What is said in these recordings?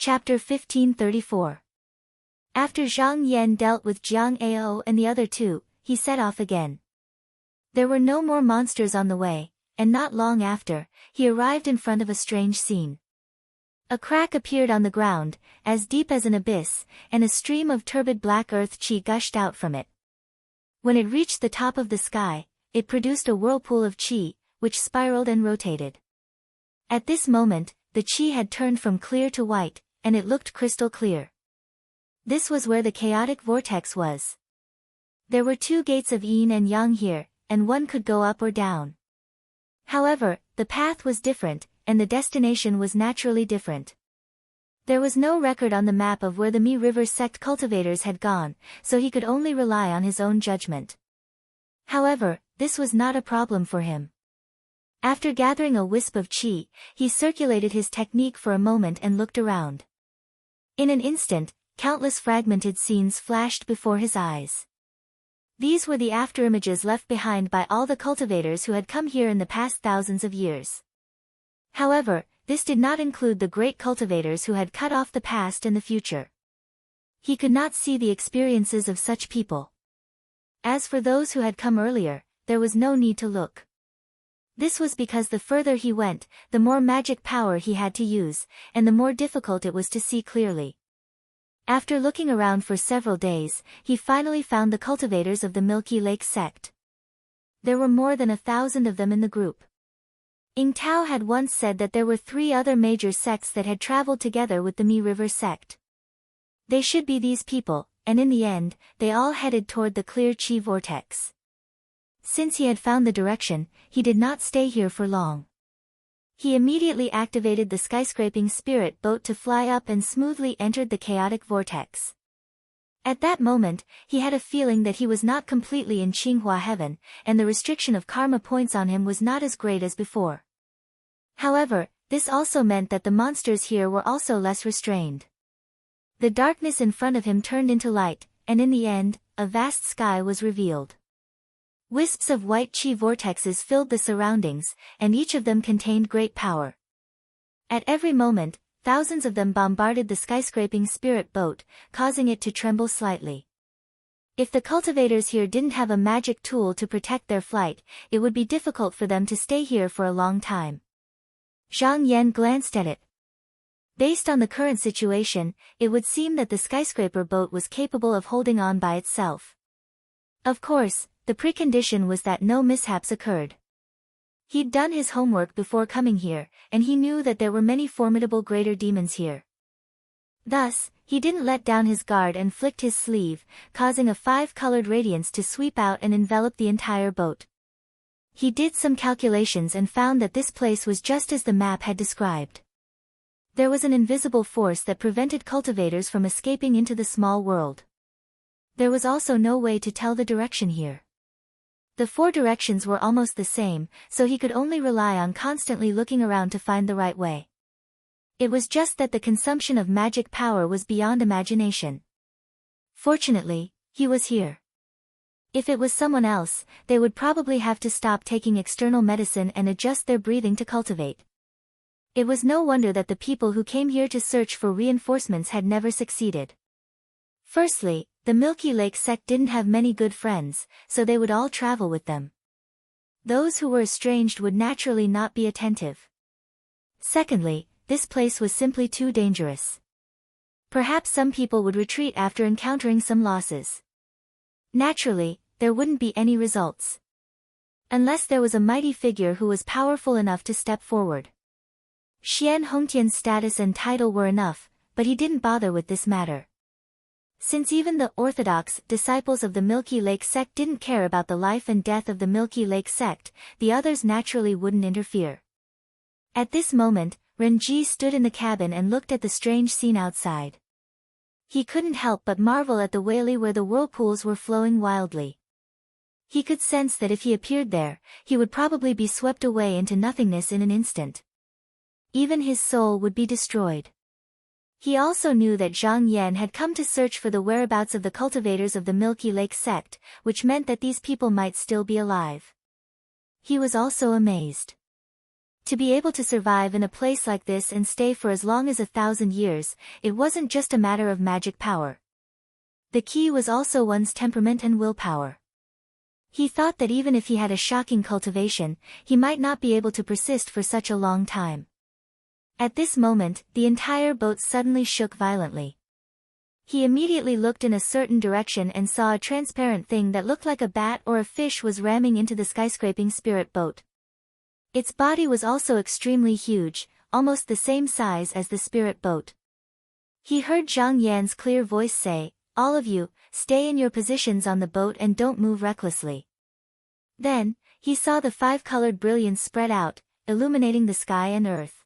Chapter 1534. After Zhang Yan dealt with Jiang Ao and the other two, he set off again. There were no more monsters on the way, and not long after, he arrived in front of a strange scene. A crack appeared on the ground, as deep as an abyss, and a stream of turbid black earth qi gushed out from it. When it reached the top of the sky, it produced a whirlpool of qi, which spiraled and rotated. At this moment, the qi had turned from clear to white, and it looked crystal clear. This was where the chaotic vortex was. There were two gates of yin and yang here, and one could go up or down. However, the path was different, and the destination was naturally different. There was no record on the map of where the Mi River sect cultivators had gone, so he could only rely on his own judgment. However, this was not a problem for him. After gathering a wisp of qi, he circulated his technique for a moment and looked around. In an instant, countless fragmented scenes flashed before his eyes. These were the afterimages left behind by all the cultivators who had come here in the past thousands of years. However, this did not include the great cultivators who had cut off the past and the future. He could not see the experiences of such people. As for those who had come earlier, there was no need to look. This was because the further he went, the more magic power he had to use, and the more difficult it was to see clearly. After looking around for several days, he finally found the cultivators of the Milky Lake sect. There were more than 1,000 of them in the group. Ying Tao had once said that there were 3 other major sects that had traveled together with the Mi River sect. They should be these people, and in the end, they all headed toward the clear qi vortex. Since he had found the direction, he did not stay here for long. He immediately activated the skyscraping spirit boat to fly up and smoothly entered the chaotic vortex. At that moment, he had a feeling that he was not completely in Qinghua heaven, and the restriction of karma points on him was not as great as before. However, this also meant that the monsters here were also less restrained. The darkness in front of him turned into light, and in the end, a vast sky was revealed. Wisps of white qi vortexes filled the surroundings, and each of them contained great power. At every moment, thousands of them bombarded the skyscraping spirit boat, causing it to tremble slightly. If the cultivators here didn't have a magic tool to protect their flight, it would be difficult for them to stay here for a long time. Zhang Yan glanced at it. Based on the current situation, it would seem that the skyscraper boat was capable of holding on by itself. Of course, the precondition was that no mishaps occurred. He'd done his homework before coming here, and he knew that there were many formidable greater demons here. Thus, he didn't let down his guard and flicked his sleeve, causing a 5-colored radiance to sweep out and envelop the entire boat. He did some calculations and found that this place was just as the map had described. There was an invisible force that prevented cultivators from escaping into the small world. There was also no way to tell the direction here. The 4 directions were almost the same, so he could only rely on constantly looking around to find the right way. It was just that the consumption of magic power was beyond imagination. Fortunately, he was here. If it was someone else, they would probably have to stop taking external medicine and adjust their breathing to cultivate. It was no wonder that the people who came here to search for reinforcements had never succeeded. Firstly, the Milky Lake sect didn't have many good friends, so they would all travel with them. Those who were estranged would naturally not be attentive. Secondly, this place was simply too dangerous. Perhaps some people would retreat after encountering some losses. Naturally, there wouldn't be any results. Unless there was a mighty figure who was powerful enough to step forward. Xian Hongtian's status and title were enough, but he didn't bother with this matter. Since even the orthodox disciples of the Milky Lake sect didn't care about the life and death of the Milky Lake sect, the others naturally wouldn't interfere. At this moment, Renji stood in the cabin and looked at the strange scene outside. He couldn't help but marvel at the valley where the whirlpools were flowing wildly. He could sense that if he appeared there, he would probably be swept away into nothingness in an instant. Even his soul would be destroyed. He also knew that Zhang Yan had come to search for the whereabouts of the cultivators of the Milky Lake sect, which meant that these people might still be alive. He was also amazed. To be able to survive in a place like this and stay for as long as 1,000 years, it wasn't just a matter of magic power. The key was also one's temperament and willpower. He thought that even if he had a shocking cultivation, he might not be able to persist for such a long time. At this moment, the entire boat suddenly shook violently. He immediately looked in a certain direction and saw a transparent thing that looked like a bat or a fish was ramming into the skyscraping spirit boat. Its body was also extremely huge, almost the same size as the spirit boat. He heard Zhang Yan's clear voice say, "All of you, stay in your positions on the boat and don't move recklessly." Then, he saw the 5-colored brilliance spread out, illuminating the sky and earth.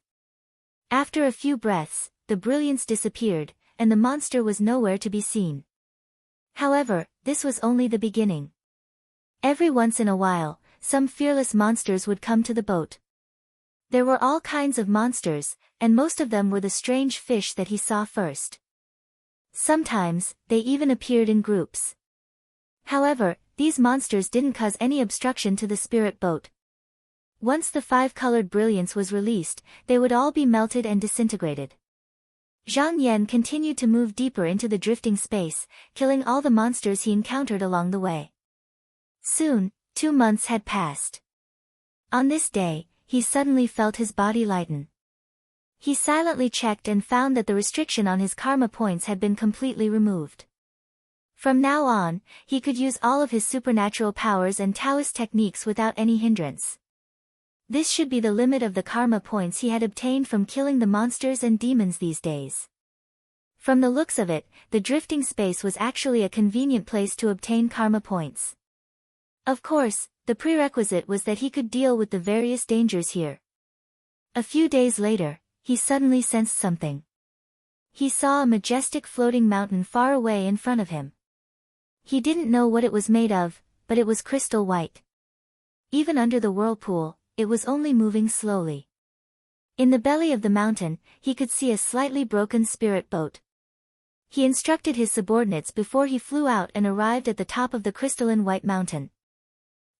After a few breaths, the brilliance disappeared, and the monster was nowhere to be seen. However, this was only the beginning. Every once in a while, some fearless monsters would come to the boat. There were all kinds of monsters, and most of them were the strange fish that he saw first. Sometimes, they even appeared in groups. However, these monsters didn't cause any obstruction to the spirit boat. Once the 5-colored brilliance was released, they would all be melted and disintegrated. Zhang Yan continued to move deeper into the drifting space, killing all the monsters he encountered along the way. Soon, 2 months had passed. On this day, he suddenly felt his body lighten. He silently checked and found that the restriction on his karma points had been completely removed. From now on, he could use all of his supernatural powers and Taoist techniques without any hindrance. This should be the limit of the karma points he had obtained from killing the monsters and demons these days. From the looks of it, the drifting space was actually a convenient place to obtain karma points. Of course, the prerequisite was that he could deal with the various dangers here. A few days later, he suddenly sensed something. He saw a majestic floating mountain far away in front of him. He didn't know what it was made of, but it was crystal white. Even under the whirlpool, it was only moving slowly. In the belly of the mountain, he could see a slightly broken spirit boat. He instructed his subordinates before he flew out and arrived at the top of the crystalline white mountain.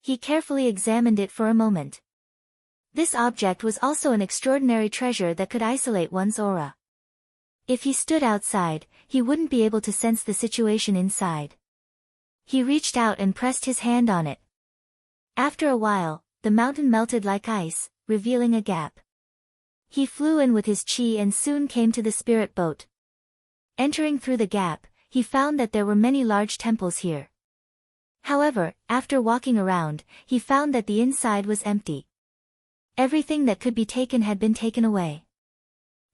He carefully examined it for a moment. This object was also an extraordinary treasure that could isolate one's aura. If he stood outside, he wouldn't be able to sense the situation inside. He reached out and pressed his hand on it. After a while, the mountain melted like ice, revealing a gap. He flew in with his chi and soon came to the spirit boat. Entering through the gap, he found that there were many large temples here. However, after walking around, he found that the inside was empty. Everything that could be taken had been taken away.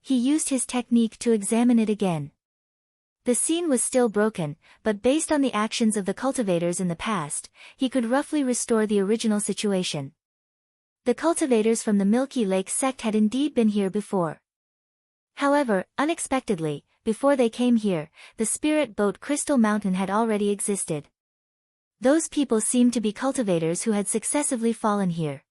He used his technique to examine it again. The scene was still broken, but based on the actions of the cultivators in the past, he could roughly restore the original situation. The cultivators from the Milky Lake sect had indeed been here before. However, unexpectedly, before they came here, the spirit boat Crystal Mountain had already existed. Those people seemed to be cultivators who had successively fallen here.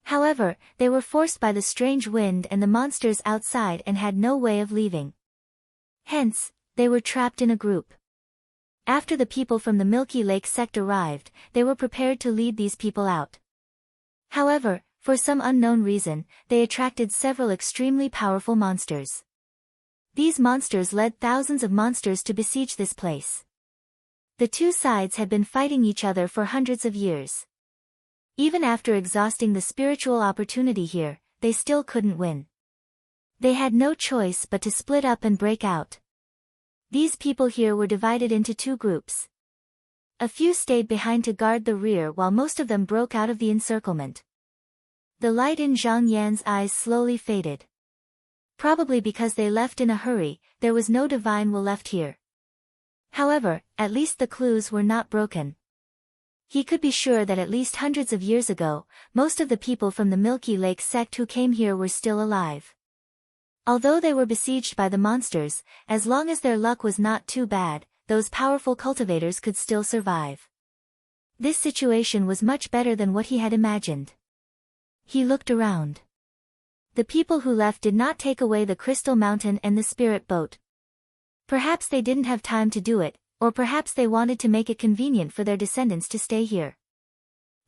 However, they were forced by the strange wind and the monsters outside and had no way of leaving. Hence, they were trapped in a group. After the people from the Milky Lake sect arrived, they were prepared to lead these people out. However, for some unknown reason, they attracted several extremely powerful monsters. These monsters led thousands of monsters to besiege this place. The two sides had been fighting each other for hundreds of years. Even after exhausting the spiritual opportunity here, they still couldn't win. They had no choice but to split up and break out. These people here were divided into 2 groups. A few stayed behind to guard the rear while most of them broke out of the encirclement. The light in Zhang Yan's eyes slowly faded. Probably because they left in a hurry, there was no divine will left here. However, at least the clues were not broken. He could be sure that at least hundreds of years ago, most of the people from the Milky Lake sect who came here were still alive. Although they were besieged by the monsters, as long as their luck was not too bad, those powerful cultivators could still survive. This situation was much better than what he had imagined. He looked around. The people who left did not take away the Crystal Mountain and the Spirit Boat. Perhaps they didn't have time to do it, or perhaps they wanted to make it convenient for their descendants to stay here.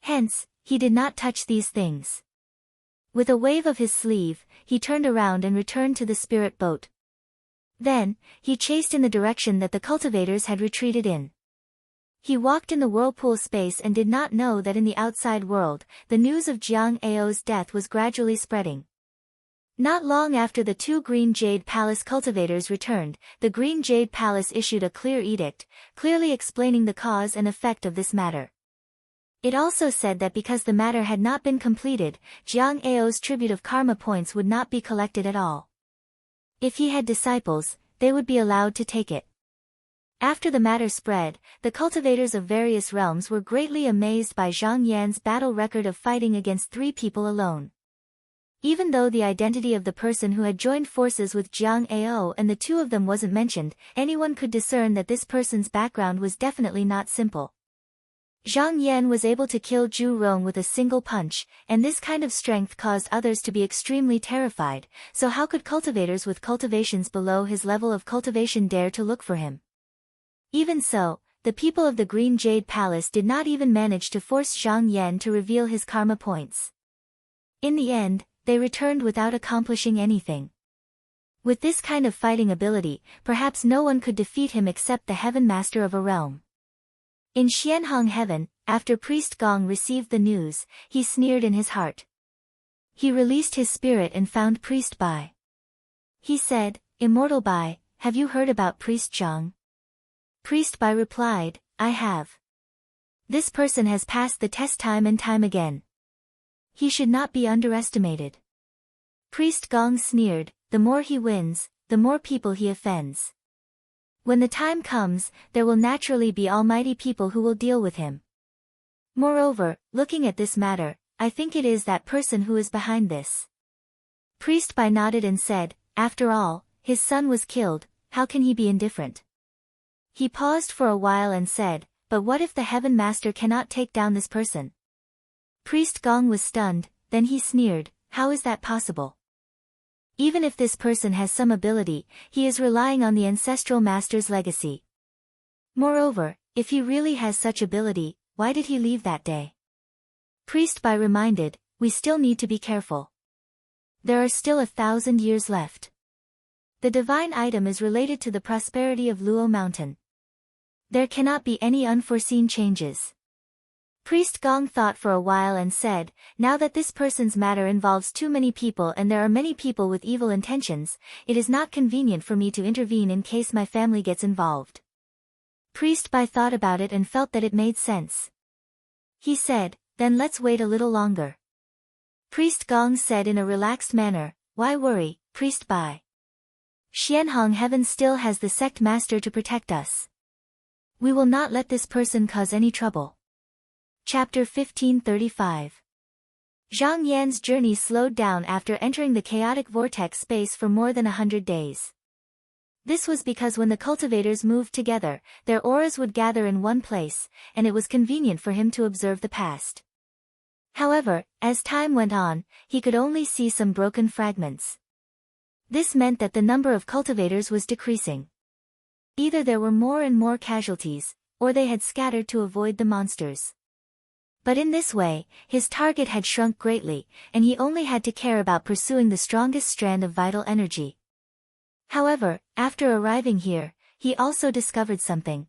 Hence, he did not touch these things. With a wave of his sleeve, he turned around and returned to the spirit boat. Then, he chased in the direction that the cultivators had retreated in. He walked in the whirlpool space and did not know that in the outside world, the news of Jiang Ao's death was gradually spreading. Not long after the two Green Jade Palace cultivators returned, the Green Jade Palace issued a clear edict, clearly explaining the cause and effect of this matter. It also said that because the matter had not been completed, Jiang Ao's tribute of karma points would not be collected at all. If he had disciples, they would be allowed to take it. After the matter spread, the cultivators of various realms were greatly amazed by Zhang Yan's battle record of fighting against 3 people alone. Even though the identity of the person who had joined forces with Jiang Ao and the two of them wasn't mentioned, anyone could discern that this person's background was definitely not simple. Zhang Yan was able to kill Zhu Rong with a single punch, and this kind of strength caused others to be extremely terrified, so how could cultivators with cultivations below his level of cultivation dare to look for him? Even so, the people of the Green Jade Palace did not even manage to force Zhang Yan to reveal his karma points. In the end, they returned without accomplishing anything. With this kind of fighting ability, perhaps no one could defeat him except the Heaven Master of a realm. In Xianhong Heaven, after Priest Gong received the news, he sneered in his heart. He released his spirit and found Priest Bai. He said, "Immortal Bai, have you heard about Priest Zhang?" Priest Bai replied, "I have. This person has passed the test time and time again. He should not be underestimated." Priest Gong sneered, "The more he wins, the more people he offends. When the time comes, there will naturally be almighty people who will deal with him. Moreover, looking at this matter, I think it is that person who is behind this." Priest Bai nodded and said, "After all, his son was killed, how can he be indifferent?" He paused for a while and said, "But what if the Heaven Master cannot take down this person?" Priest Gong was stunned, then he sneered, "How is that possible? Even if this person has some ability, he is relying on the ancestral master's legacy. Moreover, if he really has such ability, why did he leave that day?" Priest Bai reminded, "We still need to be careful. There are still 1,000 years left. The divine item is related to the prosperity of Luo Mountain. There cannot be any unforeseen changes." Priest Gong thought for a while and said, "Now that this person's matter involves too many people and there are many people with evil intentions, it is not convenient for me to intervene in case my family gets involved." Priest Bai thought about it and felt that it made sense. He said, "Then let's wait a little longer." Priest Gong said in a relaxed manner, "Why worry, Priest Bai? Xianhong Heaven still has the sect master to protect us. We will not let this person cause any trouble." Chapter 1535. Zhang Yan's journey slowed down after entering the chaotic vortex space for more than 100 days. This was because when the cultivators moved together, their auras would gather in one place, and it was convenient for him to observe the past. However, as time went on, he could only see some broken fragments. This meant that the number of cultivators was decreasing. Either there were more and more casualties, or they had scattered to avoid the monsters. But in this way, his target had shrunk greatly, and he only had to care about pursuing the strongest strand of vital energy. However, after arriving here, he also discovered something.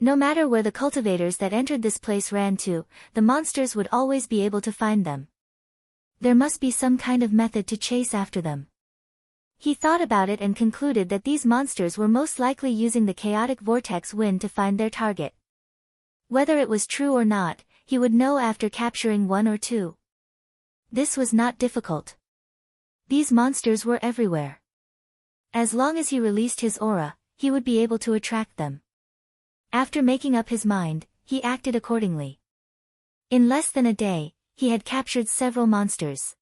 No matter where the cultivators that entered this place ran to, the monsters would always be able to find them. There must be some kind of method to chase after them. He thought about it and concluded that these monsters were most likely using the chaotic vortex wind to find their target. Whether it was true or not, he would know after capturing one or two. This was not difficult. These monsters were everywhere. As long as he released his aura, he would be able to attract them. After making up his mind, he acted accordingly. In less than a day, he had captured several monsters.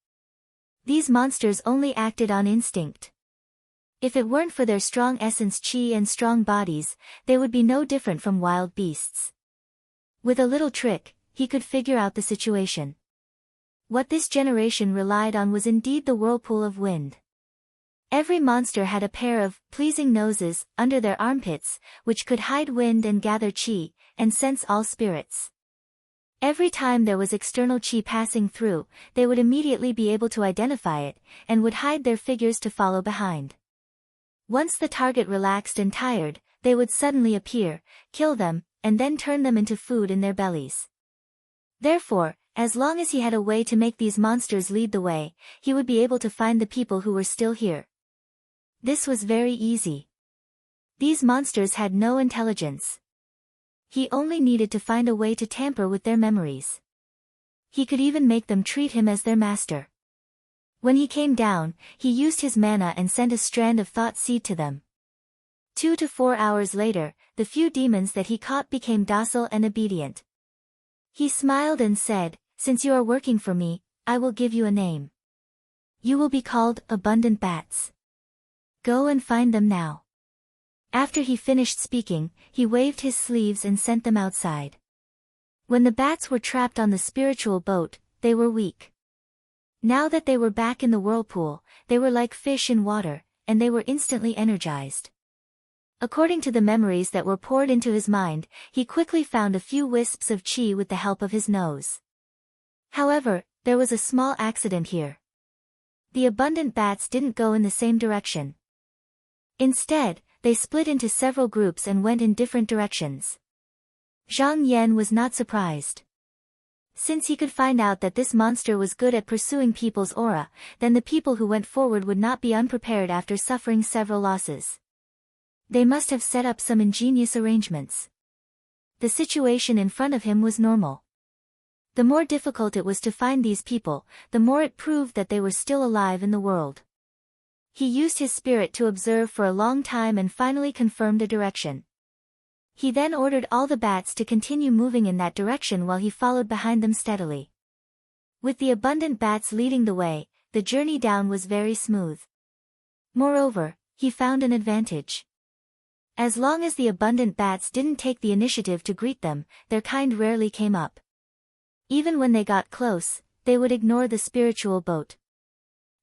These monsters only acted on instinct. If it weren't for their strong essence chi and strong bodies, they would be no different from wild beasts. With a little trick, he could figure out the situation. What this generation relied on was indeed the whirlpool of wind. Every monster had a pair of pleasing noses under their armpits, which could hide wind and gather chi, and sense all spirits. Every time there was external qi passing through, they would immediately be able to identify it, and would hide their figures to follow behind. Once the target relaxed and tired, they would suddenly appear, kill them, and then turn them into food in their bellies. Therefore, as long as he had a way to make these monsters lead the way, he would be able to find the people who were still here. This was very easy. These monsters had no intelligence. He only needed to find a way to tamper with their memories. He could even make them treat him as their master. When he came down, he used his mana and sent a strand of thought seed to them. 2 to 4 hours later, the few demons that he caught became docile and obedient. He smiled and said, "Since you are working for me, I will give you a name. You will be called Abundant Bats. Go and find them now." After he finished speaking, he waved his sleeves and sent them outside. When the bats were trapped on the spiritual boat, they were weak. Now that they were back in the whirlpool, they were like fish in water, and they were instantly energized. According to the memories that were poured into his mind, he quickly found a few wisps of qi with the help of his nose. However, there was a small accident here. The abundant bats didn't go in the same direction. Instead, they split into several groups and went in different directions. Zhang Yan was not surprised. Since he could find out that this monster was good at pursuing people's aura, then the people who went forward would not be unprepared after suffering several losses. They must have set up some ingenious arrangements. The situation in front of him was normal. The more difficult it was to find these people, the more it proved that they were still alive in the world. He used his spirit to observe for a long time and finally confirmed a direction. He then ordered all the bats to continue moving in that direction while he followed behind them steadily. With the abundant bats leading the way, the journey down was very smooth. Moreover, he found an advantage. As long as the abundant bats didn't take the initiative to greet them, their kind rarely came up. Even when they got close, they would ignore the spiritual boat.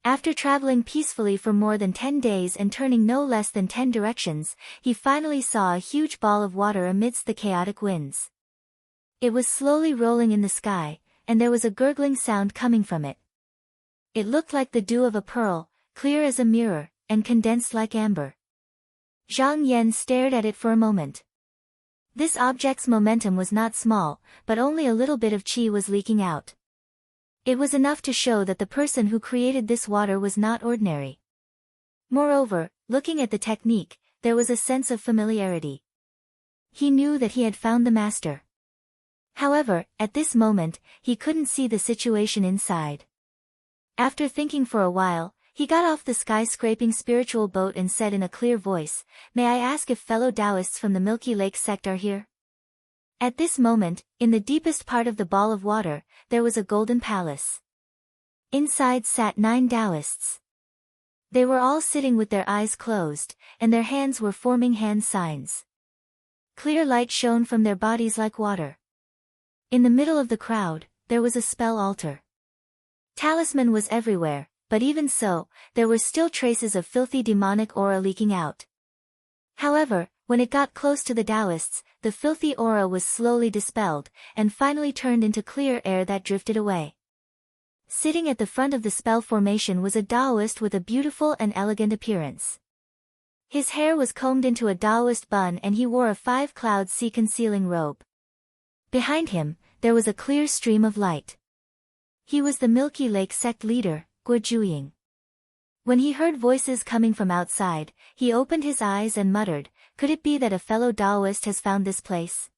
After traveling peacefully for more than 10 days and turning no less than 10 directions, he finally saw a huge ball of water amidst the chaotic winds. It was slowly rolling in the sky, and there was a gurgling sound coming from it. It looked like the dew of a pearl, clear as a mirror, and condensed like amber. Zhang Yan stared at it for a moment. This object's momentum was not small, but only a little bit of qi was leaking out. It was enough to show that the person who created this water was not ordinary. Moreover, looking at the technique, there was a sense of familiarity. He knew that he had found the master. However, at this moment, he couldn't see the situation inside. After thinking for a while, he got off the skyscraping spiritual boat and said in a clear voice, "May I ask if fellow Taoists from the Milky Lake sect are here?" At this moment, in the deepest part of the ball of water, there was a golden palace. Inside sat 9 Taoists. They were all sitting with their eyes closed, and their hands were forming hand signs. Clear light shone from their bodies like water. In the middle of the crowd, there was a spell altar. Talisman was everywhere, but even so, there were still traces of filthy demonic aura leaking out. However, when it got close to the Taoists, the filthy aura was slowly dispelled, and finally turned into clear air that drifted away. Sitting at the front of the spell formation was a Taoist with a beautiful and elegant appearance. His hair was combed into a Taoist bun and he wore a 5-cloud sea-concealing robe. Behind him, there was a clear stream of light. He was the Milky Lake sect leader, Guojuying. When he heard voices coming from outside, he opened his eyes and muttered, "Could it be that a fellow Taoist has found this place?"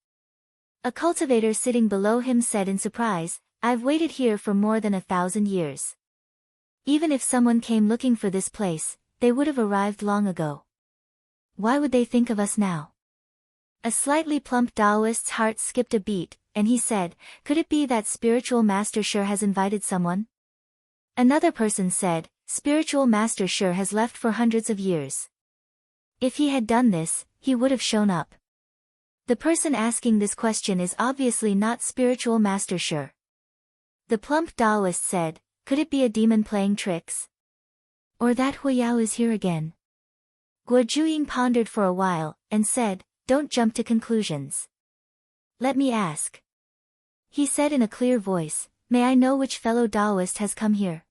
A cultivator sitting below him said in surprise, "I've waited here for more than 1,000 years. Even if someone came looking for this place, they would have arrived long ago. Why would they think of us now?" A slightly plump Taoist's heart skipped a beat, and he said, "Could it be that spiritual master sure has invited someone?" Another person said, "Spiritual master sure has left for hundreds of years. If he had done this, he would have shown up." The person asking this question is obviously not spiritual master sure. The plump Taoist said, "Could it be a demon playing tricks? Or that Huiyao is here again?" Guojuying pondered for a while, and said, "Don't jump to conclusions. Let me ask. He said in a clear voice, "May I know which fellow Taoist has come here?"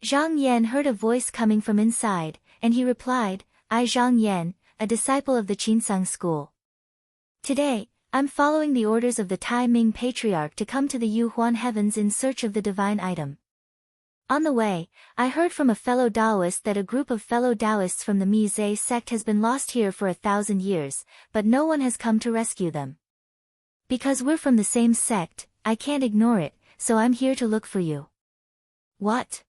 Zhang Yan heard a voice coming from inside, and he replied, "I Zhang Yan, a disciple of the Qinsang school. Today, I'm following the orders of the Tai Ming Patriarch to come to the Yuhuan heavens in search of the divine item. On the way, I heard from a fellow Taoist that a group of fellow Taoists from the Mize sect has been lost here for 1,000 years, but no one has come to rescue them. Because we're from the same sect, I can't ignore it, so I'm here to look for you." What?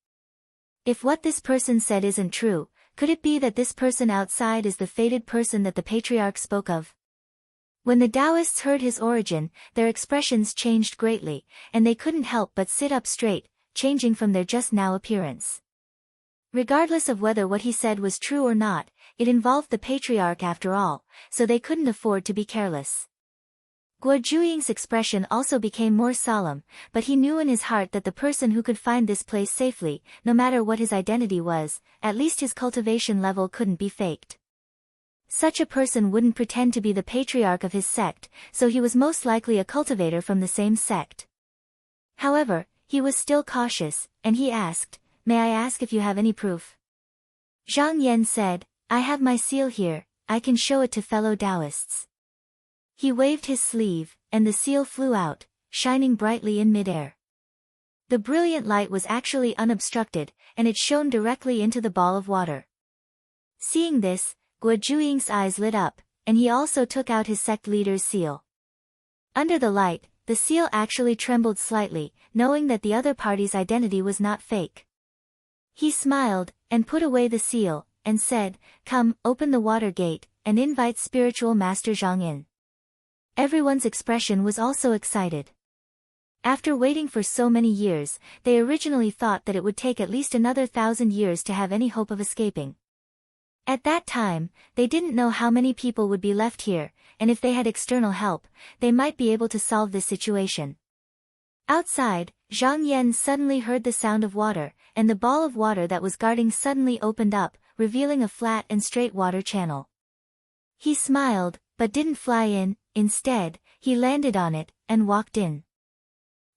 If what this person said isn't true, could it be that this person outside is the fated person that the Patriarch spoke of? When the Taoists heard his origin, their expressions changed greatly, and they couldn't help but sit up straight, changing from their just-now appearance. Regardless of whether what he said was true or not, it involved the Patriarch after all, so they couldn't afford to be careless. Guo Zhuiying's expression also became more solemn, but he knew in his heart that the person who could find this place safely, no matter what his identity was, at least his cultivation level couldn't be faked. Such a person wouldn't pretend to be the patriarch of his sect, so he was most likely a cultivator from the same sect. However, he was still cautious, and he asked, "May I ask if you have any proof?" Zhang Yan said, "I have my seal here, I can show it to fellow Taoists." He waved his sleeve, and the seal flew out, shining brightly in midair. The brilliant light was actually unobstructed, and it shone directly into the ball of water. Seeing this, Guo Zhuiying's eyes lit up, and he also took out his sect leader's seal. Under the light, the seal actually trembled slightly, knowing that the other party's identity was not fake. He smiled, and put away the seal, and said, "Come, open the water gate, and invite spiritual master Zhang in." Everyone's expression was also excited. After waiting for so many years, they originally thought that it would take at least another 1,000 years to have any hope of escaping. At that time, they didn't know how many people would be left here, and if they had external help, they might be able to solve this situation. Outside, Zhang Yan suddenly heard the sound of water, and the ball of water that was guarding suddenly opened up, revealing a flat and straight water channel. He smiled, but didn't fly in. Instead, he landed on it, and walked in.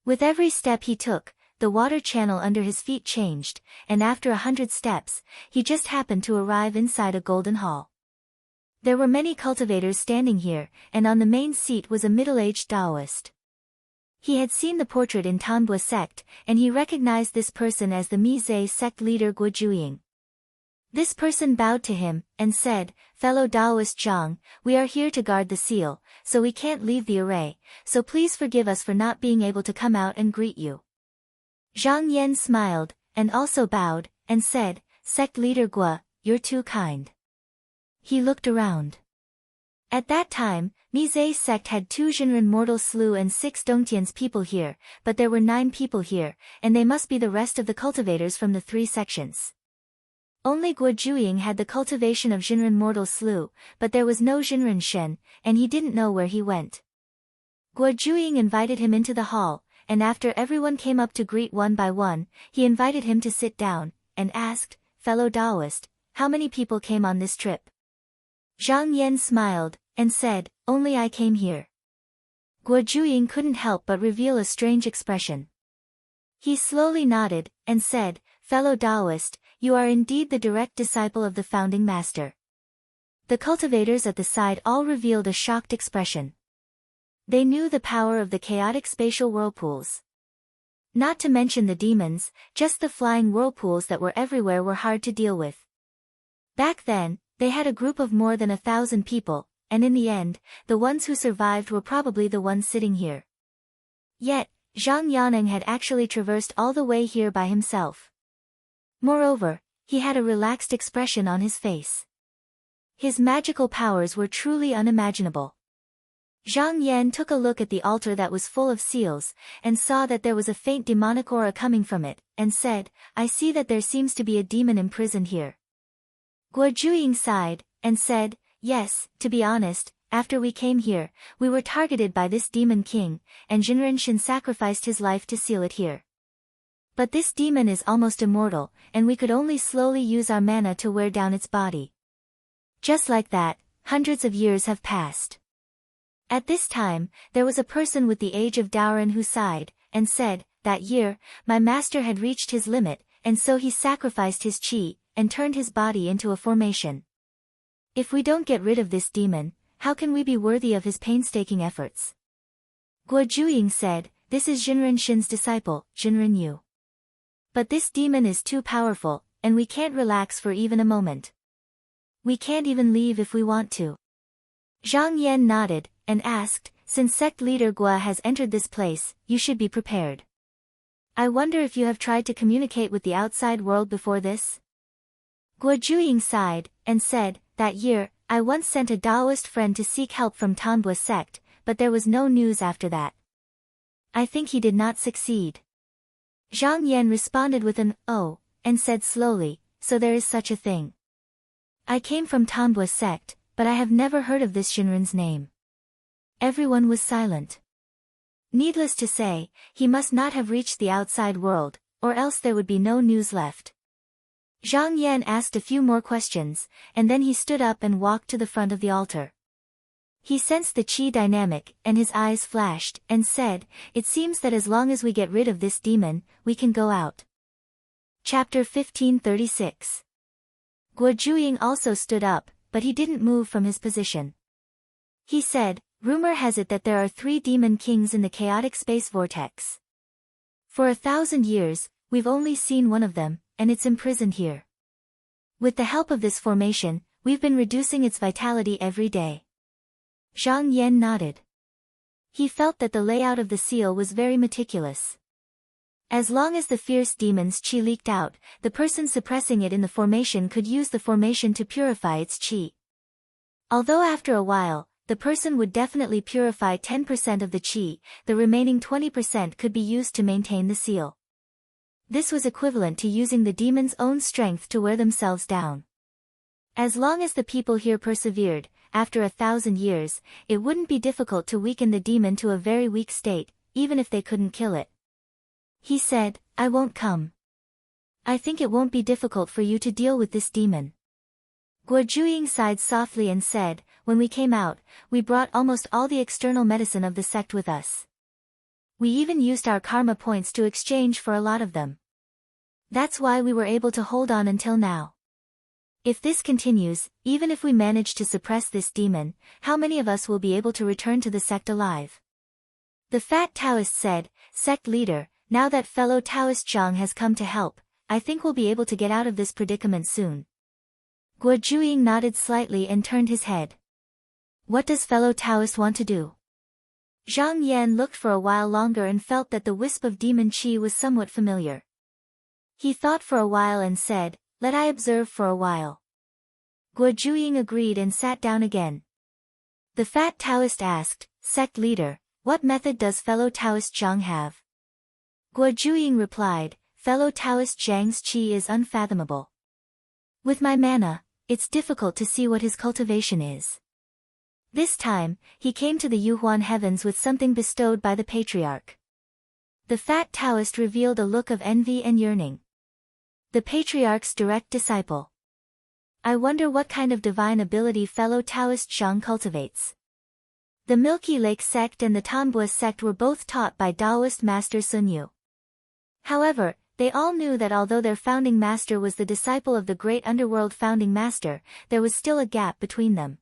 With every step he took, the water channel under his feet changed, and after 100 steps, he just happened to arrive inside a golden hall. There were many cultivators standing here, and on the main seat was a middle-aged Taoist. He had seen the portrait in Tanbua sect, and he recognized this person as the Mize sect leader Guo Zhuiying. This person bowed to him, and said, "Fellow Taoist Zhang, we are here to guard the seal, so we can't leave the array, so please forgive us for not being able to come out and greet you." Zhang Yan smiled, and also bowed, and said, "Sect leader Guo, you're too kind." He looked around. At that time, Mize sect had 2 Jinren mortal slew and 6 Dongtian's people here, but there were 9 people here, and they must be the rest of the cultivators from the 3 sections. Only Guo Zhuiying had the cultivation of Jinren mortal slew, but there was no Jinren Shen, and he didn't know where he went. Guo Zhuiying invited him into the hall, and after everyone came up to greet one by one, he invited him to sit down, and asked, "Fellow Taoist, how many people came on this trip?" Zhang Yan smiled, and said, "Only I came here." Guo Zhuiying couldn't help but reveal a strange expression. He slowly nodded, and said, "Fellow Taoist, you are indeed the direct disciple of the founding master." The cultivators at the side all revealed a shocked expression. They knew the power of the chaotic spatial whirlpools. Not to mention the demons, just the flying whirlpools that were everywhere were hard to deal with. Back then, they had a group of more than 1,000 people, and in the end, the ones who survived were probably the ones sitting here. Yet, Zhang Yaneng had actually traversed all the way here by himself. Moreover, he had a relaxed expression on his face. His magical powers were truly unimaginable. Zhang Yan took a look at the altar that was full of seals, and saw that there was a faint demonic aura coming from it, and said, "I see that there seems to be a demon imprisoned here." Guo Zhuiying sighed, and said, "Yes, to be honest, after we came here, we were targeted by this demon king, and Jinren Shen sacrificed his life to seal it here. But this demon is almost immortal, and we could only slowly use our mana to wear down its body." Just like that, hundreds of years have passed. At this time, there was a person with the age of Daoran who sighed, and said, "That year, my master had reached his limit, and so he sacrificed his qi, and turned his body into a formation. If we don't get rid of this demon, how can we be worthy of his painstaking efforts?" Guo Juying said, "This is Jinren Shin's disciple, Jinren Yu. But this demon is too powerful, and we can't relax for even a moment. We can't even leave if we want to." Zhang Yan nodded, and asked, "Since sect leader Guo has entered this place, you should be prepared. I wonder if you have tried to communicate with the outside world before this?" Guo Juying sighed, and said, "That year, I once sent a Daoist friend to seek help from Tanbua sect, but there was no news after that. I think he did not succeed." Zhang Yan responded with an "oh," and said slowly, "So there is such a thing. I came from Tanbua sect, but I have never heard of this Shinren's name." Everyone was silent. Needless to say, he must not have reached the outside world, or else there would be no news left. Zhang Yan asked a few more questions, and then he stood up and walked to the front of the altar. He sensed the qi dynamic, and his eyes flashed, and said, "It seems that as long as we get rid of this demon, we can go out." Chapter 1536. Guo Juying also stood up, but he didn't move from his position. He said, "Rumor has it that there are 3 demon kings in the chaotic space vortex. For 1,000 years, we've only seen one of them, and it's imprisoned here. With the help of this formation, we've been reducing its vitality every day." Zhang Yan nodded. He felt that the layout of the seal was very meticulous. As long as the fierce demon's qi leaked out, the person suppressing it in the formation could use the formation to purify its qi. Although after a while, the person would definitely purify 10% of the qi, the remaining 20% could be used to maintain the seal. This was equivalent to using the demon's own strength to wear themselves down. As long as the people here persevered, after 1,000 years, it wouldn't be difficult to weaken the demon to a very weak state, even if they couldn't kill it. He said, "I won't come. I think it won't be difficult for you to deal with this demon." Guo Juying sighed softly and said, "When we came out, we brought almost all the external medicine of the sect with us. We even used our karma points to exchange for a lot of them. That's why we were able to hold on until now. If this continues, even if we manage to suppress this demon, how many of us will be able to return to the sect alive?" The fat Taoist said, "Sect leader, now that fellow Taoist Zhang has come to help, I think we'll be able to get out of this predicament soon." Guo Juying nodded slightly and turned his head. "What does fellow Taoist want to do?" Zhang Yan looked for a while longer and felt that the wisp of demon qi was somewhat familiar. He thought for a while and said, "Let I observe for a while." Guo Juying agreed and sat down again. The fat Taoist asked, "Sect leader, what method does fellow Taoist Zhang have?" Guo Juying replied, "Fellow Taoist Zhang's qi is unfathomable. With my mana, it's difficult to see what his cultivation is." This time, he came to the Yuhuan heavens with something bestowed by the patriarch. The fat Taoist revealed a look of envy and yearning. The patriarch's direct disciple. "I wonder what kind of divine ability fellow Taoist Zhang cultivates." The Milky Lake sect and the Tanbua sect were both taught by Taoist master Sun Yu. However, they all knew that although their founding master was the disciple of the great underworld founding master, there was still a gap between them.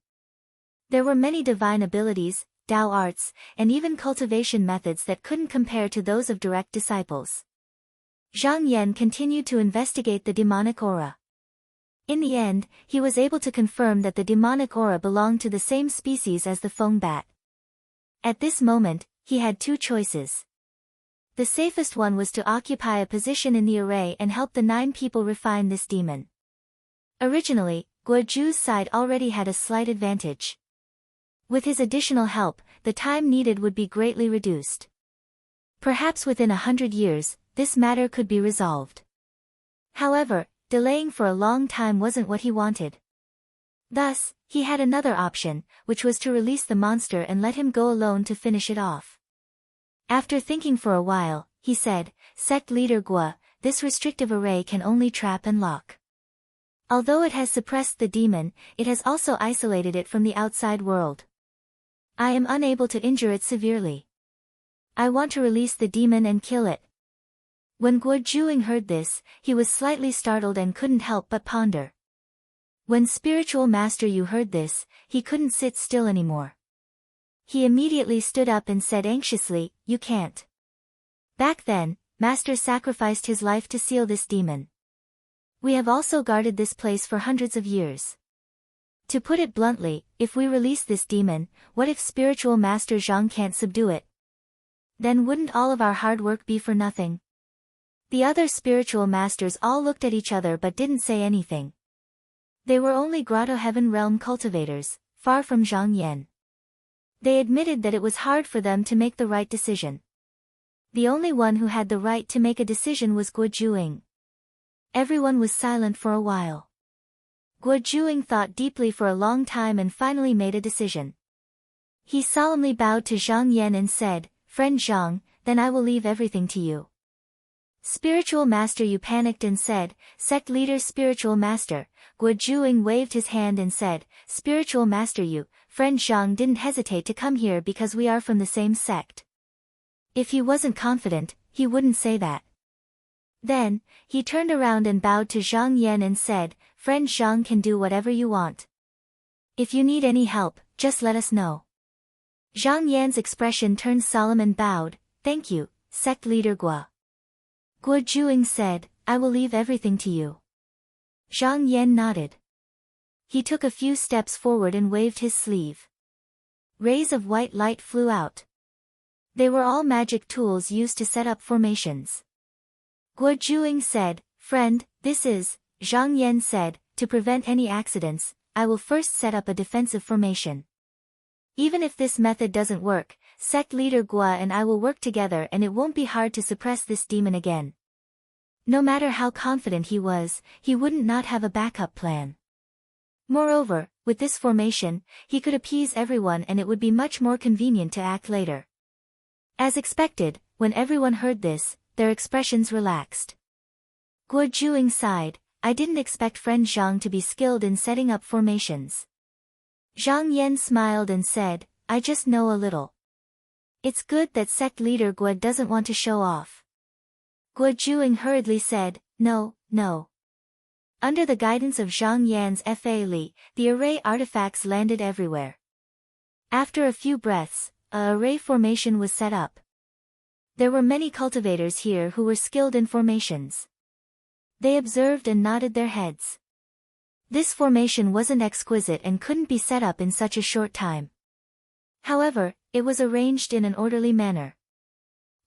There were many divine abilities, Tao arts, and even cultivation methods that couldn't compare to those of direct disciples. Zhang Yan continued to investigate the demonic aura. In the end, he was able to confirm that the demonic aura belonged to the same species as the Feng bat. At this moment, he had 2 choices. The safest one was to occupy a position in the array and help the 9 people refine this demon. Originally, Guo Ju's side already had a slight advantage. With his additional help, the time needed would be greatly reduced. Perhaps within 100 years, this matter could be resolved. However, delaying for a long time wasn't what he wanted. Thus, he had another option, which was to release the monster and let him go alone to finish it off. After thinking for a while, he said, "Sect leader Guo, this restrictive array can only trap and lock. Although it has suppressed the demon, it has also isolated it from the outside world. I am unable to injure it severely. I want to release the demon and kill it. When Guo Juing heard this, he was slightly startled and couldn't help but ponder. When Spiritual Master Yu heard this, he couldn't sit still anymore. He immediately stood up and said anxiously, "You can't." Back then, Master sacrificed his life to seal this demon. We have also guarded this place for hundreds of years. To put it bluntly, if we release this demon, what if Spiritual Master Zhang can't subdue it? Then wouldn't all of our hard work be for nothing? The other spiritual masters all looked at each other but didn't say anything. They were only Grotto Heaven Realm cultivators, far from Zhang Yan. They admitted that it was hard for them to make the right decision. The only one who had the right to make a decision was Guo Juing. Everyone was silent for a while. Guo Juing thought deeply for a long time and finally made a decision. He solemnly bowed to Zhang Yan and said, "Friend Zhang, then I will leave everything to you." Spiritual Master Yu panicked and said, "Sect Leader Spiritual Master." Guo Juing waved his hand and said, "Spiritual Master Yu, friend Zhang didn't hesitate to come here because we are from the same sect. If he wasn't confident, he wouldn't say that." Then, he turned around and bowed to Zhang Yan and said, "Friend Zhang can do whatever you want. If you need any help, just let us know." Zhang Yan's expression turned solemn and bowed, "Thank you, Sect Leader Guo." Guo Juing said, "I will leave everything to you." Zhang Yan nodded. He took a few steps forward and waved his sleeve. Rays of white light flew out. They were all magic tools used to set up formations. Guo Juing said, "Friend, this is," Zhang Yan said, "to prevent any accidents, I will first set up a defensive formation. Even if this method doesn't work, Sect Leader Guo and I will work together and it won't be hard to suppress this demon again." No matter how confident he was, he wouldn't not have a backup plan. Moreover, with this formation, he could appease everyone and it would be much more convenient to act later. As expected, when everyone heard this, their expressions relaxed. Guo Juing sighed, "I didn't expect friend Zhang to be skilled in setting up formations." Zhang Yan smiled and said, "I just know a little. It's good that Sect Leader Guo doesn't want to show off." Guo Juing hurriedly said, "No, no." Under the guidance of Zhang Yan's Fa Li, the array artifacts landed everywhere. After a few breaths, a array formation was set up. There were many cultivators here who were skilled in formations. They observed and nodded their heads. This formation wasn't exquisite and couldn't be set up in such a short time. However, it was arranged in an orderly manner.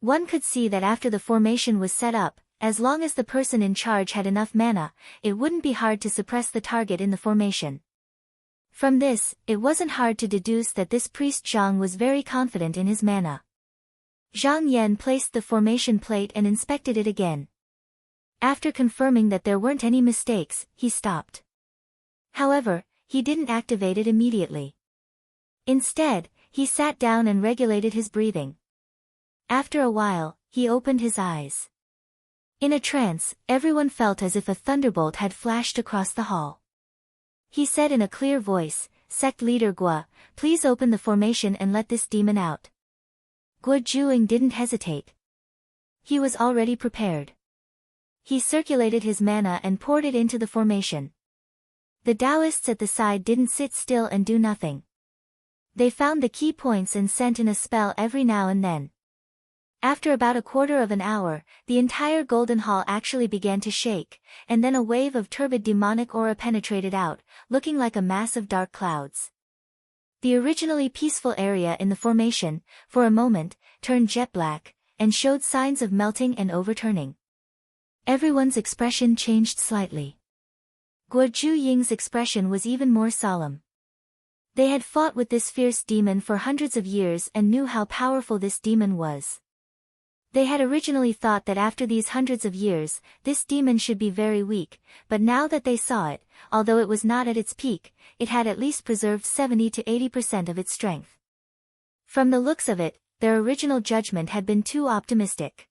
One could see that after the formation was set up, as long as the person in charge had enough mana, it wouldn't be hard to suppress the target in the formation. From this, it wasn't hard to deduce that this priest Zhang was very confident in his mana. Zhang Yan placed the formation plate and inspected it again. After confirming that there weren't any mistakes, he stopped. However, he didn't activate it immediately. Instead, he sat down and regulated his breathing. After a while, he opened his eyes. In a trance, everyone felt as if a thunderbolt had flashed across the hall. He said in a clear voice, "Sect Leader Guo, please open the formation and let this demon out." Guo Juing didn't hesitate. He was already prepared. He circulated his mana and poured it into the formation. The Taoists at the side didn't sit still and do nothing. They found the key points and sent in a spell every now and then. After about a quarter of an hour, the entire Golden Hall actually began to shake, and then a wave of turbid demonic aura penetrated out, looking like a mass of dark clouds. The originally peaceful area in the formation, for a moment, turned jet black, and showed signs of melting and overturning. Everyone's expression changed slightly. Guo Juying's expression was even more solemn. They had fought with this fierce demon for hundreds of years and knew how powerful this demon was. They had originally thought that after these hundreds of years, this demon should be very weak, but now that they saw it, although it was not at its peak, it had at least preserved 70 to 80% of its strength. From the looks of it, their original judgment had been too optimistic.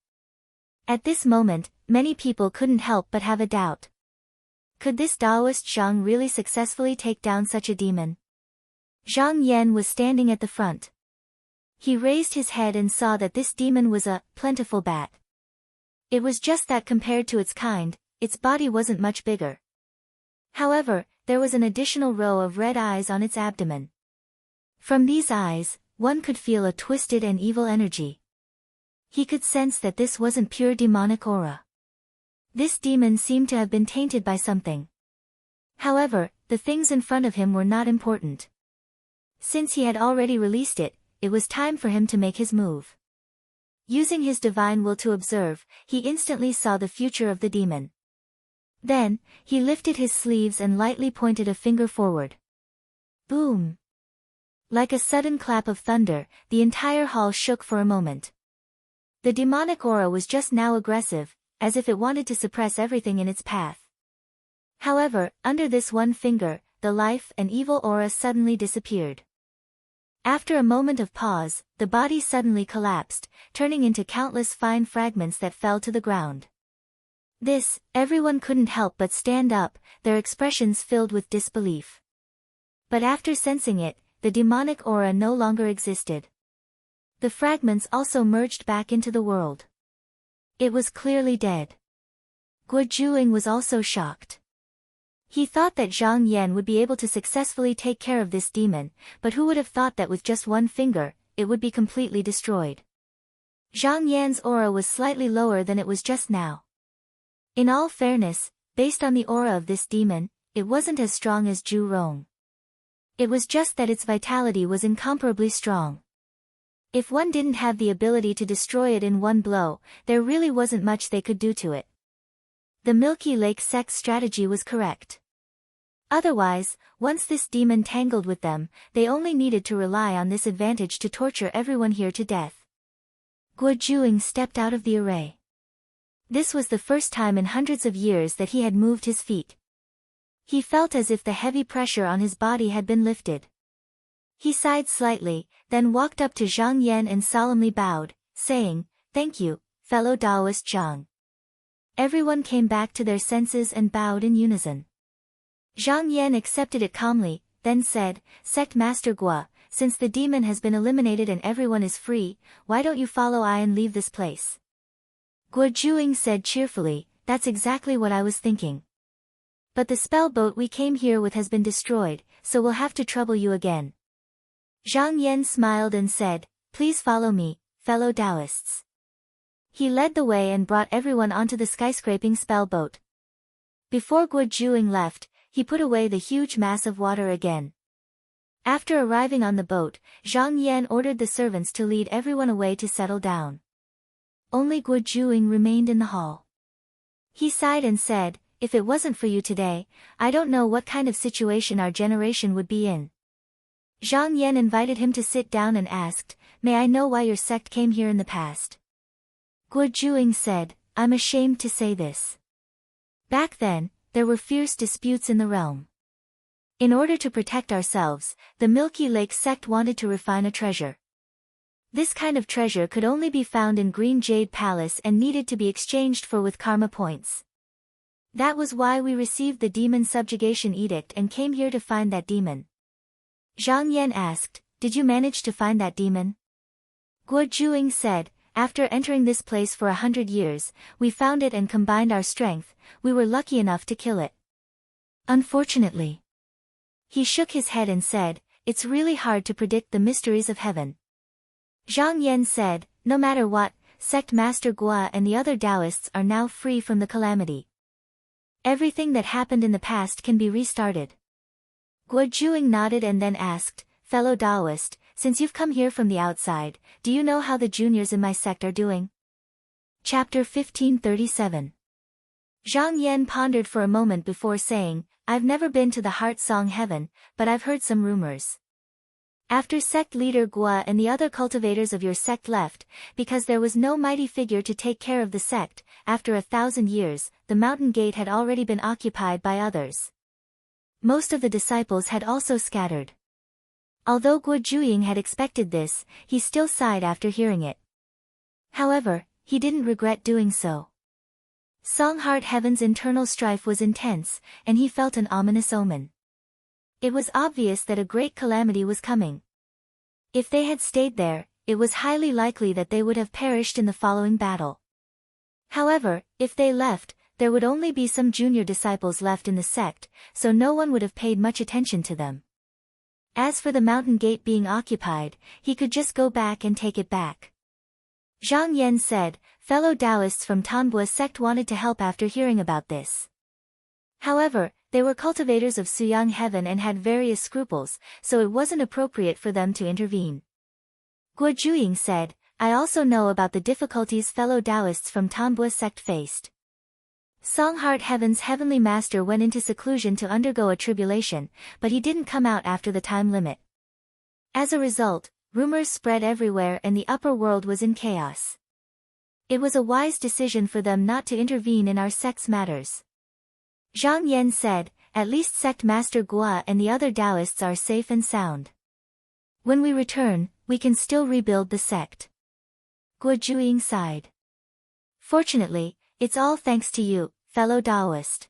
At this moment, many people couldn't help but have a doubt. Could this Taoist Zhang really successfully take down such a demon? Zhang Yan was standing at the front. He raised his head and saw that this demon was a plentiful bat. It was just that compared to its kind, its body wasn't much bigger. However, there was an additional row of red eyes on its abdomen. From these eyes, one could feel a twisted and evil energy. He could sense that this wasn't pure demonic aura. This demon seemed to have been tainted by something. However, the things in front of him were not important. Since he had already released it, it was time for him to make his move. Using his divine will to observe, he instantly saw the future of the demon. Then, he lifted his sleeves and lightly pointed a finger forward. Boom! Like a sudden clap of thunder, the entire hall shook for a moment. The demonic aura was just now aggressive, as if it wanted to suppress everything in its path. However, under this one finger, the life and evil aura suddenly disappeared. After a moment of pause, the body suddenly collapsed, turning into countless fine fragments that fell to the ground. This, everyone couldn't help but stand up, their expressions filled with disbelief. But after sensing it, the demonic aura no longer existed. The fragments also merged back into the world. It was clearly dead. Guo Juing was also shocked. He thought that Zhang Yan would be able to successfully take care of this demon, but who would have thought that with just one finger, it would be completely destroyed. Zhang Yan's aura was slightly lower than it was just now. In all fairness, based on the aura of this demon, it wasn't as strong as Zhu Rong. It was just that its vitality was incomparably strong. If one didn't have the ability to destroy it in one blow, there really wasn't much they could do to it. The Milky Lake sect's strategy was correct. Otherwise, once this demon tangled with them, they only needed to rely on this advantage to torture everyone here to death. Guo Juing stepped out of the array. This was the first time in hundreds of years that he had moved his feet. He felt as if the heavy pressure on his body had been lifted. He sighed slightly, then walked up to Zhang Yan and solemnly bowed, saying, "Thank you, fellow Taoist Zhang." Everyone came back to their senses and bowed in unison. Zhang Yan accepted it calmly, then said, "Sect Master Guo, since the demon has been eliminated and everyone is free, why don't you follow I and leave this place?" Guo Juing said cheerfully, "That's exactly what I was thinking. But the spell boat we came here with has been destroyed, so we'll have to trouble you again." Zhang Yan smiled and said, "Please follow me, fellow Taoists." He led the way and brought everyone onto the skyscraping spell boat. Before Guo Juing left, he put away the huge mass of water again. After arriving on the boat, Zhang Yan ordered the servants to lead everyone away to settle down. Only Guo Juing remained in the hall. He sighed and said, "If it wasn't for you today, I don't know what kind of situation our generation would be in." Zhang Yan invited him to sit down and asked, "May I know why your sect came here in the past?" Guo Juing said, "I'm ashamed to say this. Back then, there were fierce disputes in the realm. In order to protect ourselves, the Milky Lake sect wanted to refine a treasure. This kind of treasure could only be found in Green Jade Palace and needed to be exchanged for with karma points. That was why we received the demon subjugation edict and came here to find that demon." Zhang Yan asked, "Did you manage to find that demon?" Guo Juing said, "After entering this place for 100 years, we found it and combined our strength, we were lucky enough to kill it. Unfortunately." He shook his head and said, "It's really hard to predict the mysteries of heaven." Zhang Yan said, "No matter what, Sect Master Guo and the other Taoists are now free from the calamity. Everything that happened in the past can be restarted." Guo Juing nodded and then asked, "Fellow Taoist, since you've come here from the outside, do you know how the juniors in my sect are doing?" Chapter 1537. Zhang Yan pondered for a moment before saying, "I've never been to the Heart Song Heaven, but I've heard some rumors. After sect leader Guo and the other cultivators of your sect left, because there was no mighty figure to take care of the sect, after 1,000 years, the mountain gate had already been occupied by others. Most of the disciples had also scattered." Although Guo Juing had expected this, he still sighed after hearing it. However, he didn't regret doing so. Songheart Heaven's internal strife was intense, and he felt an ominous omen. It was obvious that a great calamity was coming. If they had stayed there, it was highly likely that they would have perished in the following battle. However, if they left, there would only be some junior disciples left in the sect, so no one would have paid much attention to them. As for the mountain gate being occupied, he could just go back and take it back. Zhang Yan said, fellow Taoists from Tanbua sect wanted to help after hearing about this. However, they were cultivators of Suyang heaven and had various scruples, so it wasn't appropriate for them to intervene. Guo Juying said, I also know about the difficulties fellow Taoists from Tanbua sect faced. Songheart Heaven's heavenly master went into seclusion to undergo a tribulation, but he didn't come out after the time limit. As a result, rumors spread everywhere and the upper world was in chaos. It was a wise decision for them not to intervene in our sect's matters. Zhang Yan said, at least sect master Guo and the other Taoists are safe and sound. When we return, we can still rebuild the sect. Guo Juying sighed. Fortunately, it's all thanks to you, fellow Taoist.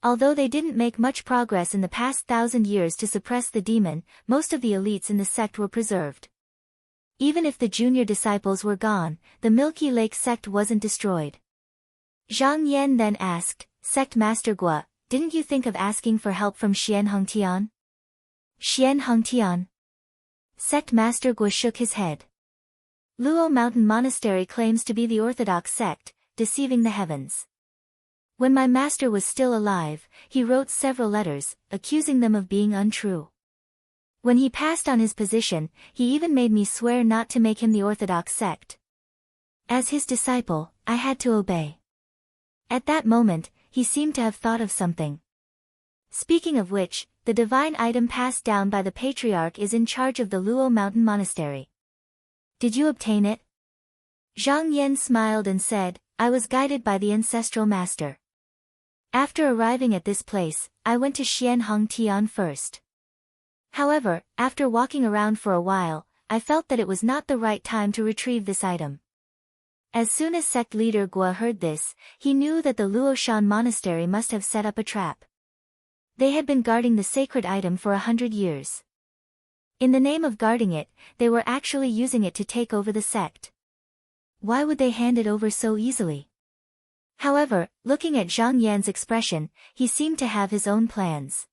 Although they didn't make much progress in the past 1,000 years to suppress the demon, most of the elites in the sect were preserved. Even if the junior disciples were gone, the Milky Lake sect wasn't destroyed. Zhang Yan then asked, Sect Master Guo, didn't you think of asking for help from Xian Hengtian? Xian Hengtian? Sect Master Guo shook his head. Luo Mountain Monastery claims to be the orthodox sect, deceiving the heavens. When my master was still alive, he wrote several letters, accusing them of being untrue. When he passed on his position, he even made me swear not to make him the orthodox sect. As his disciple, I had to obey. At that moment, he seemed to have thought of something. Speaking of which, the divine item passed down by the patriarch is in charge of the Luo Mountain Monastery. Did you obtain it? Zhang Yan smiled and said, I was guided by the ancestral master. After arriving at this place, I went to Xian Hengtian first. However, after walking around for a while, I felt that it was not the right time to retrieve this item. As soon as sect leader Guo heard this, he knew that the Luoshan monastery must have set up a trap. They had been guarding the sacred item for 100 years. In the name of guarding it, they were actually using it to take over the sect. Why would they hand it over so easily? However, looking at Zhang Yan's expression, he seemed to have his own plans.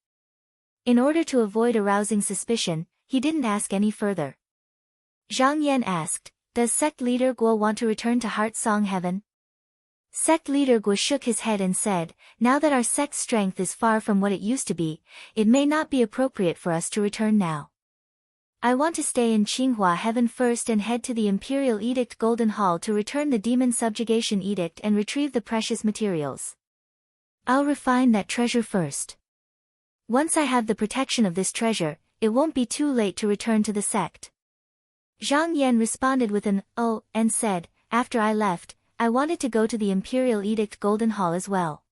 In order to avoid arousing suspicion, he didn't ask any further. Zhang Yan asked, does sect leader Guo want to return to Heart Song Heaven? Sect leader Guo shook his head and said, now that our sect's strength is far from what it used to be, it may not be appropriate for us to return now. I want to stay in Qinghua Heaven first and head to the Imperial Edict Golden Hall to return the Demon Subjugation Edict and retrieve the precious materials. I'll refine that treasure first. Once I have the protection of this treasure, it won't be too late to return to the sect. Zhang Yan responded with an, oh, and said, after I left, I wanted to go to the Imperial Edict Golden Hall as well.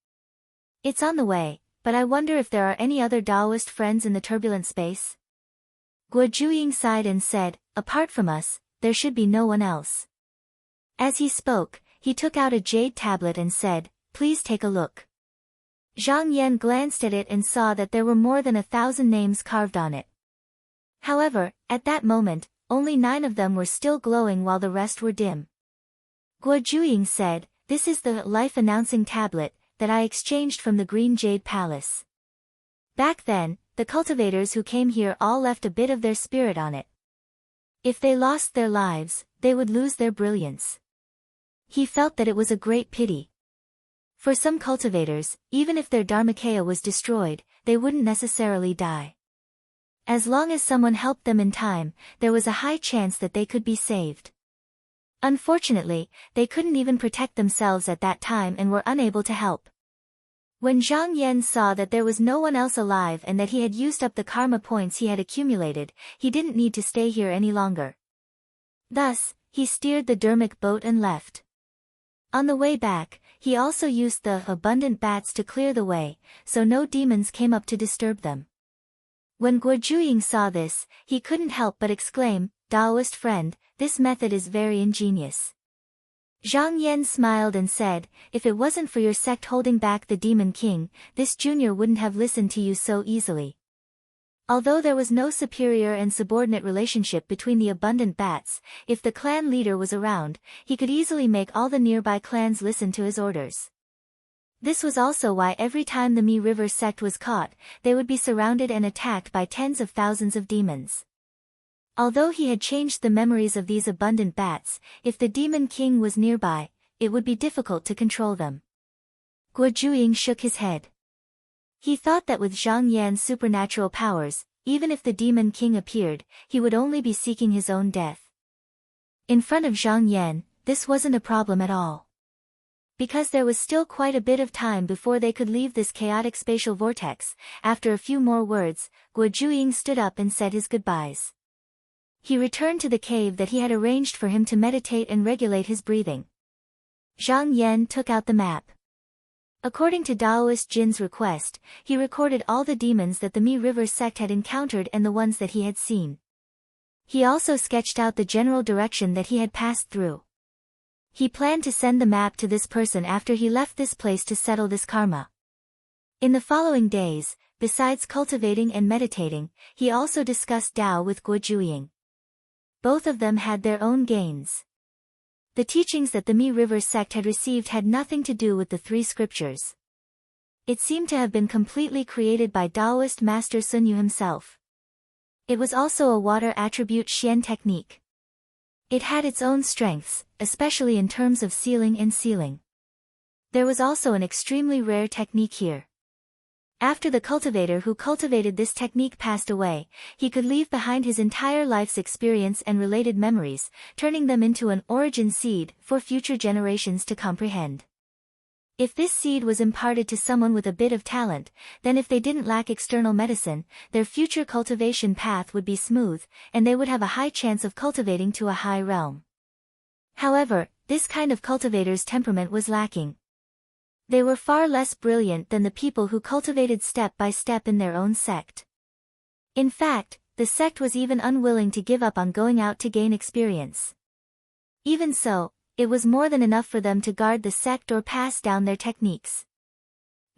It's on the way, but I wonder if there are any other Taoist friends in the turbulent space? Guo Juying sighed and said, apart from us, there should be no one else. As he spoke, he took out a jade tablet and said, please take a look. Zhang Yan glanced at it and saw that there were more than 1,000 names carved on it. However, at that moment, only 9 of them were still glowing while the rest were dim. Guo Juying said, this is the life-announcing tablet that I exchanged from the Green Jade Palace. Back then, the cultivators who came here all left a bit of their spirit on it. If they lost their lives, they would lose their brilliance. He felt that it was a great pity. For some cultivators, even if their Dharmakaya was destroyed, they wouldn't necessarily die. As long as someone helped them in time, there was a high chance that they could be saved. Unfortunately, they couldn't even protect themselves at that time and were unable to help. When Zhang Yan saw that there was no one else alive and that he had used up the karma points he had accumulated, he didn't need to stay here any longer. Thus, he steered the Dermic boat and left. On the way back, he also used the abundant bats to clear the way, so no demons came up to disturb them. When Guo Juying saw this, he couldn't help but exclaim, Taoist friend, this method is very ingenious. Zhang Yan smiled and said, if it wasn't for your sect holding back the Demon King, this junior wouldn't have listened to you so easily. Although there was no superior and subordinate relationship between the abundant bats, if the clan leader was around, he could easily make all the nearby clans listen to his orders. This was also why every time the Mi River sect was caught, they would be surrounded and attacked by tens of thousands of demons. Although he had changed the memories of these abundant bats, if the demon king was nearby, it would be difficult to control them. Guo Zhuying shook his head. He thought that with Zhang Yan's supernatural powers, even if the demon king appeared, he would only be seeking his own death. In front of Zhang Yan, this wasn't a problem at all. Because there was still quite a bit of time before they could leave this chaotic spatial vortex, after a few more words, Guo Zhuying stood up and said his goodbyes. He returned to the cave that he had arranged for him to meditate and regulate his breathing. Zhang Yan took out the map. According to Daoist Jin's request, he recorded all the demons that the Mi River sect had encountered and the ones that he had seen. He also sketched out the general direction that he had passed through. He planned to send the map to this person after he left this place to settle this karma. In the following days, besides cultivating and meditating, he also discussed Tao with Guo Zhuying. Both of them had their own gains. The teachings that the Mi River sect had received had nothing to do with the three scriptures. It seemed to have been completely created by Taoist master Sun Yu himself. It was also a water attribute Xian technique. It had its own strengths, especially in terms of sealing and sealing. There was also an extremely rare technique here. After the cultivator who cultivated this technique passed away, he could leave behind his entire life's experience and related memories, turning them into an origin seed for future generations to comprehend. If this seed was imparted to someone with a bit of talent, then if they didn't lack external medicine, their future cultivation path would be smooth, and they would have a high chance of cultivating to a high realm. However, this kind of cultivator's temperament was lacking. They were far less brilliant than the people who cultivated step by step in their own sect. In fact, the sect was even unwilling to give up on going out to gain experience. Even so, it was more than enough for them to guard the sect or pass down their techniques.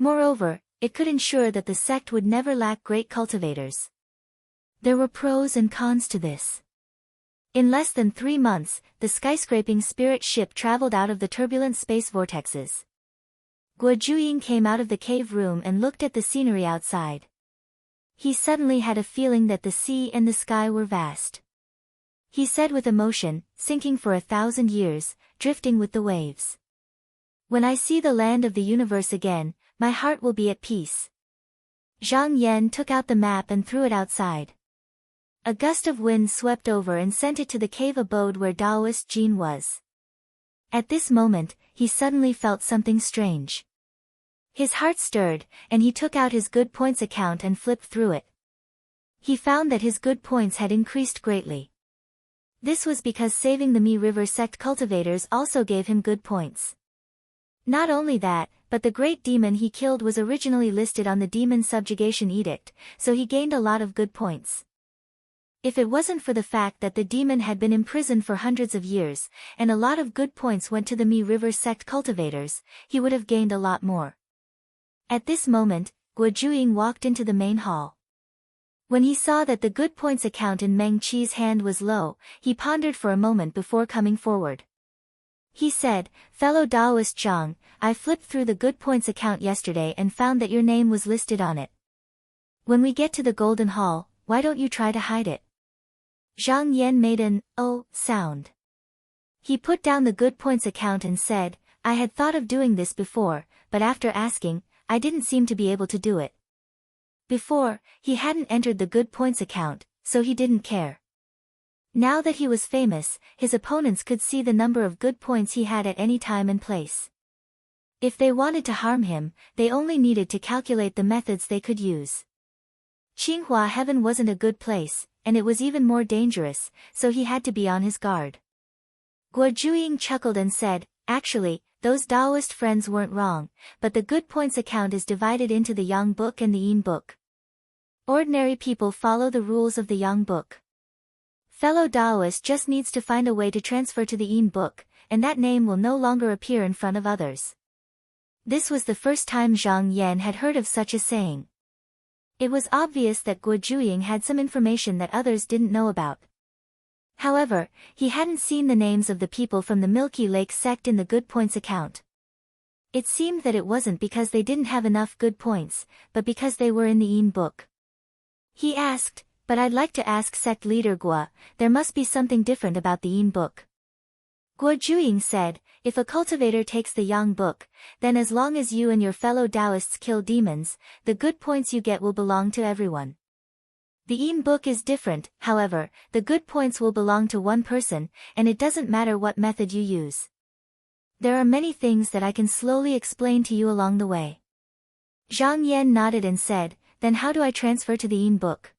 Moreover, it could ensure that the sect would never lack great cultivators. There were pros and cons to this. In less than 3 months, the skyscraping spirit ship traveled out of the turbulent space vortexes. Guo Zhuying came out of the cave room and looked at the scenery outside. He suddenly had a feeling that the sea and the sky were vast. He said with emotion, sinking for 1,000 years, drifting with the waves. When I see the land of the universe again, my heart will be at peace. Zhang Yan took out the map and threw it outside. A gust of wind swept over and sent it to the cave abode where Daoist Jin was. At this moment, he suddenly felt something strange. His heart stirred, and he took out his good points account and flipped through it. He found that his good points had increased greatly. This was because saving the Mi River sect cultivators also gave him good points. Not only that, but the great demon he killed was originally listed on the Demon Subjugation Edict, so he gained a lot of good points. If it wasn't for the fact that the demon had been imprisoned for hundreds of years, and a lot of good points went to the Mi River sect cultivators, he would have gained a lot more. At this moment, Guo Zhuying walked into the main hall. When he saw that the good points account in Meng Qi's hand was low, he pondered for a moment before coming forward. He said, "Fellow Daoist Zhang, I flipped through the good points account yesterday and found that your name was listed on it. When we get to the Golden Hall, why don't you try to hide it?" Zhang Yan made an "oh" sound. He put down the good points account and said, "I had thought of doing this before, but after asking, I didn't seem to be able to do it." Before, he hadn't entered the good points account, so he didn't care. Now that he was famous, his opponents could see the number of good points he had at any time and place. If they wanted to harm him, they only needed to calculate the methods they could use. Qinghua Heaven wasn't a good place, and it was even more dangerous, so he had to be on his guard. Guo Zhuying chuckled and said, "Actually, those Daoist friends weren't wrong, but the good points account is divided into the Yang book and the Yin book. Ordinary people follow the rules of the Yang book. Fellow Daoist just needs to find a way to transfer to the Yin book, and that name will no longer appear in front of others." This was the first time Zhang Yan had heard of such a saying. It was obvious that Guo Juying had some information that others didn't know about. However, he hadn't seen the names of the people from the Milky Lake sect in the good points account. It seemed that it wasn't because they didn't have enough good points, but because they were in the book. He asked, "But I'd like to ask sect leader Guo, there must be something different about the book." Guo Juying said, "If a cultivator takes the Yang book, then as long as you and your fellow Taoists kill demons, the good points you get will belong to everyone. The book is different, however, the good points will belong to one person, and it doesn't matter what method you use. There are many things that I can slowly explain to you along the way." Zhang Yan nodded and said, "Then how do I transfer to the book?"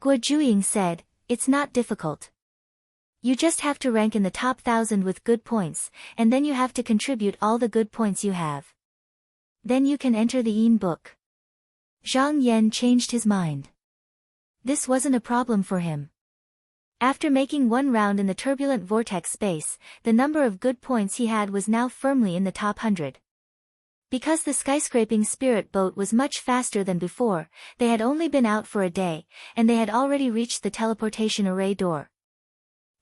Guo Juying said, "It's not difficult. You just have to rank in the top 1,000 with good points, and then you have to contribute all the good points you have. Then you can enter the book." Zhang Yan changed his mind. This wasn't a problem for him. After making one round in the turbulent vortex space, the number of good points he had was now firmly in the top 100. Because the skyscraping spirit boat was much faster than before, they had only been out for a day, and they had already reached the teleportation array door.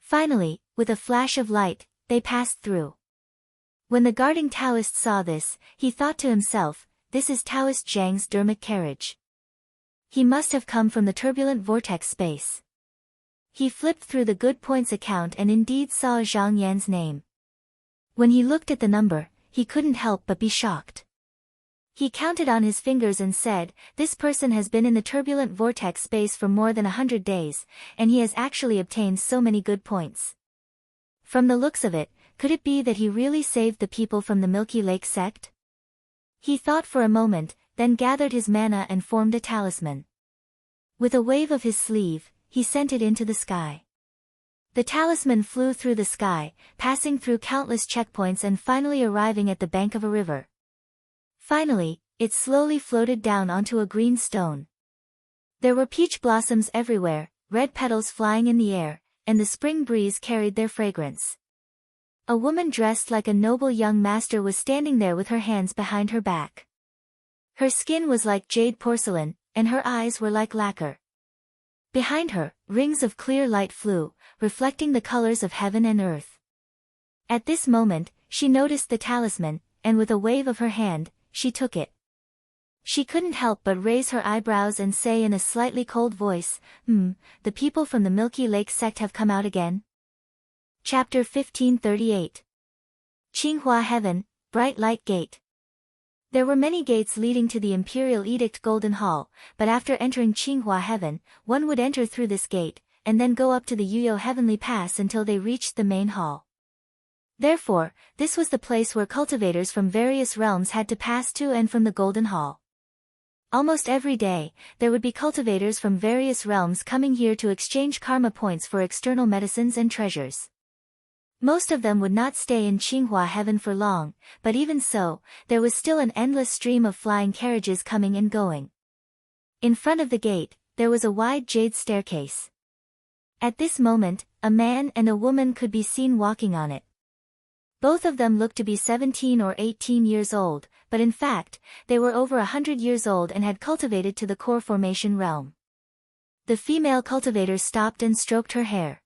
Finally, with a flash of light, they passed through. When the guarding Taoist saw this, he thought to himself, "This is Taoist Zhang's dermic carriage. He must have come from the turbulent vortex space." He flipped through the good points account and indeed saw Zhang Yan's name. When he looked at the number, he couldn't help but be shocked. He counted on his fingers and said, "This person has been in the turbulent vortex space for more than 100 days, and he has actually obtained so many good points. From the looks of it, could it be that he really saved the people from the Milky Lake sect?" He thought for a moment, then gathered his mana and formed a talisman. With a wave of his sleeve, he sent it into the sky. The talisman flew through the sky, passing through countless checkpoints and finally arriving at the bank of a river. Finally, it slowly floated down onto a green stone. There were peach blossoms everywhere, red petals flying in the air, and the spring breeze carried their fragrance. A woman dressed like a noble young master was standing there with her hands behind her back. Her skin was like jade porcelain, and her eyes were like lacquer. Behind her, rings of clear light flew, reflecting the colors of heaven and earth. At this moment, she noticed the talisman, and with a wave of her hand, she took it. She couldn't help but raise her eyebrows and say in a slightly cold voice, "The people from the Milky Lake sect have come out again?" Chapter 1538. Qinghua Heaven, Bright Light Gate. There were many gates leading to the Imperial Edict Golden Hall, but after entering Qinghua Heaven, one would enter through this gate, and then go up to the Yuyo Heavenly Pass until they reached the main hall. Therefore, this was the place where cultivators from various realms had to pass to and from the Golden Hall. Almost every day, there would be cultivators from various realms coming here to exchange karma points for external medicines and treasures. Most of them would not stay in Qinghua Heaven for long, but even so, there was still an endless stream of flying carriages coming and going. In front of the gate, there was a wide jade staircase. At this moment, a man and a woman could be seen walking on it. Both of them looked to be 17 or 18 years old, but in fact, they were over 100 years old and had cultivated to the core formation realm. The female cultivator stopped and stroked her hair.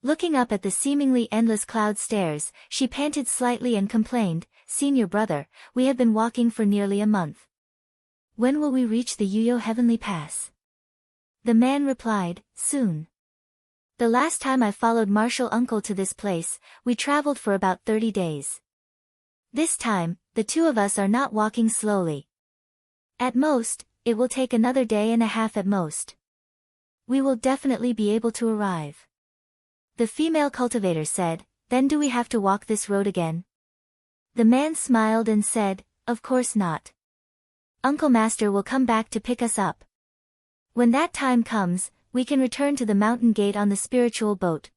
Looking up at the seemingly endless cloud stairs, she panted slightly and complained, "Senior brother, we have been walking for nearly a month. When will we reach the Yuyo Heavenly Pass?" The man replied, "Soon. The last time I followed Martial Uncle to this place, we traveled for about 30 days. This time, the two of us are not walking slowly. At most, it will take another day and a half at most. We will definitely be able to arrive." The female cultivator said, "Then do we have to walk this road again?" The man smiled and said, "Of course not. Uncle Master will come back to pick us up. When that time comes, we can return to the mountain gate on the spiritual boat.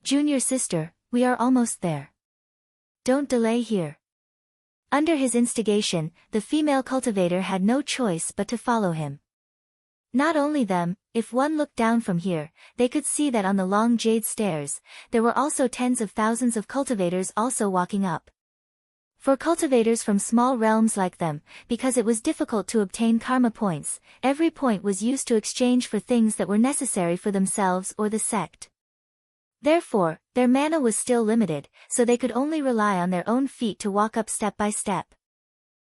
Junior sister, we are almost there. Don't delay here." Under his instigation, the female cultivator had no choice but to follow him. Not only them, if one looked down from here, they could see that on the long jade stairs, there were also tens of thousands of cultivators also walking up. For cultivators from small realms like them, because it was difficult to obtain karma points, every point was used to exchange for things that were necessary for themselves or the sect. Therefore, their mana was still limited, so they could only rely on their own feet to walk up step by step.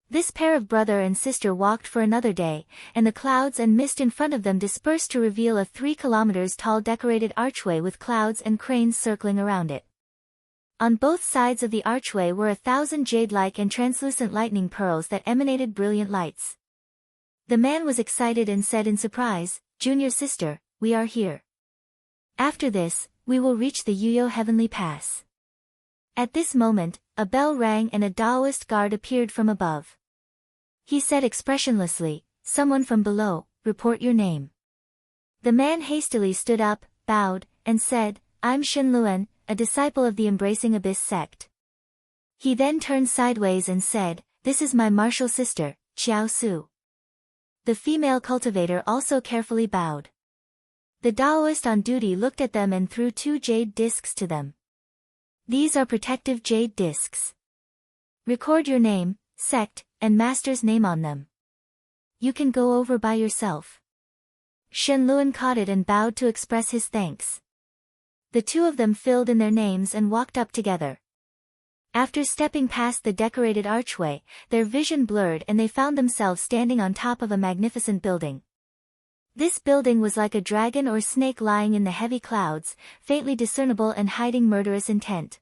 This pair of brother and sister walked for another day, and the clouds and mist in front of them dispersed to reveal a 3 kilometers tall decorated archway with clouds and cranes circling around it. On both sides of the archway were 1,000 jade-like and translucent lightning pearls that emanated brilliant lights. The man was excited and said in surprise, "Junior sister, we are here. After this, we will reach the Yuyo Heavenly Pass." At this moment, a bell rang and a Taoist guard appeared from above. He said expressionlessly, "Someone from below, report your name." The man hastily stood up, bowed, and said, "I'm Shenluan, a disciple of the Embracing Abyss sect." He then turned sideways and said, "This is my martial sister, Qiao Su." The female cultivator also carefully bowed. The Taoist on duty looked at them and threw 2 jade discs to them. "These are protective jade discs. Record your name, sect, and master's name on them. You can go over by yourself." Shenluan caught it and bowed to express his thanks. The two of them filled in their names and walked up together. After stepping past the decorated archway, their vision blurred and they found themselves standing on top of a magnificent building. This building was like a dragon or snake lying in the heavy clouds, faintly discernible and hiding murderous intent.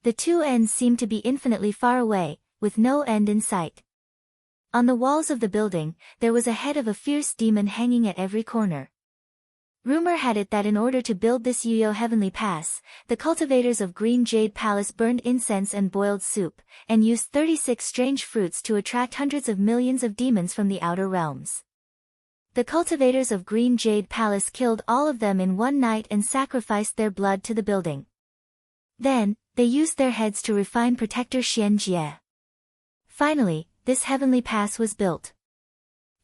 The two ends seemed to be infinitely far away, with no end in sight. On the walls of the building, there was a head of a fierce demon hanging at every corner. Rumor had it that in order to build this Yuyo Heavenly Pass, the cultivators of Green Jade Palace burned incense and boiled soup, and used 36 strange fruits to attract hundreds of millions of demons from the outer realms. The cultivators of Green Jade Palace killed all of them in one night and sacrificed their blood to the building. Then, they used their heads to refine Protector Xian Jie. Finally, this heavenly pass was built.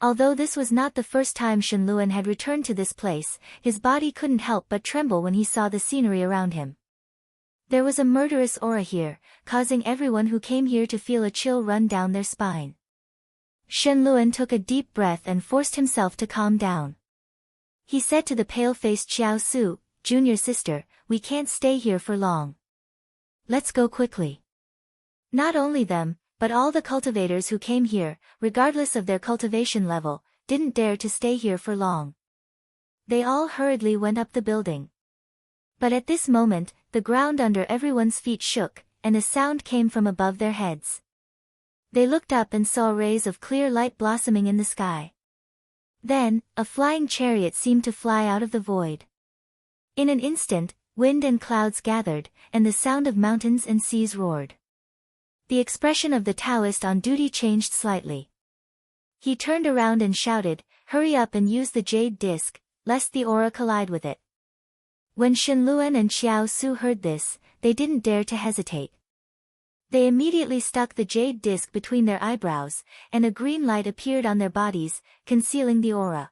Although this was not the first time Shenluan had returned to this place, his body couldn't help but tremble when he saw the scenery around him. There was a murderous aura here, causing everyone who came here to feel a chill run down their spine. Shenluan took a deep breath and forced himself to calm down. He said to the pale-faced Qiao Su, "Junior sister, we can't stay here for long. Let's go quickly." Not only them, but all the cultivators who came here, regardless of their cultivation level, didn't dare to stay here for long. They all hurriedly went up the building. But at this moment, the ground under everyone's feet shook, and a sound came from above their heads. They looked up and saw rays of clear light blossoming in the sky. Then, a flying chariot seemed to fly out of the void. In an instant, wind and clouds gathered, and the sound of mountains and seas roared. The expression of the Taoist on duty changed slightly. He turned around and shouted, "Hurry up and use the jade disc, lest the aura collide with it." When Shenluan and Qiao Su heard this, they didn't dare to hesitate. They immediately stuck the jade disc between their eyebrows, and a green light appeared on their bodies, concealing the aura.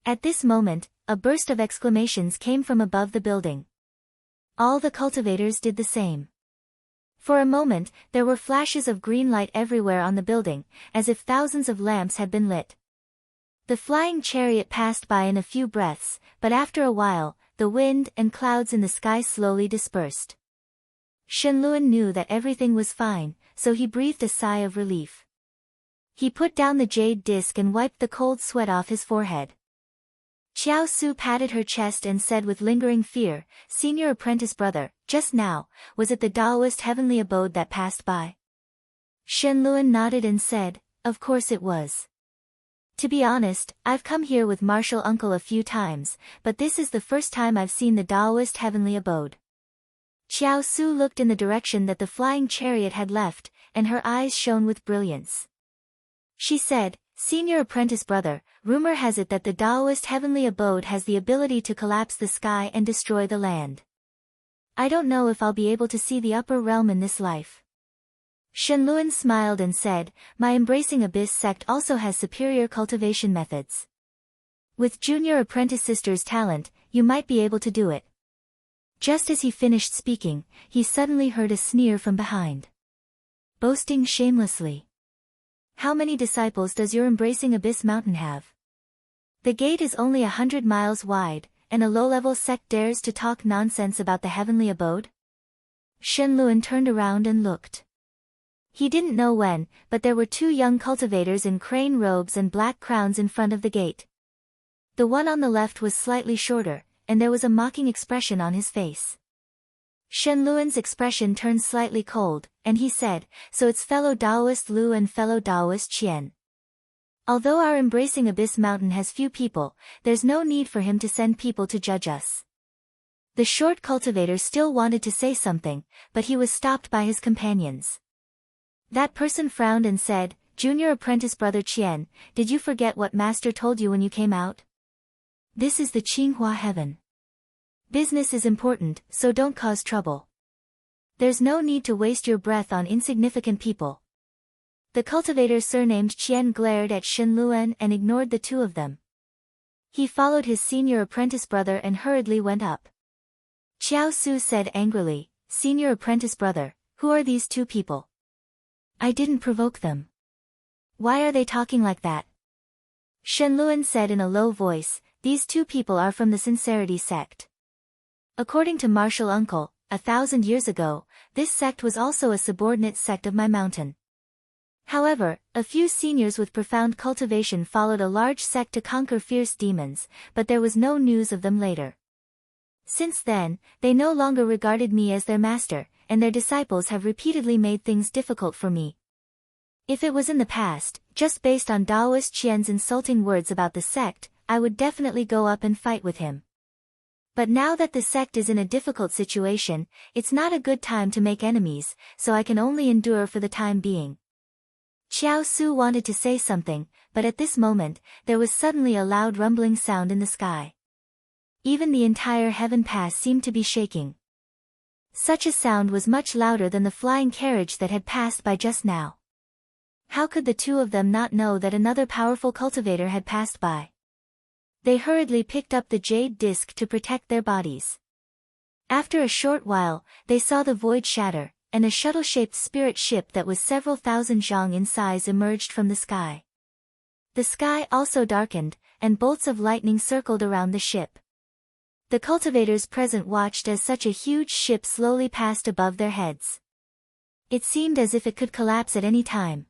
At this moment, a burst of exclamations came from above the building. All the cultivators did the same. For a moment, there were flashes of green light everywhere on the building, as if thousands of lamps had been lit. The flying chariot passed by in a few breaths, but after a while, the wind and clouds in the sky slowly dispersed. Shenluan knew that everything was fine, so he breathed a sigh of relief. He put down the jade disc and wiped the cold sweat off his forehead. Qiao Su patted her chest and said with lingering fear, "Senior apprentice brother, just now, was it the Taoist heavenly abode that passed by?" Shenluan nodded and said, "Of course it was. To be honest, I've come here with martial uncle a few times, but this is the first time I've seen the Taoist heavenly abode." Qiao Su looked in the direction that the flying chariot had left, and her eyes shone with brilliance. She said, "Senior apprentice brother, rumor has it that the Taoist heavenly abode has the ability to collapse the sky and destroy the land. I don't know if I'll be able to see the upper realm in this life." Shenluan smiled and said, "My Embracing Abyss sect also has superior cultivation methods. With junior apprentice sister's talent, you might be able to do it." Just as he finished speaking, he suddenly heard a sneer from behind. boasting shamelessly. How many disciples does your embracing abyss mountain have? The gate is only 100 miles wide, and a low-level sect dares to talk nonsense about the heavenly abode? Shenluan turned around and looked. He didn't know when, but there were two young cultivators in crane robes and black crowns in front of the gate. The one on the left was slightly shorter, and there was a mocking expression on his face. Shenluan's expression turned slightly cold, and he said, "So it's fellow Taoist Lu and fellow Taoist Qian. Although our embracing abyss mountain has few people, there's no need for him to send people to judge us." The short cultivator still wanted to say something, but he was stopped by his companions. That person frowned and said, "Junior apprentice brother Qian, did you forget what master told you when you came out? This is the Qinghua heaven. Business is important, so don't cause trouble. There's no need to waste your breath on insignificant people." The cultivator surnamed Qian glared at Shenluan and ignored the two of them. He followed his senior apprentice brother and hurriedly went up. Qiao Su said angrily, "Senior apprentice brother, who are these two people? I didn't provoke them. Why are they talking like that?" Shenluan said in a low voice, "These two people are from the Sincerity sect. According to Martial Uncle, 1,000 years ago, this sect was also a subordinate sect of my mountain. However, a few seniors with profound cultivation followed a large sect to conquer fierce demons, but there was no news of them later. Since then, they no longer regarded me as their master, and their disciples have repeatedly made things difficult for me. If it was in the past, just based on Taoist Qian's insulting words about the sect, I would definitely go up and fight with him. But now that the sect is in a difficult situation, it's not a good time to make enemies, so I can only endure for the time being." Qiao Su wanted to say something, but at this moment, there was suddenly a loud rumbling sound in the sky. Even the entire heaven pass seemed to be shaking. Such a sound was much louder than the flying carriage that had passed by just now. How could the two of them not know that another powerful cultivator had passed by? They hurriedly picked up the jade disc to protect their bodies. After a short while, they saw the void shatter, and a shuttle-shaped spirit ship that was several thousand zhang in size emerged from the sky. The sky also darkened, and bolts of lightning circled around the ship. The cultivators present watched as such a huge ship slowly passed above their heads. It seemed as if it could collapse at any time.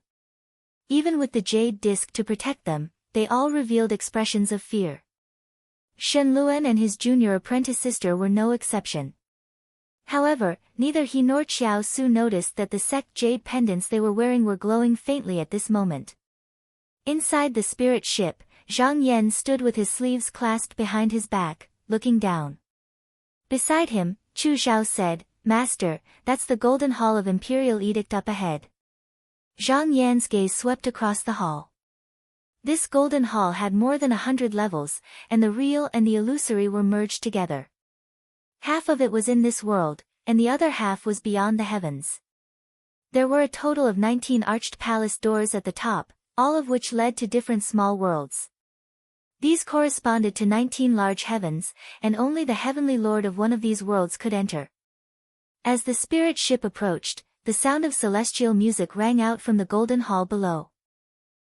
Even with the jade disc to protect them, they all revealed expressions of fear. Shenluan and his junior apprentice sister were no exception. However, neither he nor Qiao Su noticed that the sect jade pendants they were wearing were glowing faintly at this moment. Inside the spirit ship, Zhang Yan stood with his sleeves clasped behind his back, looking down. Beside him, Chu Zhao said, "Master, that's the Golden Hall of Imperial Edict up ahead." Zhang Yan's gaze swept across the hall. This Golden Hall had more than 100 levels, and the real and the illusory were merged together. Half of it was in this world, and the other half was beyond the heavens. There were a total of 19 arched palace doors at the top, all of which led to different small worlds. These corresponded to 19 large heavens, and only the heavenly lord of one of these worlds could enter. As the spirit ship approached, the sound of celestial music rang out from the Golden Hall below.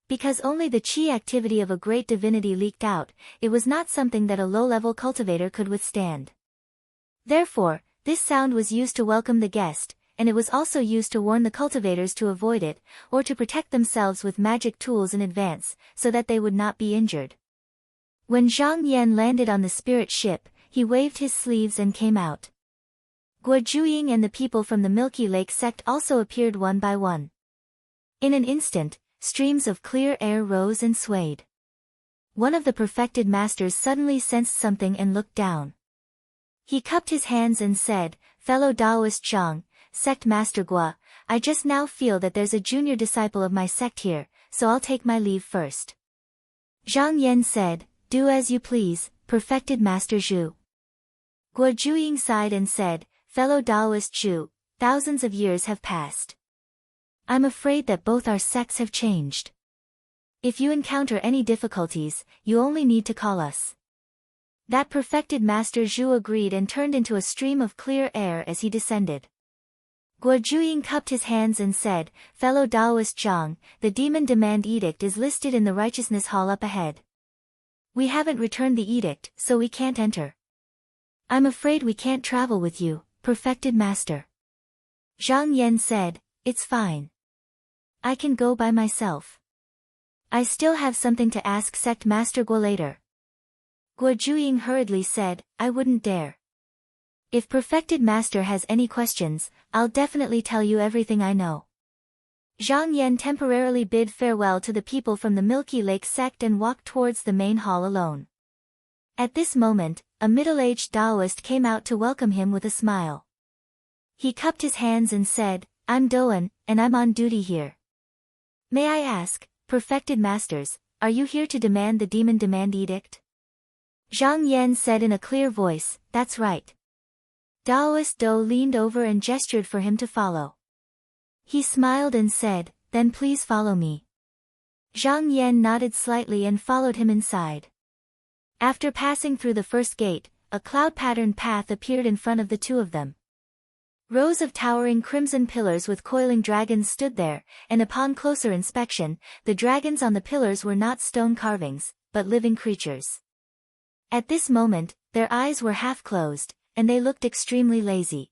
Because only the chi activity of a great divinity leaked out, it was not something that a low-level cultivator could withstand. Therefore, this sound was used to welcome the guest, and it was also used to warn the cultivators to avoid it, or to protect themselves with magic tools in advance, so that they would not be injured. When Zhang Yan landed on the spirit ship, he waved his sleeves and came out. Guo Juying and the people from the Milky Lake sect also appeared one by one. In an instant, streams of clear air rose and swayed. One of the perfected masters suddenly sensed something and looked down. He cupped his hands and said, "Fellow Taoist Zhang, Sect Master Guo, I just now feel that there's a junior disciple of my sect here, so I'll take my leave first." Zhang Yan said, "Do as you please, perfected Master Zhu." Guo Juying sighed and said, "Fellow Taoist Zhu, thousands of years have passed. I'm afraid that both our sects have changed. If you encounter any difficulties, you only need to call us." That perfected Master Zhu agreed and turned into a stream of clear air as he descended. Guo Juying cupped his hands and said, "Fellow Taoist Zhang, the demon demand edict is listed in the righteousness hall up ahead. We haven't returned the edict, so we can't enter. I'm afraid we can't travel with you, perfected master." Zhang Yan said, "It's fine. I can go by myself. I still have something to ask Sect Master Guo later." Guo Juying hurriedly said, "I wouldn't dare. If perfected master has any questions, I'll definitely tell you everything I know." Zhang Yan temporarily bid farewell to the people from the Milky Lake sect and walked towards the main hall alone. At this moment, a middle-aged Taoist came out to welcome him with a smile. He cupped his hands and said, "I'm Doan, and I'm on duty here. May I ask, perfected masters, are you here to demand the demon demand edict?" Zhang Yan said in a clear voice, "That's right." Taoist Do leaned over and gestured for him to follow. He smiled and said, "Then please follow me." Zhang Yan nodded slightly and followed him inside. After passing through the first gate, a cloud-patterned path appeared in front of the two of them. Rows of towering crimson pillars with coiling dragons stood there, and upon closer inspection, the dragons on the pillars were not stone carvings, but living creatures. At this moment, their eyes were half closed, and they looked extremely lazy.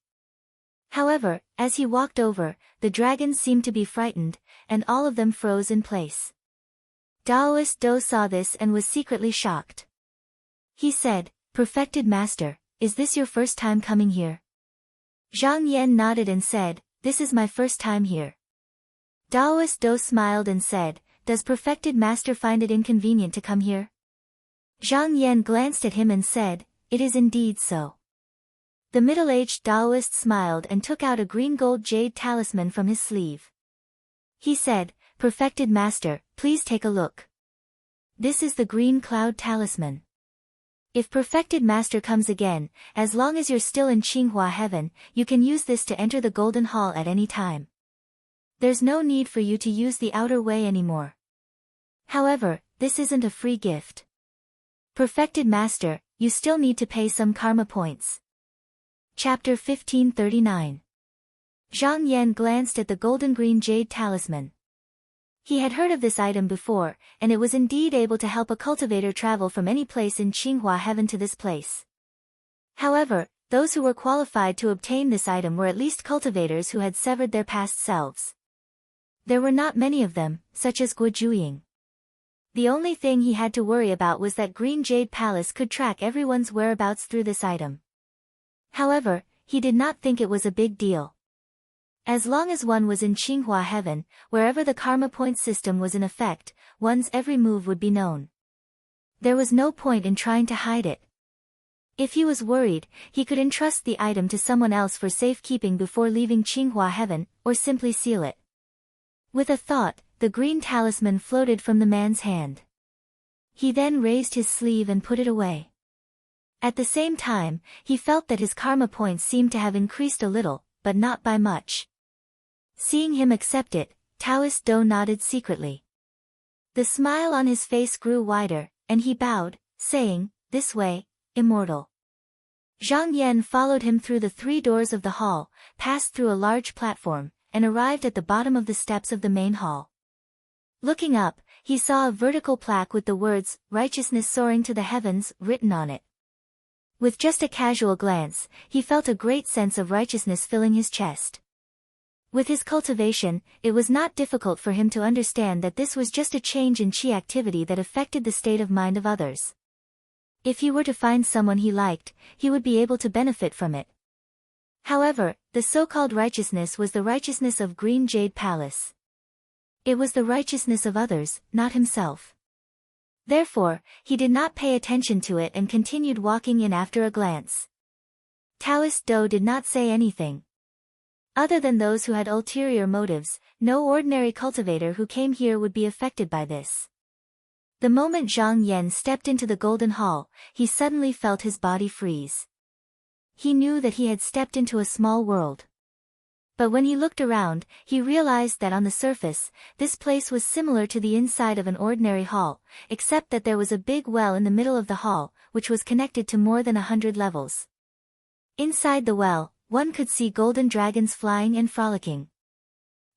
However, as he walked over, the dragons seemed to be frightened, and all of them froze in place. Taoist Do saw this and was secretly shocked. He said, "Perfected master, is this your first time coming here?" Zhang Yan nodded and said, "This is my first time here." Taoist Do smiled and said, "Does perfected master find it inconvenient to come here?" Zhang Yan glanced at him and said, "It is indeed so." The middle-aged Taoist smiled and took out a green gold jade talisman from his sleeve. He said, "Perfected master, please take a look. This is the green cloud talisman. If perfected master comes again, as long as you're still in Qinghua heaven, you can use this to enter the golden hall at any time. There's no need for you to use the outer way anymore. However, this isn't a free gift. Perfected master, you still need to pay some karma points." Chapter 1539. Zhang Yan glanced at the golden green jade talisman. He had heard of this item before, and it was indeed able to help a cultivator travel from any place in Qinghua heaven to this place. However, those who were qualified to obtain this item were at least cultivators who had severed their past selves. There were not many of them, such as Guo Juying. The only thing he had to worry about was that Green Jade Palace could track everyone's whereabouts through this item. However, he did not think it was a big deal. As long as one was in Qinghua heaven, wherever the karma point system was in effect, one's every move would be known. There was no point in trying to hide it. If he was worried, he could entrust the item to someone else for safekeeping before leaving Qinghua heaven, or simply seal it. With a thought, the green talisman floated from the man's hand. He then raised his sleeve and put it away. At the same time, he felt that his karma points seemed to have increased a little, but not by much. Seeing him accept it, Taoist Do nodded secretly. The smile on his face grew wider, and he bowed, saying, "This way, immortal." Zhang Yan followed him through the 3 doors of the hall, passed through a large platform, and arrived at the bottom of the steps of the main hall. Looking up, he saw a vertical plaque with the words, "Righteousness Soaring to the Heavens," written on it. With just a casual glance, he felt a great sense of righteousness filling his chest. With his cultivation, it was not difficult for him to understand that this was just a change in chi activity that affected the state of mind of others. If he were to find someone he liked, he would be able to benefit from it. However, the so-called righteousness was the righteousness of Green Jade Palace. It was the righteousness of others, not himself. Therefore, he did not pay attention to it and continued walking in after a glance. Taoist Do did not say anything. Other than those who had ulterior motives, no ordinary cultivator who came here would be affected by this. The moment Zhang Yan stepped into the Golden Hall, he suddenly felt his body freeze. He knew that he had stepped into a small world. But when he looked around, he realized that on the surface, this place was similar to the inside of an ordinary hall, except that there was a big well in the middle of the hall, which was connected to more than 100 levels. Inside the well, one could see golden dragons flying and frolicking.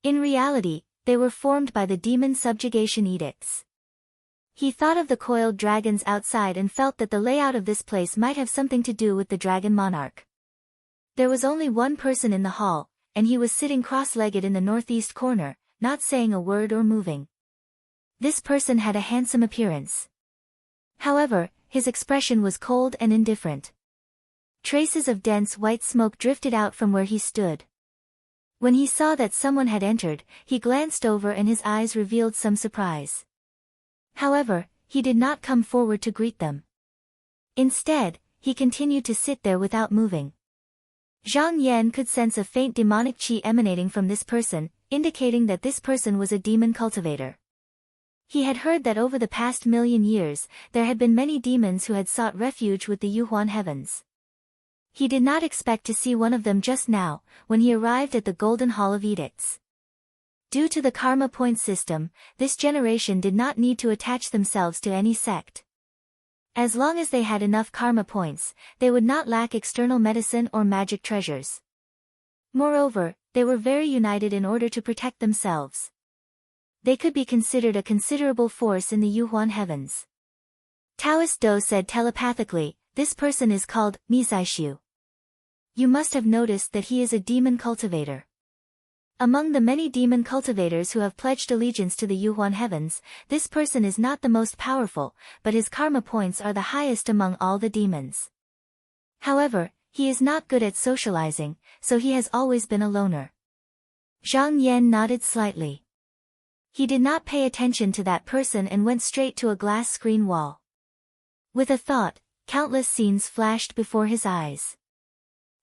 In reality, they were formed by the demon subjugation edicts. He thought of the coiled dragons outside and felt that the layout of this place might have something to do with the dragon monarch. There was only one person in the hall, and he was sitting cross-legged in the northeast corner, not saying a word or moving. This person had a handsome appearance. However, his expression was cold and indifferent. Traces of dense white smoke drifted out from where he stood. When he saw that someone had entered, he glanced over and his eyes revealed some surprise. However, he did not come forward to greet them. Instead, he continued to sit there without moving. Zhang Yan could sense a faint demonic qi emanating from this person, indicating that this person was a demon cultivator. He had heard that over the past 1,000,000 years, there had been many demons who had sought refuge with the Yuhuan heavens. He did not expect to see one of them just now, when he arrived at the Golden Hall of Edicts. Due to the karma point system, this generation did not need to attach themselves to any sect. As long as they had enough karma points, they would not lack external medicine or magic treasures. Moreover, they were very united in order to protect themselves. They could be considered a considerable force in the Yuhuan heavens. Taoist Do said telepathically, "This person is called Mizaishu. You must have noticed that he is a demon cultivator." Among the many demon cultivators who have pledged allegiance to the Yuhuan heavens, this person is not the most powerful, but his karma points are the highest among all the demons. However, he is not good at socializing, so he has always been a loner. Zhang Yan nodded slightly. He did not pay attention to that person and went straight to a glass screen wall. With a thought, countless scenes flashed before his eyes.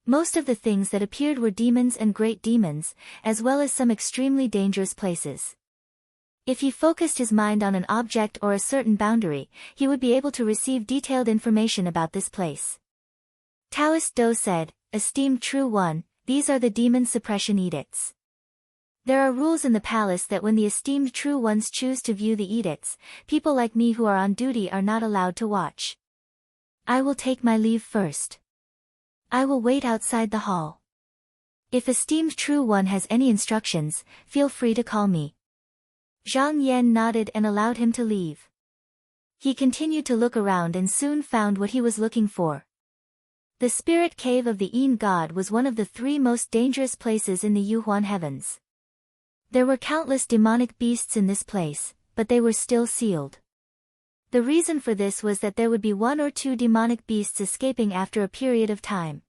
Most of the things that appeared were demons and great demons, as well as some extremely dangerous places. If he focused his mind on an object or a certain boundary, he would be able to receive detailed information about this place. Taoist Do said, "Esteemed True One, these are the demon suppression edicts. There are rules in the palace that when the esteemed True Ones choose to view the edicts, people like me who are on duty are not allowed to watch. I will take my leave first. I will wait outside the hall. If esteemed True One has any instructions, feel free to call me." Zhang Yan nodded and allowed him to leave. He continued to look around and soon found what he was looking for. The spirit cave of the Yin god was one of the 3 most dangerous places in the Yuhuan heavens. There were countless demonic beasts in this place, but they were still sealed. The reason for this was that there would be 1 or 2 demonic beasts escaping after a period of time.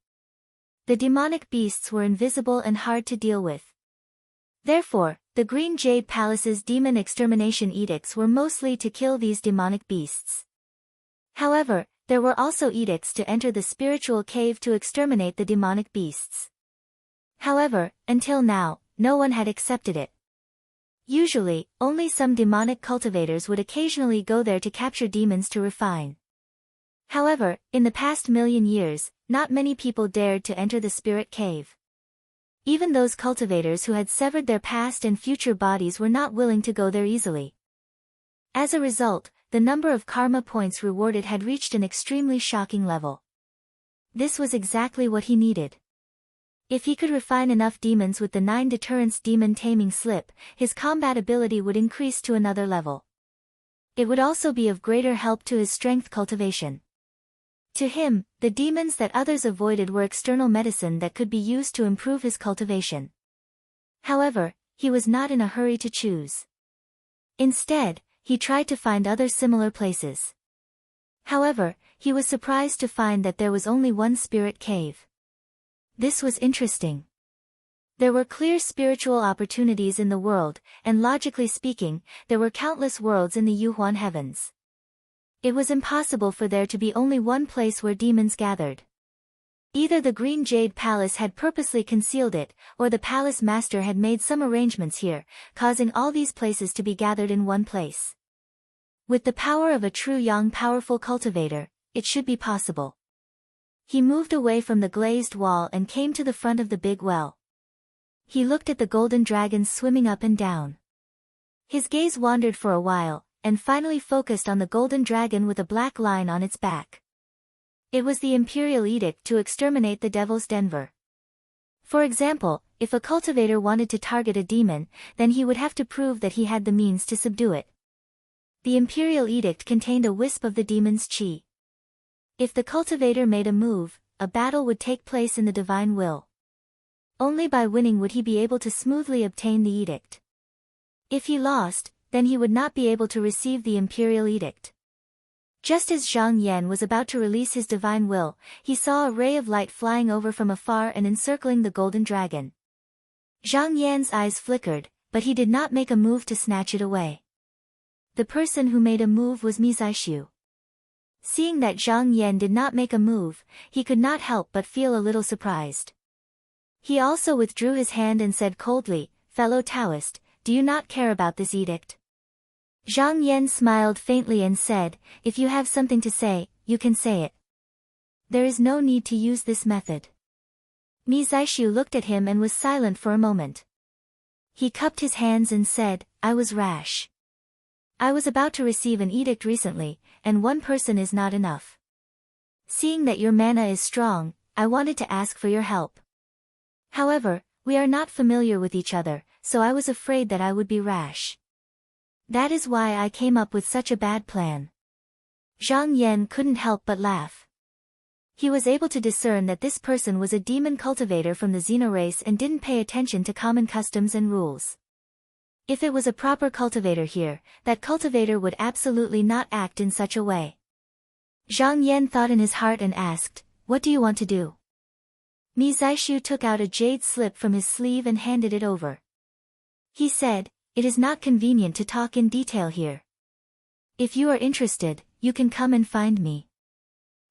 The demonic beasts were invisible and hard to deal with. Therefore, the Green Jade Palace's demon extermination edicts were mostly to kill these demonic beasts. However, there were also edicts to enter the spiritual cave to exterminate the demonic beasts. However, until now, no one had accepted it. Usually, only some demonic cultivators would occasionally go there to capture demons to refine. However, in the past 1,000,000 years, not many people dared to enter the spirit cave. Even those cultivators who had severed their past and future bodies were not willing to go there easily. As a result, the number of karma points rewarded had reached an extremely shocking level. This was exactly what he needed. If he could refine enough demons with the 9 deterrence demon taming slip, his combat ability would increase to another level. It would also be of greater help to his strength cultivation. To him, the demons that others avoided were external medicine that could be used to improve his cultivation. However, he was not in a hurry to choose. Instead, he tried to find other similar places. However, he was surprised to find that there was only one spirit cave. This was interesting. There were clear spiritual opportunities in the world, and logically speaking, there were countless worlds in the Yuhuan heavens. It was impossible for there to be only one place where demons gathered. Either the Green Jade Palace had purposely concealed it, or the palace master had made some arrangements here, causing all these places to be gathered in one place. With the power of a true young powerful cultivator, it should be possible. He moved away from the glazed wall and came to the front of the big well. He looked at the golden dragons swimming up and down. His gaze wandered for a while, and finally focused on the golden dragon with a black line on its back. It was the imperial edict to exterminate the Devil's Denver. For example, if a cultivator wanted to target a demon, then he would have to prove that he had the means to subdue it. The imperial edict contained a wisp of the demon's chi. If the cultivator made a move, a battle would take place in the divine will. Only by winning would he be able to smoothly obtain the edict. If he lost, then he would not be able to receive the imperial edict. Just as Zhang Yan was about to release his divine will, he saw a ray of light flying over from afar and encircling the golden dragon. Zhang Yan's eyes flickered, but he did not make a move to snatch it away. The person who made a move was Mizaishu. Seeing that Zhang Yan did not make a move, he could not help but feel a little surprised. He also withdrew his hand and said coldly, "Fellow Taoist, do you not care about this edict?" Zhang Yan smiled faintly and said, "If you have something to say, you can say it. There is no need to use this method." Mizaishu looked at him and was silent for a moment. He cupped his hands and said, "I was rash. I was about to receive an edict recently, and one person is not enough. Seeing that your mana is strong, I wanted to ask for your help. However, we are not familiar with each other, so I was afraid that I would be rash. That is why I came up with such a bad plan." Zhang Yan couldn't help but laugh. He was able to discern that this person was a demon cultivator from the Xena race and didn't pay attention to common customs and rules. If it was a proper cultivator here, that cultivator would absolutely not act in such a way. Zhang Yan thought in his heart and asked, "What do you want to do?" Mizaishu took out a jade slip from his sleeve and handed it over. He said, "It is not convenient to talk in detail here. If you are interested, you can come and find me.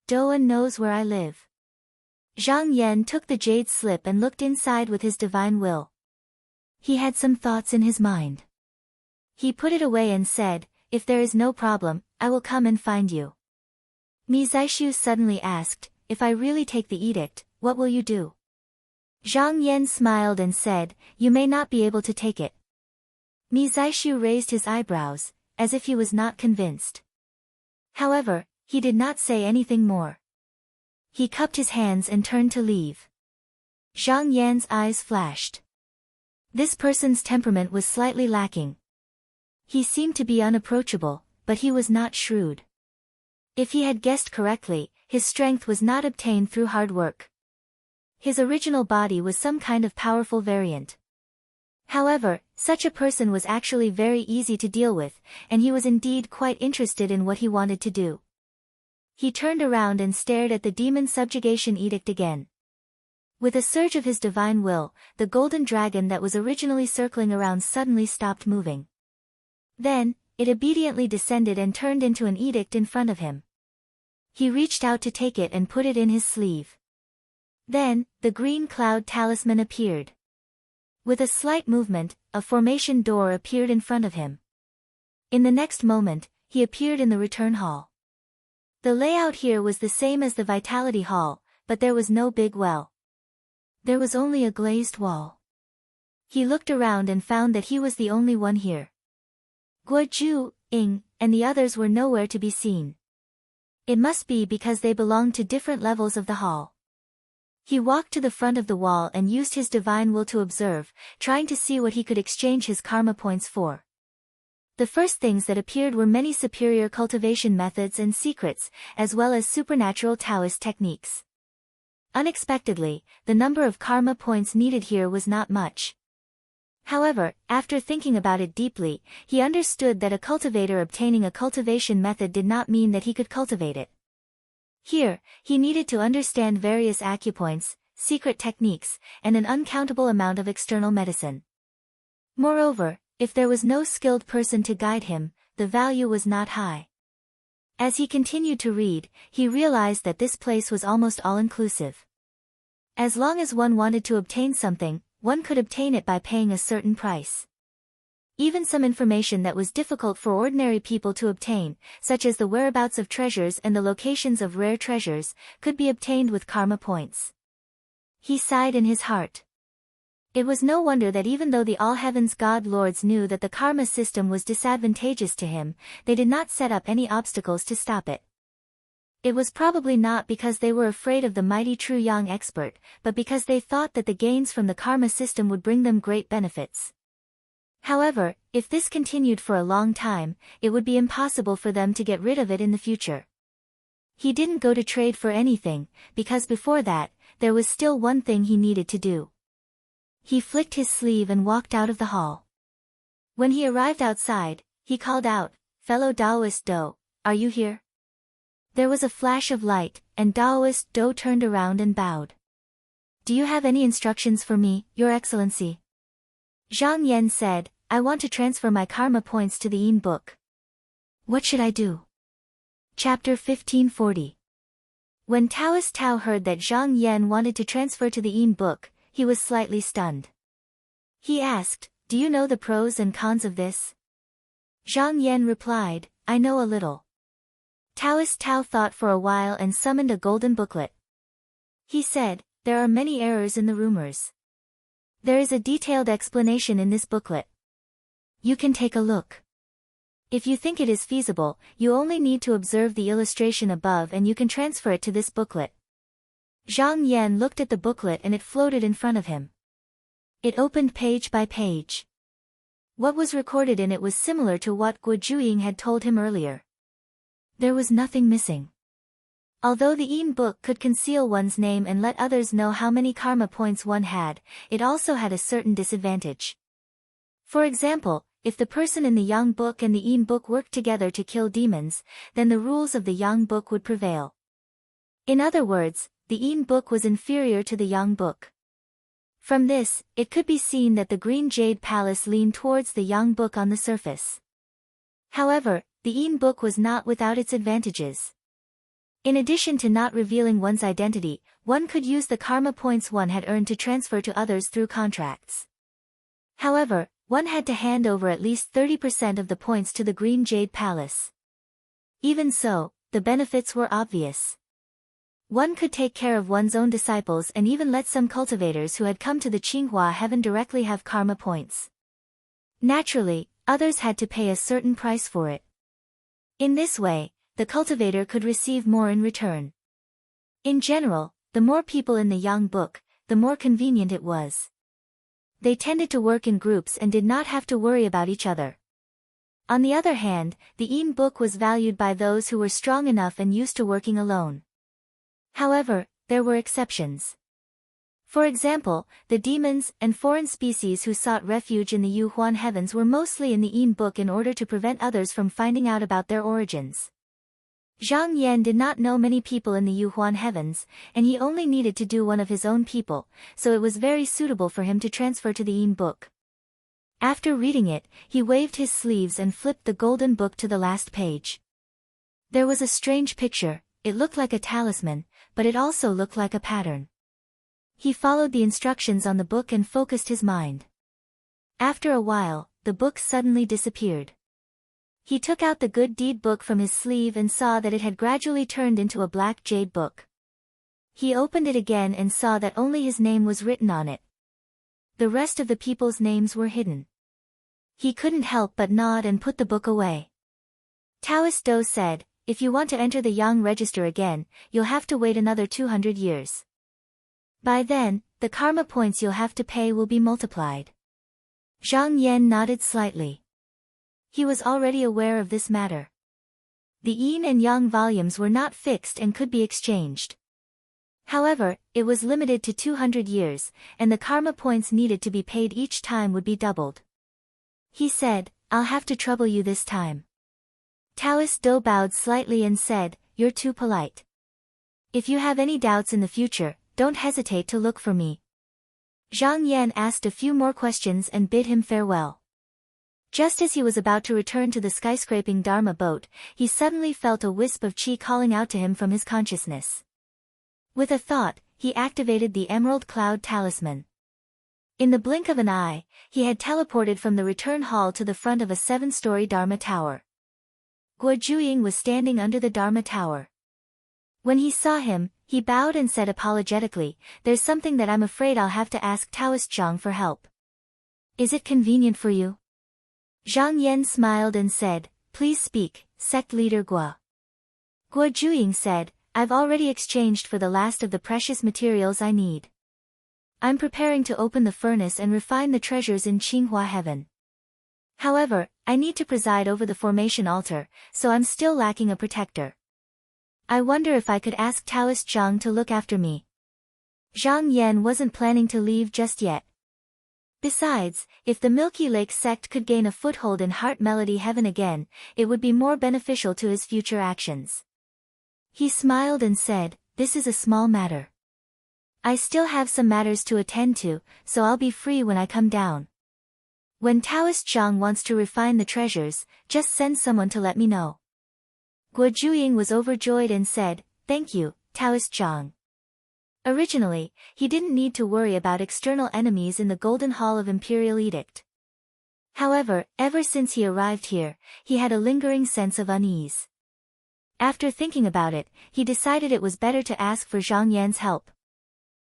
Doan knows where I live." Zhang Yan took the jade slip and looked inside with his divine will. He had some thoughts in his mind. He put it away and said, "If there is no problem, I will come and find you." Mizaishu suddenly asked, "If I really take the edict, what will you do?" Zhang Yan smiled and said, "You may not be able to take it." Mizaishu raised his eyebrows, as if he was not convinced. However, he did not say anything more. He cupped his hands and turned to leave. Zhang Yan's eyes flashed. This person's temperament was slightly lacking. He seemed to be unapproachable, but he was not shrewd. If he had guessed correctly, his strength was not obtained through hard work. His original body was some kind of powerful variant. However, such a person was actually very easy to deal with, and he was indeed quite interested in what he wanted to do. He turned around and stared at the demon subjugation edict again. With a surge of his divine will, the golden dragon that was originally circling around suddenly stopped moving. Then, it obediently descended and turned into an edict in front of him. He reached out to take it and put it in his sleeve. Then, the green cloud talisman appeared. With a slight movement, a formation door appeared in front of him. In the next moment, he appeared in the return hall. The layout here was the same as the Vitality Hall, but there was no big well. There was only a glazed wall. He looked around and found that he was the only one here. Guo Ying, and the others were nowhere to be seen. It must be because they belonged to different levels of the hall. He walked to the front of the wall and used his divine will to observe, trying to see what he could exchange his karma points for. The first things that appeared were many superior cultivation methods and secrets, as well as supernatural Taoist techniques. Unexpectedly, the number of karma points needed here was not much. However, after thinking about it deeply, he understood that a cultivator obtaining a cultivation method did not mean that he could cultivate it. Here, he needed to understand various acupoints, secret techniques, and an uncountable amount of external medicine. Moreover, if there was no skilled person to guide him, the value was not high. As he continued to read, he realized that this place was almost all-inclusive. As long as one wanted to obtain something, one could obtain it by paying a certain price. Even some information that was difficult for ordinary people to obtain, such as the whereabouts of treasures and the locations of rare treasures, could be obtained with karma points. He sighed in his heart. It was no wonder that even though the All-Heavens God Lords knew that the karma system was disadvantageous to him, they did not set up any obstacles to stop it. It was probably not because they were afraid of the mighty True Yang expert, but because they thought that the gains from the karma system would bring them great benefits. However, if this continued for a long time, it would be impossible for them to get rid of it in the future. He didn't go to trade for anything, because before that, there was still one thing he needed to do. He flicked his sleeve and walked out of the hall. When he arrived outside, he called out, "Fellow Taoist Do, are you here?" There was a flash of light, and Taoist Do turned around and bowed. "Do you have any instructions for me, Your Excellency?" Zhang Yan said, "I want to transfer my karma points to the book. What should I do?" Chapter 1540. When Taoist Tao heard that Zhang Yan wanted to transfer to the book, he was slightly stunned. He asked, "Do you know the pros and cons of this?" Zhang Yan replied, "I know a little." Taoist Tao thought for a while and summoned a golden booklet. He said, "There are many errors in the rumors. There is a detailed explanation in this booklet. You can take a look. If you think it is feasible, you only need to observe the illustration above and you can transfer it to this booklet." Zhang Yan looked at the booklet and it floated in front of him. It opened page by page. What was recorded in it was similar to what Guo Juying had told him earlier. There was nothing missing. Although the book could conceal one's name and let others know how many karma points one had, it also had a certain disadvantage. For example, if the person in the Yang book and the book worked together to kill demons, then the rules of the Yang book would prevail. In other words, the book was inferior to the Yang book. From this, it could be seen that the Green Jade Palace leaned towards the Yang book on the surface. However, the book was not without its advantages. In addition to not revealing one's identity, one could use the karma points one had earned to transfer to others through contracts. However, one had to hand over at least 30% of the points to the Green Jade Palace. Even so, the benefits were obvious. One could take care of one's own disciples and even let some cultivators who had come to the Qinghua heaven directly have karma points. Naturally, others had to pay a certain price for it. In this way, the cultivator could receive more in return. In general, the more people in the Yang book, the more convenient it was. They tended to work in groups and did not have to worry about each other. On the other hand, the book was valued by those who were strong enough and used to working alone. However, there were exceptions. For example, the demons and foreign species who sought refuge in the Yuhuan heavens were mostly in the book in order to prevent others from finding out about their origins. Zhang Yan did not know many people in the Yuhuan heavens, and he only needed to do one of his own people, so it was very suitable for him to transfer to the book. After reading it, he waved his sleeves and flipped the golden book to the last page. There was a strange picture. It looked like a talisman, but it also looked like a pattern. He followed the instructions on the book and focused his mind. After a while, the book suddenly disappeared. He took out the good deed book from his sleeve and saw that it had gradually turned into a black jade book. He opened it again and saw that only his name was written on it. The rest of the people's names were hidden. He couldn't help but nod and put the book away. Taoist Do said, "If you want to enter the Yang register again, you'll have to wait another 200 years. By then, the karma points you'll have to pay will be multiplied." Zhang Yan nodded slightly. He was already aware of this matter. The Yin and Yang volumes were not fixed and could be exchanged. However, it was limited to 200 years, and the karma points needed to be paid each time would be doubled. He said, "I'll have to trouble you this time." Taoist Do bowed slightly and said, "You're too polite. If you have any doubts in the future, don't hesitate to look for me." Zhang Yan asked a few more questions and bid him farewell. Just as he was about to return to the skyscraping Dharma boat, he suddenly felt a wisp of chi calling out to him from his consciousness. With a thought, he activated the Emerald Cloud Talisman. In the blink of an eye, he had teleported from the return hall to the front of a 7-story Dharma tower. Guo Juying was standing under the Dharma tower. When he saw him, he bowed and said apologetically, "There's something that I'm afraid I'll have to ask Taoist Zhang for help. Is it convenient for you?" Zhang Yan smiled and said, "Please speak, sect leader Guo." Guo Juying said, I've already exchanged for the last of the precious materials I need. I'm preparing to open the furnace and refine the treasures in Qinghua Heaven. However, I need to preside over the formation altar, so I'm still lacking a protector. I wonder if I could ask Taoist Zhang to look after me. Zhang Yan wasn't planning to leave just yet. Besides, if the Milky Lake sect could gain a foothold in Heart Melody Heaven again, it would be more beneficial to his future actions. He smiled and said, this is a small matter. I still have some matters to attend to, so I'll be free when I come down. When Taoist Zhang wants to refine the treasures, just send someone to let me know. Guo Juying was overjoyed and said, thank you, Taoist Zhang. Originally, he didn't need to worry about external enemies in the Golden Hall of Imperial Edict. However, ever since he arrived here, he had a lingering sense of unease. After thinking about it, he decided it was better to ask for Zhang Yan's help.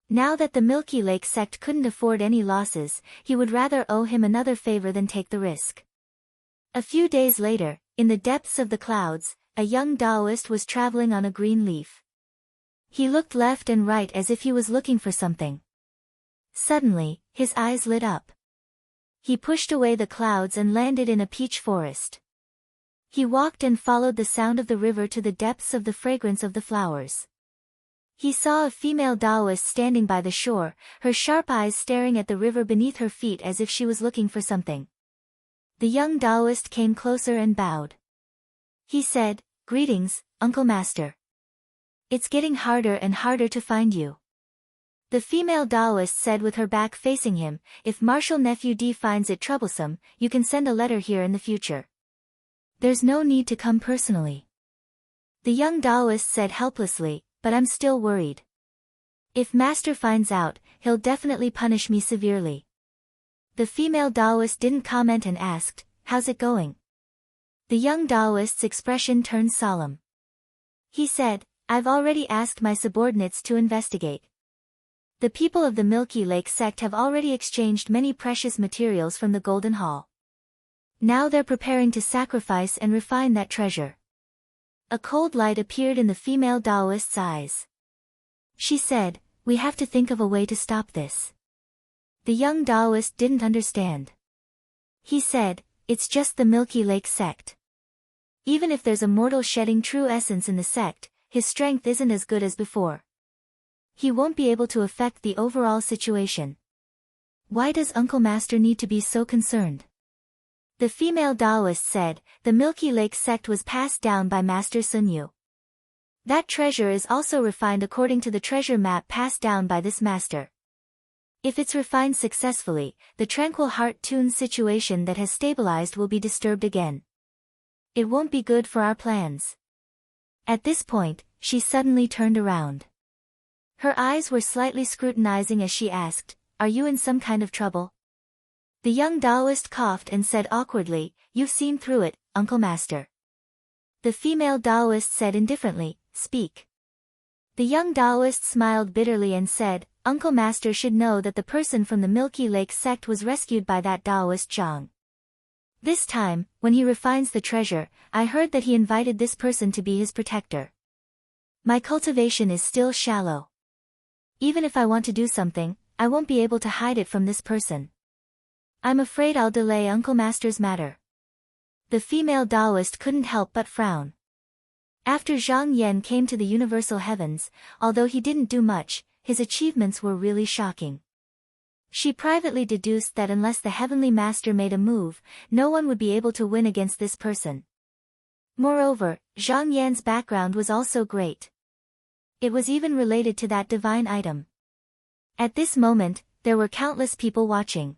Now that the Milky Lake sect couldn't afford any losses, he would rather owe him another favor than take the risk. A few days later, in the depths of the clouds, a young Taoist was traveling on a green leaf. He looked left and right as if he was looking for something. Suddenly, his eyes lit up. He pushed away the clouds and landed in a peach forest. He walked and followed the sound of the river to the depths of the fragrance of the flowers. He saw a female Taoist standing by the shore, her sharp eyes staring at the river beneath her feet as if she was looking for something. The young Taoist came closer and bowed. He said, greetings, Uncle Master. It's getting harder and harder to find you. The female Taoist said with her back facing him, if Marshal Nephew D finds it troublesome, you can send a letter here in the future. There's no need to come personally. The young Taoist said helplessly, but I'm still worried. If Master finds out, he'll definitely punish me severely. The female Taoist didn't comment and asked, how's it going? The young Taoist's expression turned solemn. He said, I've already asked my subordinates to investigate. The people of the Milky Lake sect have already exchanged many precious materials from the Golden Hall. Now they're preparing to sacrifice and refine that treasure. A cold light appeared in the female Taoist's eyes. She said, we have to think of a way to stop this. The young Taoist didn't understand. He said, it's just the Milky Lake sect. Even if there's a mortal shedding true essence in the sect, his strength isn't as good as before. He won't be able to affect the overall situation. Why does Uncle Master need to be so concerned? The female Taoist said, the Milky Lake sect was passed down by Master Sun Yu. That treasure is also refined according to the treasure map passed down by this master. If it's refined successfully, the tranquil heart tune situation that has stabilized will be disturbed again. It won't be good for our plans. At this point, she suddenly turned around. Her eyes were slightly scrutinizing as she asked, are you in some kind of trouble? The young Taoist coughed and said awkwardly, you've seen through it, Uncle Master. The female Taoist said indifferently, speak. The young Taoist smiled bitterly and said, Uncle Master should know that the person from the Milky Lake sect was rescued by that Taoist Zhang. This time, when he refines the treasure, I heard that he invited this person to be his protector. My cultivation is still shallow. Even if I want to do something, I won't be able to hide it from this person. I'm afraid I'll delay Uncle Master's matter. The female Taoist couldn't help but frown. After Zhang Yan came to the universal heavens, although he didn't do much, his achievements were really shocking. She privately deduced that unless the heavenly master made a move, no one would be able to win against this person. Moreover, Zhang Yan's background was also great. It was even related to that divine item. At this moment, there were countless people watching.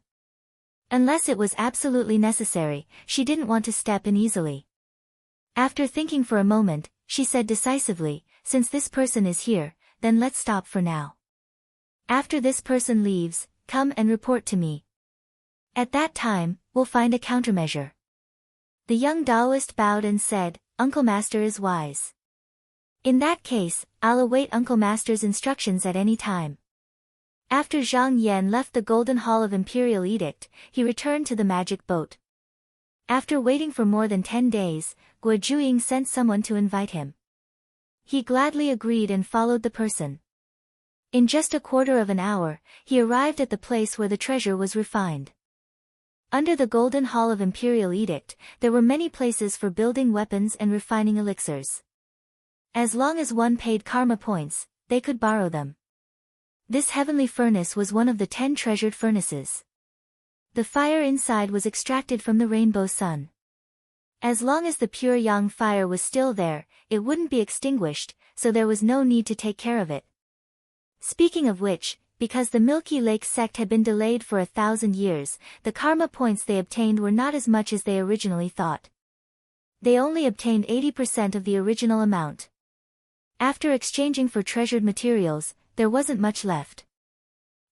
Unless it was absolutely necessary, she didn't want to step in easily. After thinking for a moment, she said decisively, since this person is here, then let's stop for now. After this person leaves, come and report to me. At that time, we'll find a countermeasure. The young Taoist bowed and said, Uncle Master is wise. In that case, I'll await Uncle Master's instructions at any time. After Zhang Yan left the Golden Hall of Imperial Edict, he returned to the magic boat. After waiting for more than 10 days, Guo Juying sent someone to invite him. He gladly agreed and followed the person. In just a quarter of an hour, he arrived at the place where the treasure was refined. Under the Golden Hall of Imperial Edict, there were many places for building weapons and refining elixirs. As long as one paid karma points, they could borrow them. This heavenly furnace was one of the 10 treasured furnaces. The fire inside was extracted from the rainbow sun. As long as the pure yang fire was still there, it wouldn't be extinguished, so there was no need to take care of it. Speaking of which, because the Milky Lake sect had been delayed for 1,000 years, the karma points they obtained were not as much as they originally thought. They only obtained 80% of the original amount. After exchanging for treasured materials, there wasn't much left.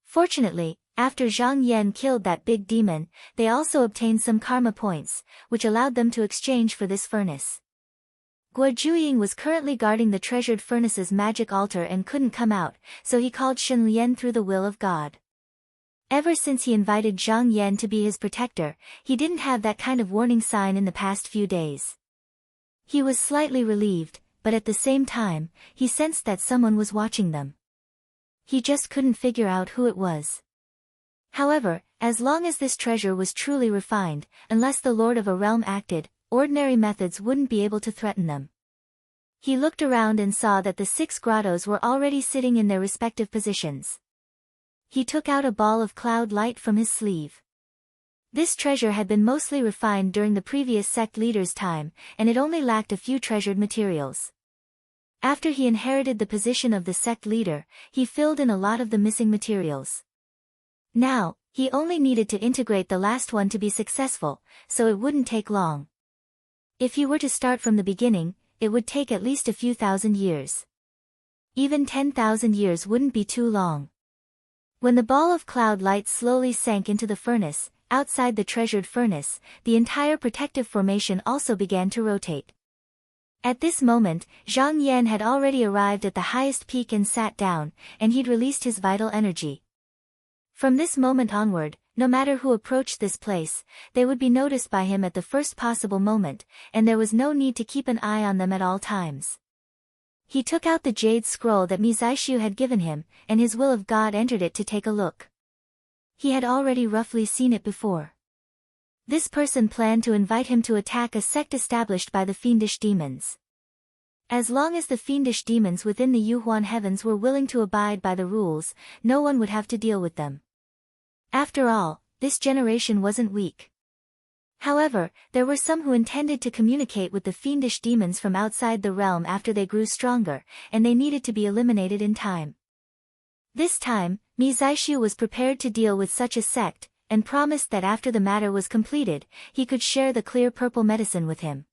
Fortunately, after Zhang Yan killed that big demon, they also obtained some karma points, which allowed them to exchange for this furnace. Guo Juying was currently guarding the treasured furnace's magic altar and couldn't come out, so he called Shen Lian through the will of God. Ever since he invited Zhang Yan to be his protector, he didn't have that kind of warning sign in the past few days. He was slightly relieved, but at the same time, he sensed that someone was watching them. He just couldn't figure out who it was. However, as long as this treasure was truly refined, unless the Lord of a realm acted, ordinary methods wouldn't be able to threaten them. He looked around and saw that the 6 grottos were already sitting in their respective positions. He took out a ball of cloud light from his sleeve. This treasure had been mostly refined during the previous sect leader's time, and it only lacked a few treasured materials. After he inherited the position of the sect leader, he filled in a lot of the missing materials. Now, he only needed to integrate the last one to be successful, so it wouldn't take long. If he were to start from the beginning, it would take at least a few thousand years. Even 10,000 years wouldn't be too long. When the ball of cloud light slowly sank into the furnace, outside the treasured furnace, the entire protective formation also began to rotate. At this moment, Zhang Yan had already arrived at the highest peak and sat down, and he'd released his vital energy. From this moment onward, no matter who approached this place, they would be noticed by him at the first possible moment, and there was no need to keep an eye on them at all times. He took out the jade scroll that Mizaishu had given him, and his will of God entered it to take a look. He had already roughly seen it before. This person planned to invite him to attack a sect established by the fiendish demons. As long as the fiendish demons within the Yuhuan heavens were willing to abide by the rules, no one would have to deal with them. After all, this generation wasn't weak. However, there were some who intended to communicate with the fiendish demons from outside the realm after they grew stronger, and they needed to be eliminated in time. This time, Mizaishu was prepared to deal with such a sect, and promised that after the matter was completed, he could share the clear purple medicine with him.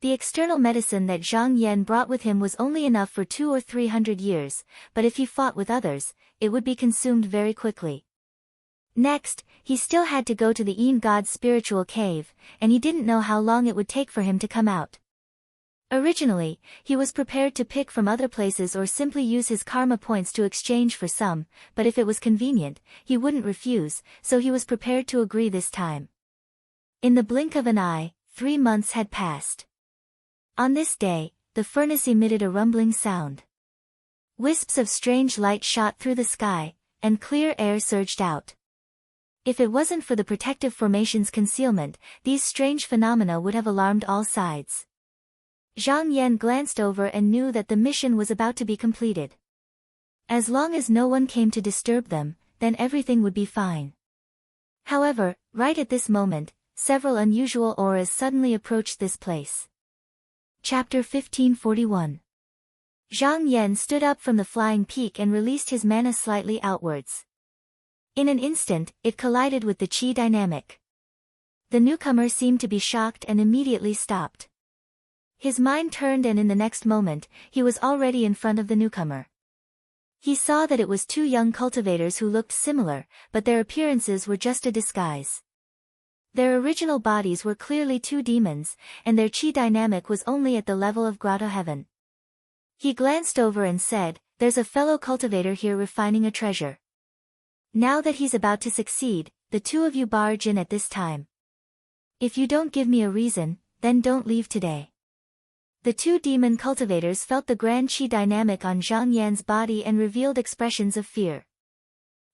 The external medicine that Zhang Yan brought with him was only enough for 200 or 300 years, but if he fought with others, it would be consumed very quickly. Next, he still had to go to the Yin God's spiritual cave, and he didn't know how long it would take for him to come out. Originally, he was prepared to pick from other places or simply use his karma points to exchange for some, but if it was convenient, he wouldn't refuse, so he was prepared to agree this time. In the blink of an eye, 3 months had passed. On this day, the furnace emitted a rumbling sound. Wisps of strange light shot through the sky, and clear air surged out. If it wasn't for the protective formation's concealment, these strange phenomena would have alarmed all sides. Zhang Yan glanced over and knew that the mission was about to be completed. As long as no one came to disturb them, then everything would be fine. However, right at this moment, several unusual auras suddenly approached this place. Chapter 1541. Zhang Yan stood up from the flying peak and released his mana slightly outwards. In an instant, it collided with the chi dynamic. The newcomer seemed to be shocked and immediately stopped. His mind turned and in the next moment, he was already in front of the newcomer. He saw that it was 2 young cultivators who looked similar, but their appearances were just a disguise. Their original bodies were clearly 2 demons, and their chi dynamic was only at the level of grotto heaven. He glanced over and said, "There's a fellow cultivator here refining a treasure. Now that he's about to succeed, the 2 of you barge in at this time. If you don't give me a reason, then don't leave today." The two demon cultivators felt the grand qi dynamic on Zhang Yan's body and revealed expressions of fear.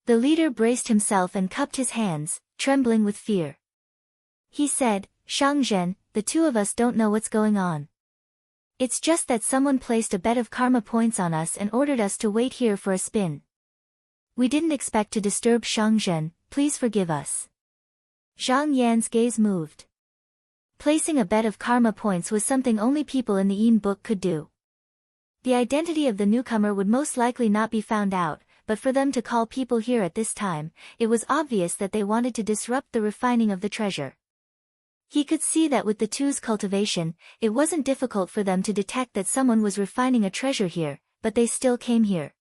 The leader braced himself and cupped his hands, trembling with fear. He said, "Shang Zhen, the two of us don't know what's going on. It's just that someone placed a bet of karma points on us and ordered us to wait here for a spin. We didn't expect to disturb Shang Zhen, please forgive us." Zhang Yan's gaze moved. Placing a bet of karma points was something only people in the Yin book could do. The identity of the newcomer would most likely not be found out, but for them to call people here at this time, it was obvious that they wanted to disrupt the refining of the treasure. He could see that with the two's cultivation, it wasn't difficult for them to detect that someone was refining a treasure here, but they still came here.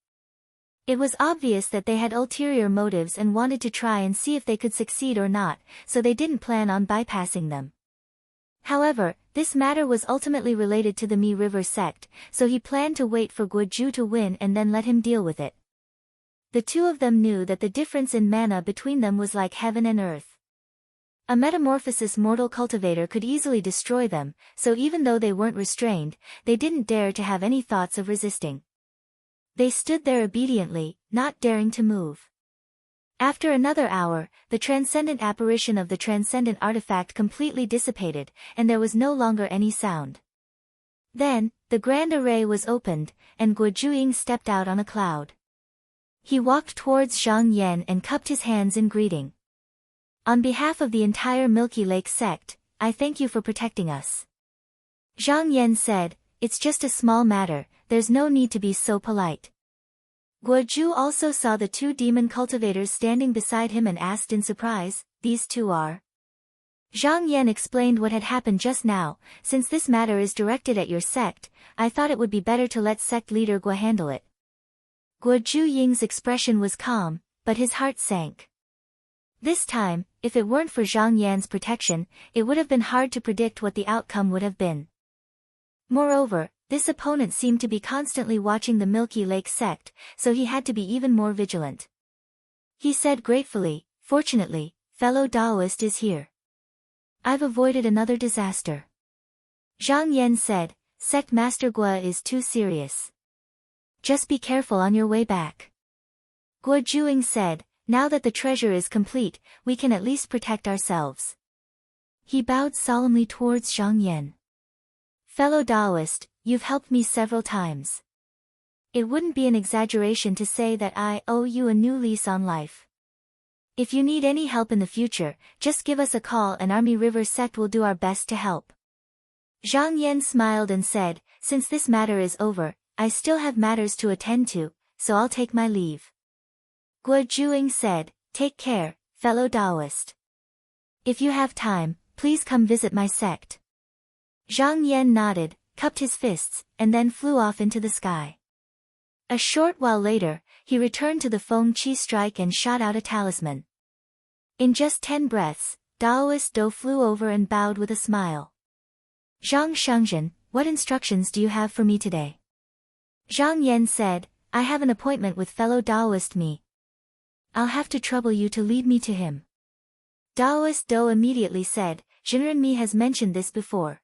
It was obvious that they had ulterior motives and wanted to try and see if they could succeed or not, so they didn't plan on bypassing them. However, this matter was ultimately related to the Mi River sect, so he planned to wait for Guoju to win and then let him deal with it. The two of them knew that the difference in mana between them was like heaven and earth. A metamorphosis mortal cultivator could easily destroy them, so even though they weren't restrained, they didn't dare to have any thoughts of resisting. They stood there obediently, not daring to move. After another hour, the transcendent apparition of the transcendent artifact completely dissipated, and there was no longer any sound. Then, the grand array was opened, and Guoju stepped out on a cloud. He walked towards Zhang Yan and cupped his hands in greeting. "On behalf of the entire Milky Lake sect, I thank you for protecting us." Zhang Yan said, "It's just a small matter, there's no need to be so polite." Guoju also saw the two demon cultivators standing beside him and asked in surprise, "These two are?" Zhang Yan explained what had happened just now. "Since this matter is directed at your sect, I thought it would be better to let sect leader Guo handle it." Guoju Ying's expression was calm, but his heart sank. This time, if it weren't for Zhang Yan's protection, it would have been hard to predict what the outcome would have been. Moreover, this opponent seemed to be constantly watching the Milky Lake sect, so he had to be even more vigilant. He said gratefully, "Fortunately, fellow Taoist is here. I've avoided another disaster." Zhang Yan said, "Sect Master Guo is too serious. Just be careful on your way back." Guo Juing said, "Now that the treasure is complete, we can at least protect ourselves." He bowed solemnly towards Zhang Yan. "Fellow Taoist, you've helped me several times. It wouldn't be an exaggeration to say that I owe you a new lease on life. If you need any help in the future, just give us a call and Army River sect will do our best to help." Zhang Yan smiled and said, "Since this matter is over, I still have matters to attend to, so I'll take my leave." Guo Juing said, "Take care, fellow Taoist. If you have time, please come visit my sect." Zhang Yan nodded, cupped his fists, and then flew off into the sky. A short while later, he returned to the Feng Qi strike and shot out a talisman. In just 10 breaths, Taoist Do flew over and bowed with a smile. "Zhang Shangzhen, what instructions do you have for me today?" Zhang Yan said, "I have an appointment with fellow Taoist Mi. I'll have to trouble you to lead me to him." Taoist Do immediately said, "Jinren Mi has mentioned this before.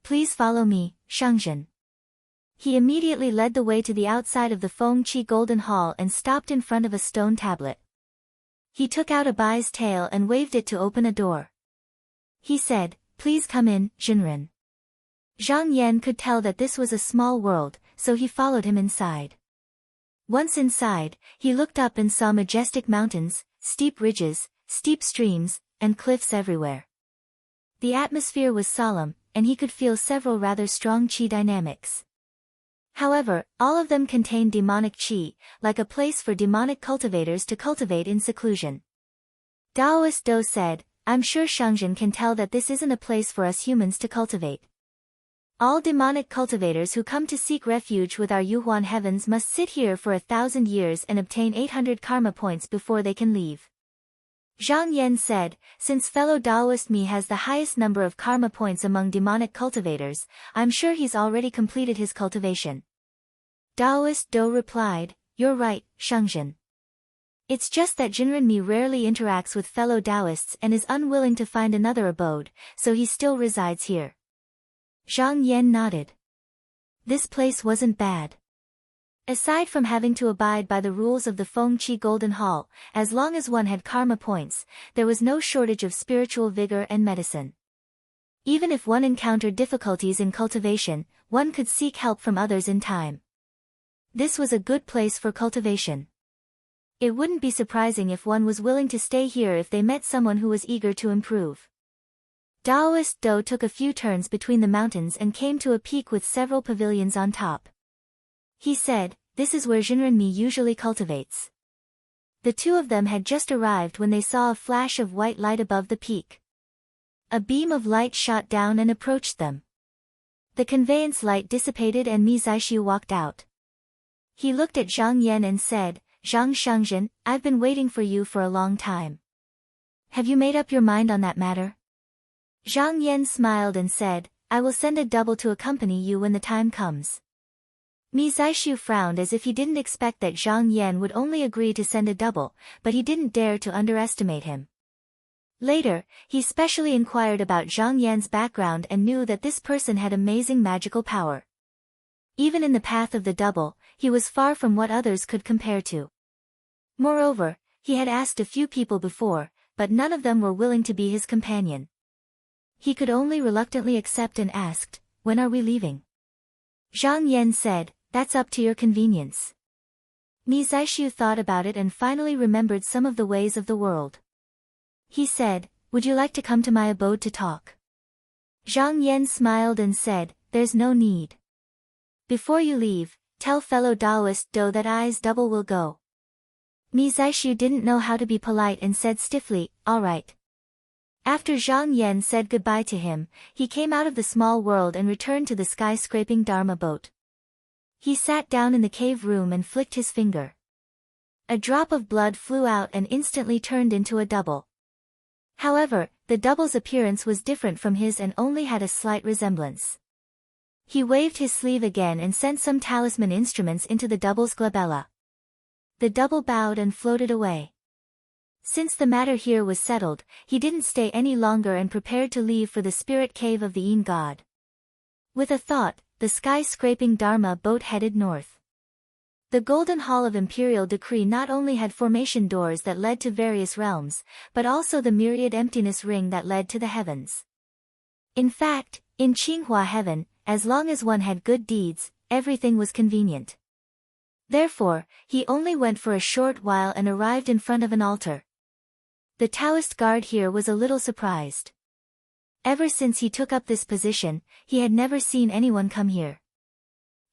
Please follow me, Shangzhen." He immediately led the way to the outside of the Feng Qi Golden Hall and stopped in front of a stone tablet. He took out a bai's tail and waved it to open a door. He said, "Please come in, Jinren." Zhang Yan could tell that this was a small world, so he followed him inside. Once inside, he looked up and saw majestic mountains, steep ridges, steep streams, and cliffs everywhere. The atmosphere was solemn, and he could feel several rather strong qi dynamics. However, all of them contained demonic qi, like a place for demonic cultivators to cultivate in seclusion. Taoist Do said, "I'm sure Shangzhen can tell that this isn't a place for us humans to cultivate. All demonic cultivators who come to seek refuge with our Yuhuan heavens must sit here for 1,000 years and obtain 800 karma points before they can leave." Zhang Yan said, "Since fellow Taoist Mi has the highest number of karma points among demonic cultivators, I'm sure he's already completed his cultivation." Taoist Do replied, "You're right, Shangzhen. It's just that Jinren Mi rarely interacts with fellow Taoists and is unwilling to find another abode, so he still resides here." Zhang Yan nodded. This place wasn't bad. Aside from having to abide by the rules of the Fengqi Golden Hall, as long as one had karma points, there was no shortage of spiritual vigor and medicine. Even if one encountered difficulties in cultivation, one could seek help from others in time. This was a good place for cultivation. It wouldn't be surprising if one was willing to stay here if they met someone who was eager to improve. Taoist Do took a few turns between the mountains and came to a peak with several pavilions on top. He said, "This is where Jinrenmi usually cultivates." The two of them had just arrived when they saw a flash of white light above the peak. A beam of light shot down and approached them. The conveyance light dissipated and Mi Zaixiu walked out. He looked at Zhang Yan and said, "Zhang Shengzhen, I've been waiting for you for a long time. Have you made up your mind on that matter?" Zhang Yan smiled and said, "I will send a double to accompany you when the time comes." Mi Zaixiu frowned as if he didn't expect that Zhang Yan would only agree to send a double, but he didn't dare to underestimate him. Later, he specially inquired about Zhang Yan's background and knew that this person had amazing magical power. Even in the path of the double, he was far from what others could compare to. Moreover, he had asked a few people before, but none of them were willing to be his companion. He could only reluctantly accept and asked, "When are we leaving?" Zhang Yan said, "That's up to your convenience." Mi Zaixiu thought about it and finally remembered some of the ways of the world. He said, "Would you like to come to my abode to talk?" Zhang Yan smiled and said, "There's no need. Before you leave, tell fellow Taoist Do that I's double will go." Mi Zaixiu didn't know how to be polite and said stiffly, "All right." After Zhang Yan said goodbye to him, he came out of the small world and returned to the sky-scraping Dharma boat. He sat down in the cave room and flicked his finger. A drop of blood flew out and instantly turned into a double. However, the double's appearance was different from his and only had a slight resemblance. He waved his sleeve again and sent some talisman instruments into the double's glabella. The double bowed and floated away. Since the matter here was settled, he didn't stay any longer and prepared to leave for the spirit cave of the Yin god. With a thought, the sky-scraping Dharma boat headed north. The Golden Hall of Imperial Decree not only had formation doors that led to various realms, but also the myriad emptiness ring that led to the heavens. In fact, in Qinghua heaven, as long as one had good deeds, everything was convenient. Therefore, he only went for a short while and arrived in front of an altar. The Taoist guard here was a little surprised. Ever since he took up this position, he had never seen anyone come here.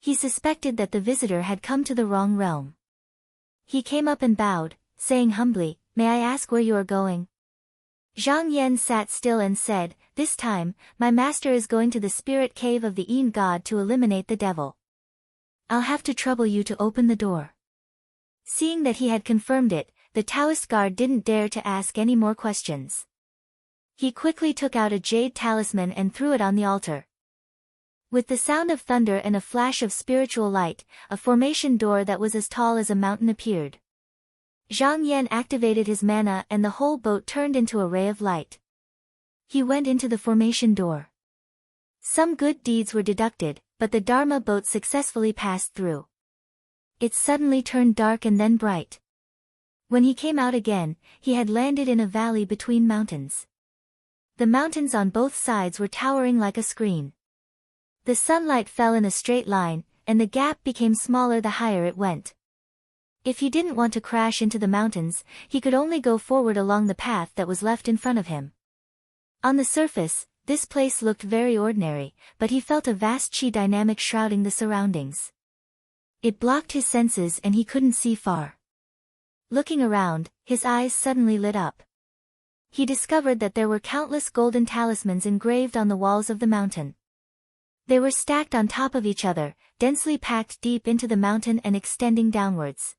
He suspected that the visitor had come to the wrong realm. He came up and bowed, saying humbly, "May I ask where you are going?" Zhang Yan sat still and said, "This time, my master is going to the spirit cave of the Yin god to eliminate the devil. I'll have to trouble you to open the door." Seeing that he had confirmed it, the Taoist guard didn't dare to ask any more questions. He quickly took out a jade talisman and threw it on the altar. With the sound of thunder and a flash of spiritual light, a formation door that was as tall as a mountain appeared. Zhang Yan activated his mana and the whole boat turned into a ray of light. He went into the formation door. Some good deeds were deducted, but the Dharma boat successfully passed through. It suddenly turned dark and then bright. When he came out again, he had landed in a valley between mountains. The mountains on both sides were towering like a screen. The sunlight fell in a straight line, and the gap became smaller the higher it went. If he didn't want to crash into the mountains, he could only go forward along the path that was left in front of him. On the surface, this place looked very ordinary, but he felt a vast chi dynamic shrouding the surroundings. It blocked his senses and he couldn't see far. Looking around, his eyes suddenly lit up. He discovered that there were countless golden talismans engraved on the walls of the mountain. They were stacked on top of each other, densely packed deep into the mountain and extending downwards.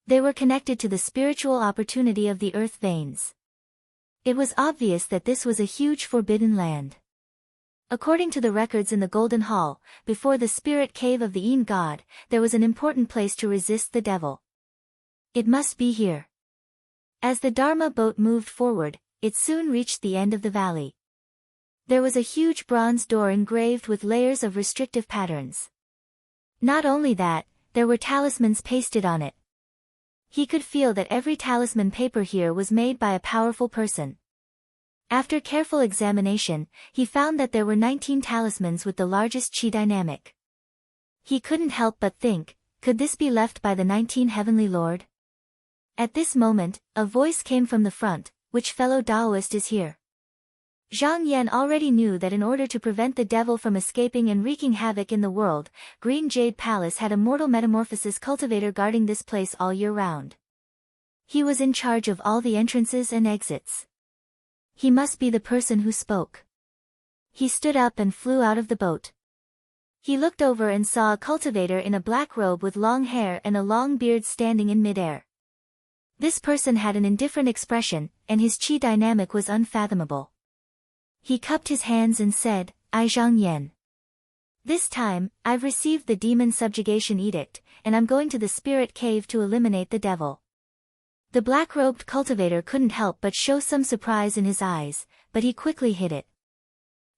They were connected to the spiritual opportunity of the earth veins. It was obvious that this was a huge forbidden land. According to the records in the Golden Hall, before the spirit cave of the Yin god, there was an important place to resist the devil. It must be here. As the Dharma boat moved forward, it soon reached the end of the valley. There was a huge bronze door engraved with layers of restrictive patterns. Not only that, there were talismans pasted on it. He could feel that every talisman paper here was made by a powerful person. After careful examination, he found that there were 19 talismans with the largest chi dynamic. He couldn't help but think, could this be left by the 19 Heavenly Lord? At this moment, a voice came from the front, which fellow Taoist is here? Zhang Yan already knew that in order to prevent the devil from escaping and wreaking havoc in the world, Green Jade Palace had a mortal metamorphosis cultivator guarding this place all year round. He was in charge of all the entrances and exits. He must be the person who spoke. He stood up and flew out of the boat. He looked over and saw a cultivator in a black robe with long hair and a long beard standing in midair. This person had an indifferent expression, and his chi dynamic was unfathomable. He cupped his hands and said, I Zhang Yan. This time, I've received the demon subjugation edict, and I'm going to the spirit cave to eliminate the devil. The black-robed cultivator couldn't help but show some surprise in his eyes, but he quickly hid it.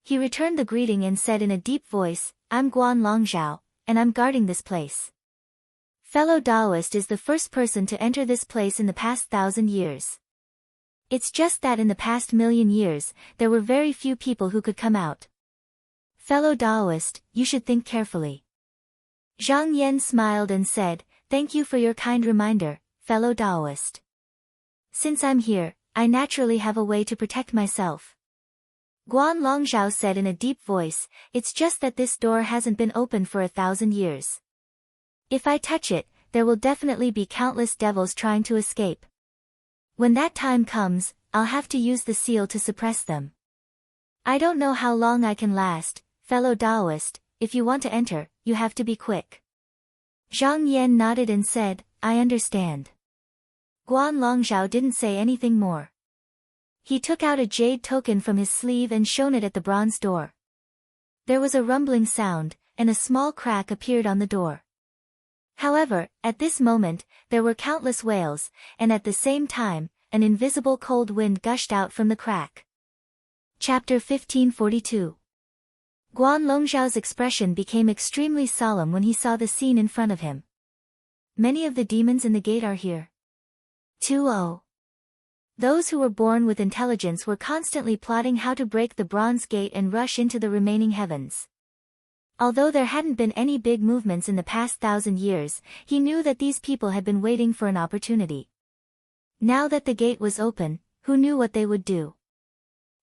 He returned the greeting and said in a deep voice, I'm Guan Longzhao, and I'm guarding this place. Fellow Taoist is the first person to enter this place in the past 1,000 years. It's just that in the past 1,000,000 years, there were very few people who could come out. Fellow Taoist, you should think carefully. Zhang Yan smiled and said, thank you for your kind reminder, fellow Taoist. Since I'm here, I naturally have a way to protect myself. Guan Longzhao said in a deep voice, it's just that this door hasn't been opened for 1,000 years. If I touch it, there will definitely be countless devils trying to escape. When that time comes, I'll have to use the seal to suppress them. I don't know how long I can last, fellow Taoist, if you want to enter, you have to be quick. Zhang Yan nodded and said, I understand. Guan Longzhao didn't say anything more. He took out a jade token from his sleeve and shone it at the bronze door. There was a rumbling sound, and a small crack appeared on the door. However, at this moment, there were countless wails, and at the same time, an invisible cold wind gushed out from the crack. Chapter 1542. Guan Longzhao's expression became extremely solemn when he saw the scene in front of him. Many of the demons in the gate are here. 2-0. Those who were born with intelligence were constantly plotting how to break the bronze gate and rush into the remaining heavens. Although there hadn't been any big movements in the past 1,000 years, he knew that these people had been waiting for an opportunity. Now that the gate was open, who knew what they would do?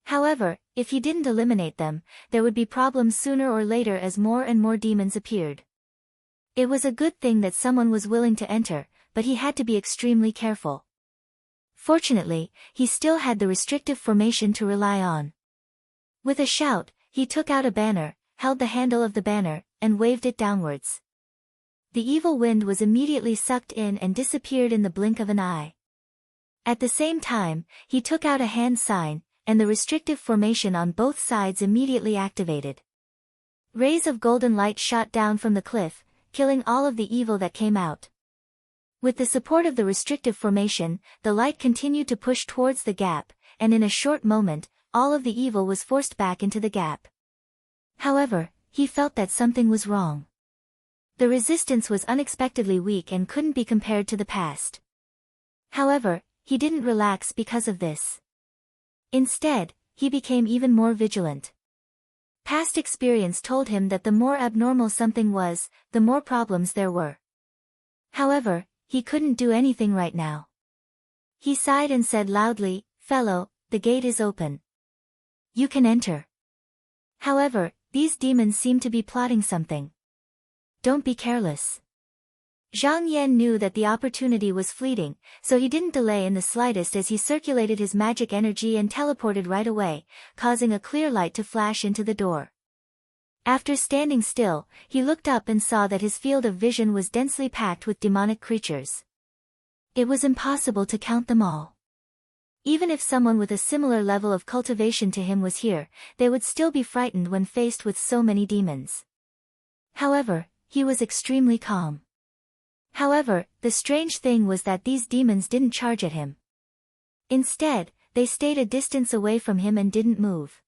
However, if he didn't eliminate them, there would be problems sooner or later as more and more demons appeared. It was a good thing that someone was willing to enter, but he had to be extremely careful. Fortunately, he still had the restrictive formation to rely on. With a shout, he took out a banner, held the handle of the banner, and waved it downwards. The evil wind was immediately sucked in and disappeared in the blink of an eye. At the same time, he took out a hand sign, and the restrictive formation on both sides immediately activated. Rays of golden light shot down from the cliff, killing all of the evil that came out. With the support of the restrictive formation, the light continued to push towards the gap, and in a short moment, all of the evil was forced back into the gap. However, he felt that something was wrong. The resistance was unexpectedly weak and couldn't be compared to the past. However, he didn't relax because of this. Instead, he became even more vigilant. Past experience told him that the more abnormal something was, the more problems there were. However, he couldn't do anything right now. He sighed and said loudly, fellow, the gate is open. You can enter. However, these demons seem to be plotting something. Don't be careless. Zhang Yan knew that the opportunity was fleeting, so he didn't delay in the slightest as he circulated his magic energy and teleported right away, causing a clear light to flash into the door. After standing still, he looked up and saw that his field of vision was densely packed with demonic creatures. It was impossible to count them all. Even if someone with a similar level of cultivation to him was here, they would still be frightened when faced with so many demons. However, he was extremely calm. However, the strange thing was that these demons didn't charge at him. Instead, they stayed a distance away from him and didn't move.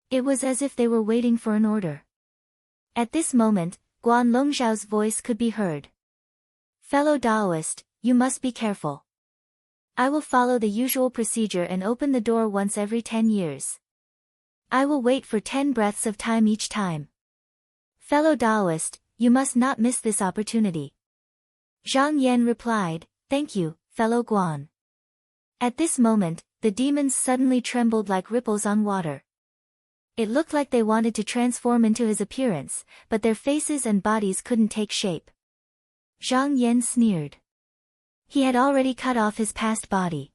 It was as if they were waiting for an order. At this moment, Guan Longzhao's voice could be heard. Fellow Taoist, you must be careful. I will follow the usual procedure and open the door once every 10 years. I will wait for 10 breaths of time each time. Fellow Taoist, you must not miss this opportunity. Zhang Yan replied, Thank you, fellow Guan. At this moment, the demons suddenly trembled like ripples on water. It looked like they wanted to transform into his appearance, but their faces and bodies couldn't take shape. Zhang Yan sneered. He had already cut off his past body.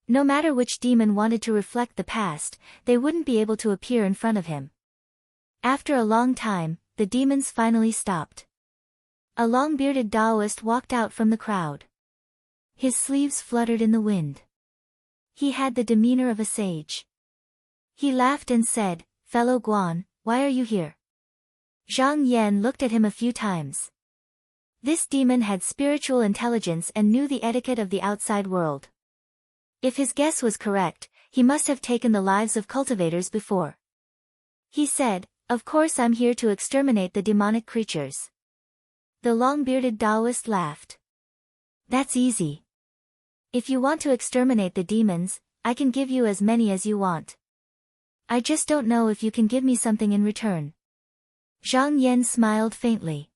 No matter which demon wanted to reflect the past, they wouldn't be able to appear in front of him. After a long time, the demons finally stopped. A long-bearded Taoist walked out from the crowd. His sleeves fluttered in the wind. He had the demeanor of a sage. He laughed and said, Fellow Guan, why are you here? Zhang Yan looked at him a few times. This demon had spiritual intelligence and knew the etiquette of the outside world. If his guess was correct, he must have taken the lives of cultivators before. He said, Of course I'm here to exterminate the demonic creatures. The long-bearded Taoist laughed. That's easy. If you want to exterminate the demons, I can give you as many as you want. I just don't know if you can give me something in return. Zhang Yan smiled faintly.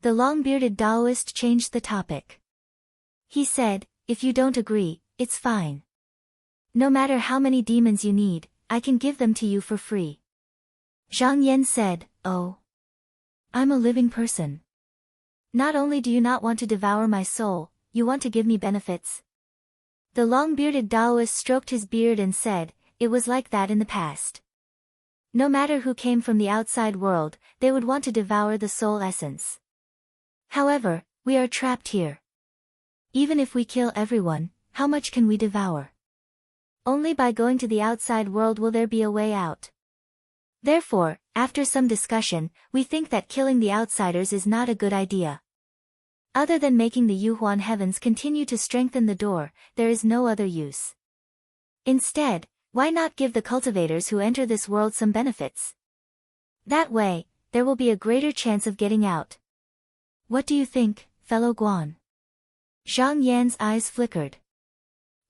The long-bearded Taoist changed the topic. He said, If you don't agree, it's fine. No matter how many demons you need, I can give them to you for free. Zhang Yan said, Oh. I'm a living person. Not only do you not want to devour my soul, you want to give me benefits. The long-bearded Taoist stroked his beard and said, It was like that in the past. No matter who came from the outside world, they would want to devour the soul essence. However, we are trapped here. Even if we kill everyone, how much can we devour? Only by going to the outside world will there be a way out. Therefore, after some discussion, we think that killing the outsiders is not a good idea. Other than making the Yuhuan heavens continue to strengthen the door, there is no other use. Instead, why not give the cultivators who enter this world some benefits? That way, there will be a greater chance of getting out. What do you think, fellow Guan? Zhang Yan's eyes flickered.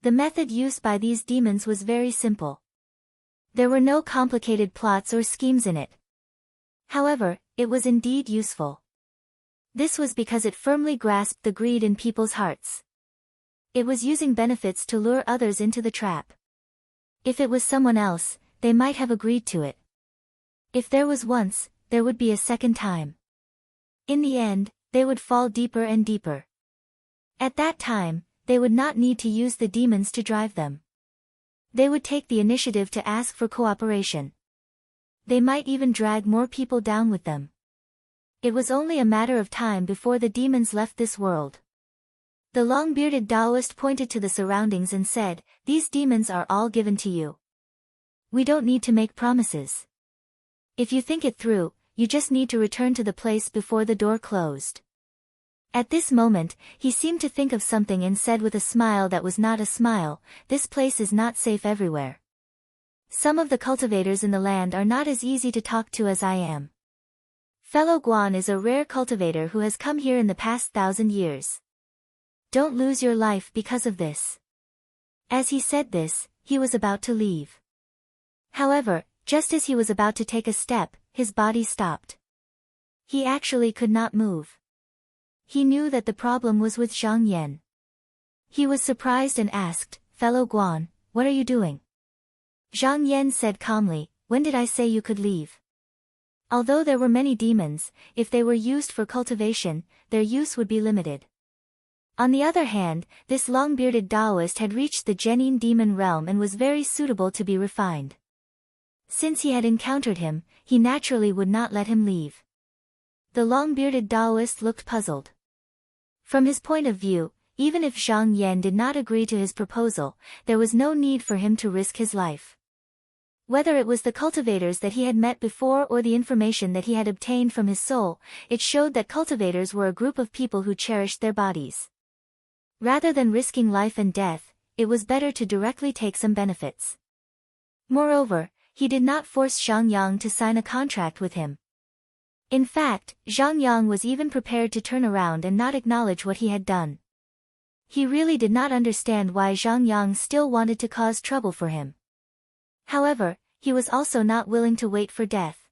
The method used by these demons was very simple. There were no complicated plots or schemes in it. However, it was indeed useful. This was because it firmly grasped the greed in people's hearts. It was using benefits to lure others into the trap. If it was someone else, they might have agreed to it. If there was once, there would be a second time. In the end, they would fall deeper and deeper. At that time, they would not need to use the demons to drive them. They would take the initiative to ask for cooperation. They might even drag more people down with them. It was only a matter of time before the demons left this world. The long-bearded Taoist pointed to the surroundings and said, These demons are all given to you. We don't need to make promises. If you think it through, you just need to return to the place before the door closed. At this moment, he seemed to think of something and said with a smile that was not a smile, This place is not safe everywhere. Some of the cultivators in the land are not as easy to talk to as I am. Fellow Guan is a rare cultivator who has come here in the past 1,000 years. Don't lose your life because of this. As he said this, he was about to leave. However, just as he was about to take a step, his body stopped. He actually could not move. He knew that the problem was with Zhang Yan. He was surprised and asked, Fellow Guan, what are you doing? Zhang Yan said calmly, When did I say you could leave? Although there were many demons, if they were used for cultivation, their use would be limited. On the other hand, this long-bearded Taoist had reached the Genin demon realm and was very suitable to be refined. Since he had encountered him, he naturally would not let him leave. The long-bearded Taoist looked puzzled. From his point of view, even if Zhang Yan did not agree to his proposal, there was no need for him to risk his life. Whether it was the cultivators that he had met before or the information that he had obtained from his soul, it showed that cultivators were a group of people who cherished their bodies. Rather than risking life and death, it was better to directly take some benefits. Moreover, he did not force Zhang Yang to sign a contract with him. In fact, Zhang Yang was even prepared to turn around and not acknowledge what he had done. He really did not understand why Zhang Yang still wanted to cause trouble for him. However, he was also not willing to wait for death.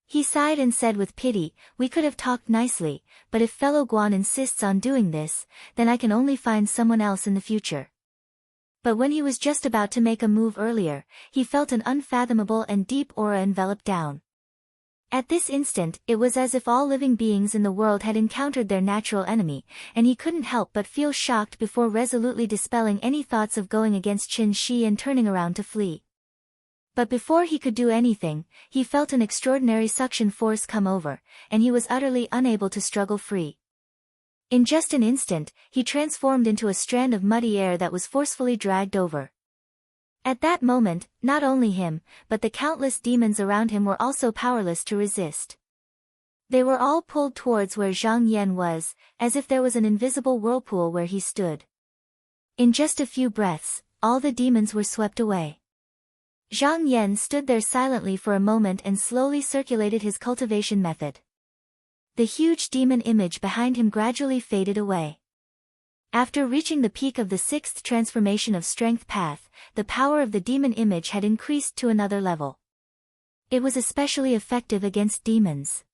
He sighed and said with pity, "We could have talked nicely, but if fellow Guan insists on doing this, then I can only find someone else in the future." But when he was just about to make a move earlier, he felt an unfathomable and deep aura envelop down. At this instant, it was as if all living beings in the world had encountered their natural enemy, and he couldn't help but feel shocked before resolutely dispelling any thoughts of going against Qin Shi and turning around to flee. But before he could do anything, he felt an extraordinary suction force come over, and he was utterly unable to struggle free. In just an instant, he transformed into a strand of muddy air that was forcefully dragged over. At that moment, not only him, but the countless demons around him were also powerless to resist. They were all pulled towards where Zhang Yan was, as if there was an invisible whirlpool where he stood. In just a few breaths, all the demons were swept away. Zhang Yan stood there silently for a moment and slowly circulated his cultivation method. The huge demon image behind him gradually faded away. After reaching the peak of the 6th transformation of strength path, the power of the demon image had increased to another level. It was especially effective against demons.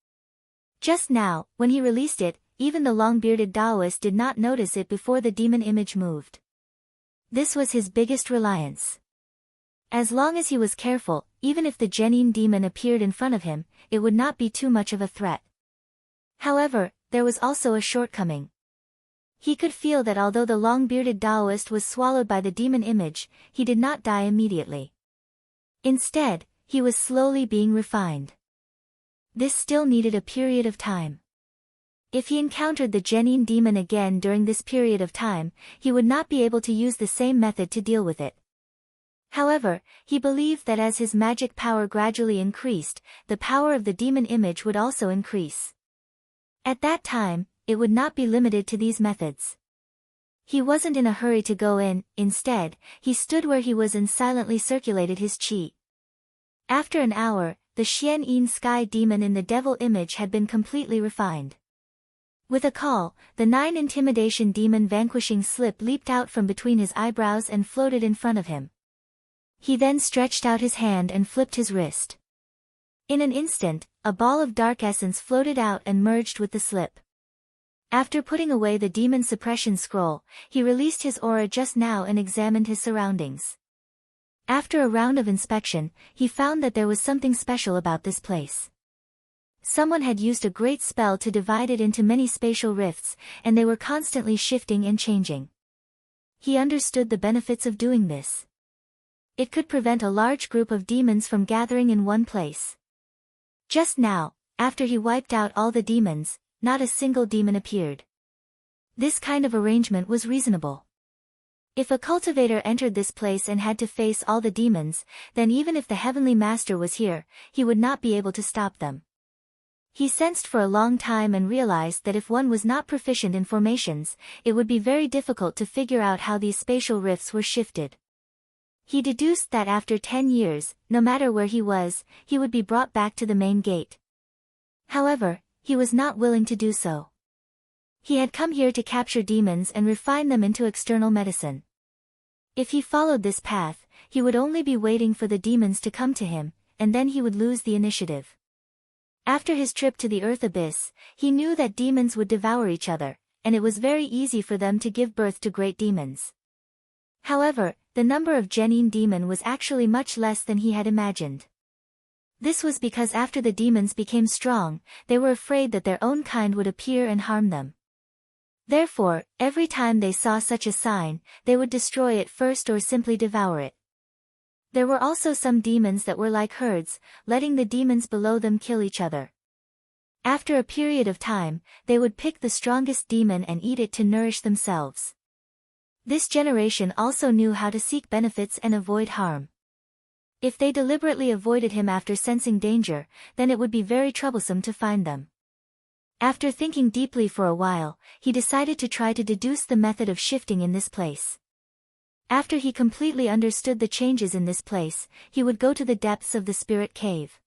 Just now, when he released it, even the long-bearded Taoist did not notice it before the demon image moved. This was his biggest reliance. As long as he was careful, even if the Genin demon appeared in front of him, it would not be too much of a threat. However, there was also a shortcoming. He could feel that although the long-bearded Taoist was swallowed by the demon image, he did not die immediately. Instead, he was slowly being refined. This still needed a period of time. If he encountered the Genin demon again during this period of time, he would not be able to use the same method to deal with it. However, he believed that as his magic power gradually increased, the power of the demon image would also increase. At that time, it would not be limited to these methods. He wasn't in a hurry to go in, instead, he stood where he was and silently circulated his qi. After an hour, the Xian-Yin sky demon in the devil image had been completely refined. With a call, the 9 intimidation demon vanquishing slip leaped out from between his eyebrows and floated in front of him. He then stretched out his hand and flipped his wrist. In an instant, a ball of dark essence floated out and merged with the slip. After putting away the demon suppression scroll, he released his aura just now and examined his surroundings. After a round of inspection, he found that there was something special about this place. Someone had used a great spell to divide it into many spatial rifts, and they were constantly shifting and changing. He understood the benefits of doing this. It could prevent a large group of demons from gathering in one place. Just now, after he wiped out all the demons, not a single demon appeared. This kind of arrangement was reasonable. If a cultivator entered this place and had to face all the demons, then even if the Heavenly Master was here, he would not be able to stop them. He sensed for a long time and realized that if one was not proficient in formations, it would be very difficult to figure out how these spatial rifts were shifted. He deduced that after 10 years, no matter where he was, he would be brought back to the main gate. However, he was not willing to do so. He had come here to capture demons and refine them into external medicine. If he followed this path, he would only be waiting for the demons to come to him, and then he would lose the initiative. After his trip to the Earth Abyss, he knew that demons would devour each other, and it was very easy for them to give birth to great demons. However, the number of Genin demon was actually much less than he had imagined. This was because after the demons became strong, they were afraid that their own kind would appear and harm them. Therefore, every time they saw such a sign, they would destroy it first or simply devour it. There were also some demons that were like herds, letting the demons below them kill each other. After a period of time, they would pick the strongest demon and eat it to nourish themselves. This generation also knew how to seek benefits and avoid harm. If they deliberately avoided him after sensing danger, then it would be very troublesome to find them. After thinking deeply for a while, he decided to try to deduce the method of shifting in this place. After he completely understood the changes in this place, he would go to the depths of the spirit cave.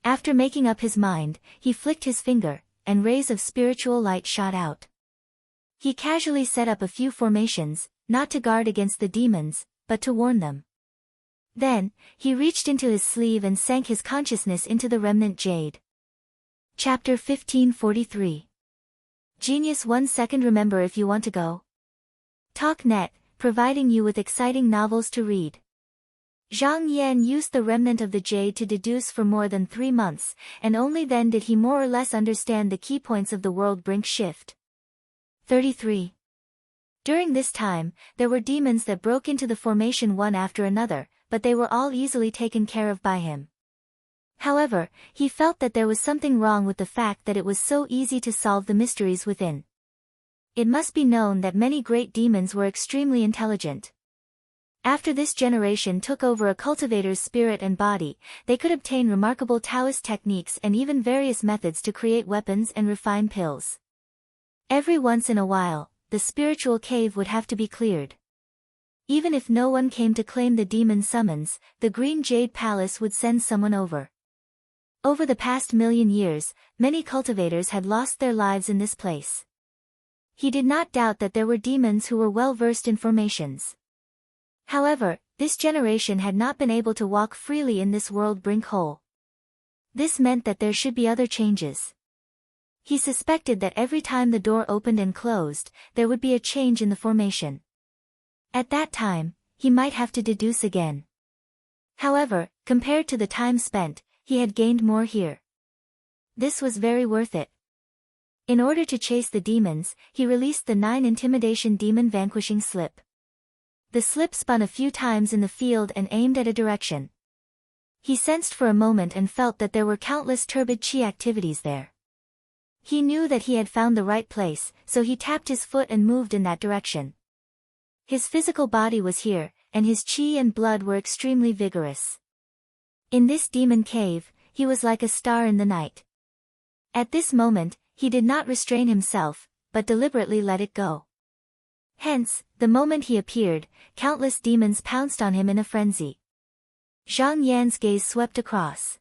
After making up his mind, he flicked his finger, and rays of spiritual light shot out. He casually set up a few formations, not to guard against the demons, but to warn them. Then, he reached into his sleeve and sank his consciousness into the remnant jade. Chapter 1543. Genius 1 second. Remember, if you want to go. TalkNet, providing you with exciting novels to read. Zhang Yan used the remnant of the jade to deduce for more than 3 months, and only then did he more or less understand the key points of the world brink shift. 33. During this time, there were demons that broke into the formation one after another, but they were all easily taken care of by him. However, he felt that there was something wrong with the fact that it was so easy to solve the mysteries within. It must be known that many great demons were extremely intelligent. After this generation took over a cultivator's spirit and body, they could obtain remarkable Taoist techniques and even various methods to create weapons and refine pills. Every once in a while, the spiritual cave would have to be cleared. Even if no one came to claim the demon summons, the Green Jade Palace would send someone over. Over the past million years, many cultivators had lost their lives in this place. He did not doubt that there were demons who were well versed in formations. However, this generation had not been able to walk freely in this world brink hole. This meant that there should be other changes. He suspected that every time the door opened and closed, there would be a change in the formation. At that time, he might have to deduce again. However, compared to the time spent, he had gained more here. This was very worth it. In order to chase the demons, he released the 9 intimidation demon vanquishing slip. The slip spun a few times in the field and aimed at a direction. He sensed for a moment and felt that there were countless turbid chi activities there. He knew that he had found the right place, so he tapped his foot and moved in that direction. His physical body was here, and his chi and blood were extremely vigorous. In this demon cave, he was like a star in the night. At this moment, he did not restrain himself, but deliberately let it go. Hence, the moment he appeared, countless demons pounced on him in a frenzy. Zhang Yan's gaze swept across.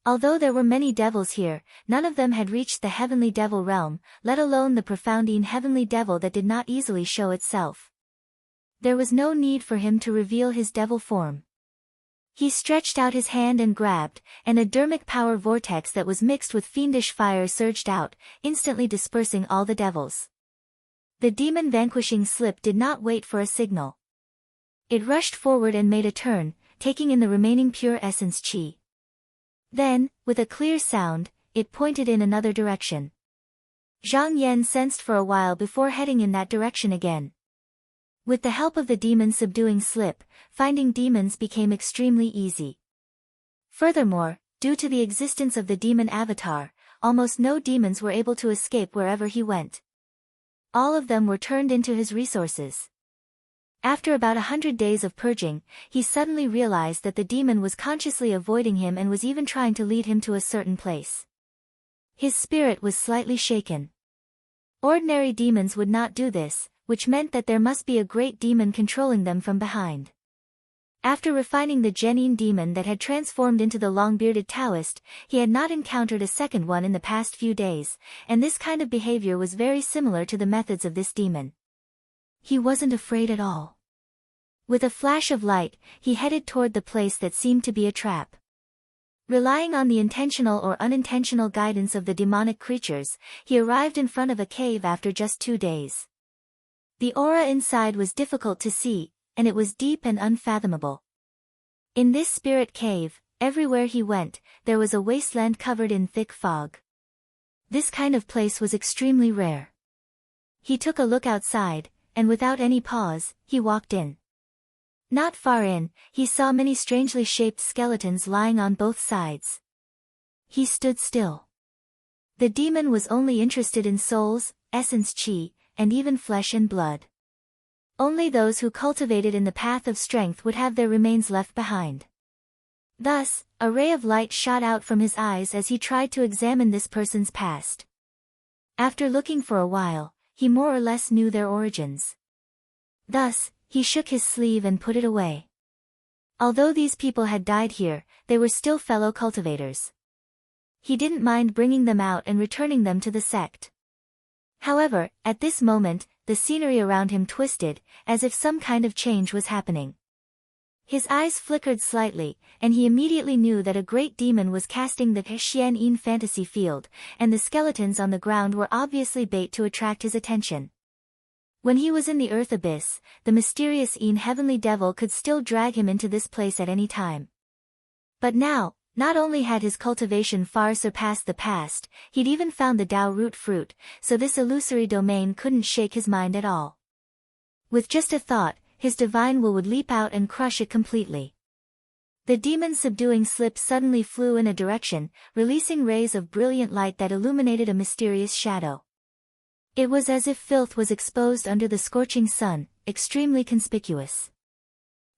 Although there were many devils here, none of them had reached the heavenly devil realm, let alone the profoundine heavenly devil that did not easily show itself. There was no need for him to reveal his devil form. He stretched out his hand and grabbed, and a dermic power vortex that was mixed with fiendish fire surged out, instantly dispersing all the devils. The demon vanquishing slip did not wait for a signal. It rushed forward and made a turn, taking in the remaining pure essence chi. Then, with a clear sound, it pointed in another direction. Zhang Yan sensed for a while before heading in that direction again. With the help of the demon subduing slip, finding demons became extremely easy. Furthermore, due to the existence of the demon avatar, almost no demons were able to escape wherever he went. All of them were turned into his resources. After about 100 days of purging, he suddenly realized that the demon was consciously avoiding him and was even trying to lead him to a certain place. His spirit was slightly shaken. Ordinary demons would not do this, which meant that there must be a great demon controlling them from behind. After refining the Genin demon that had transformed into the long-bearded Taoist, he had not encountered a second one in the past few days, and this kind of behavior was very similar to the methods of this demon. He wasn't afraid at all. With a flash of light, he headed toward the place that seemed to be a trap. Relying on the intentional or unintentional guidance of the demonic creatures, he arrived in front of a cave after just 2 days. The aura inside was difficult to see, and it was deep and unfathomable. In this spirit cave, everywhere he went, there was a wasteland covered in thick fog. This kind of place was extremely rare. He took a look outside, and without any pause, he walked in. Not far in, he saw many strangely shaped skeletons lying on both sides. He stood still. The demon was only interested in souls, essence chi, and even flesh and blood. Only those who cultivated in the path of strength would have their remains left behind. Thus, a ray of light shot out from his eyes as he tried to examine this person's past. After looking for a while, he more or less knew their origins. Thus, He shook his sleeve and put it away. Although these people had died here, they were still fellow cultivators. He didn't mind bringing them out and returning them to the sect. However, at this moment, the scenery around him twisted, as if some kind of change was happening. His eyes flickered slightly, and he immediately knew that a great demon was casting the Xian fantasy field, and the skeletons on the ground were obviously bait to attract his attention. When he was in the earth abyss, the mysterious heavenly devil could still drag him into this place at any time. But now, not only had his cultivation far surpassed the past, he'd even found the Tao root fruit, so this illusory domain couldn't shake his mind at all. With just a thought, his divine will would leap out and crush it completely. The demon's subduing slip suddenly flew in a direction, releasing rays of brilliant light that illuminated a mysterious shadow. It was as if filth was exposed under the scorching sun, extremely conspicuous.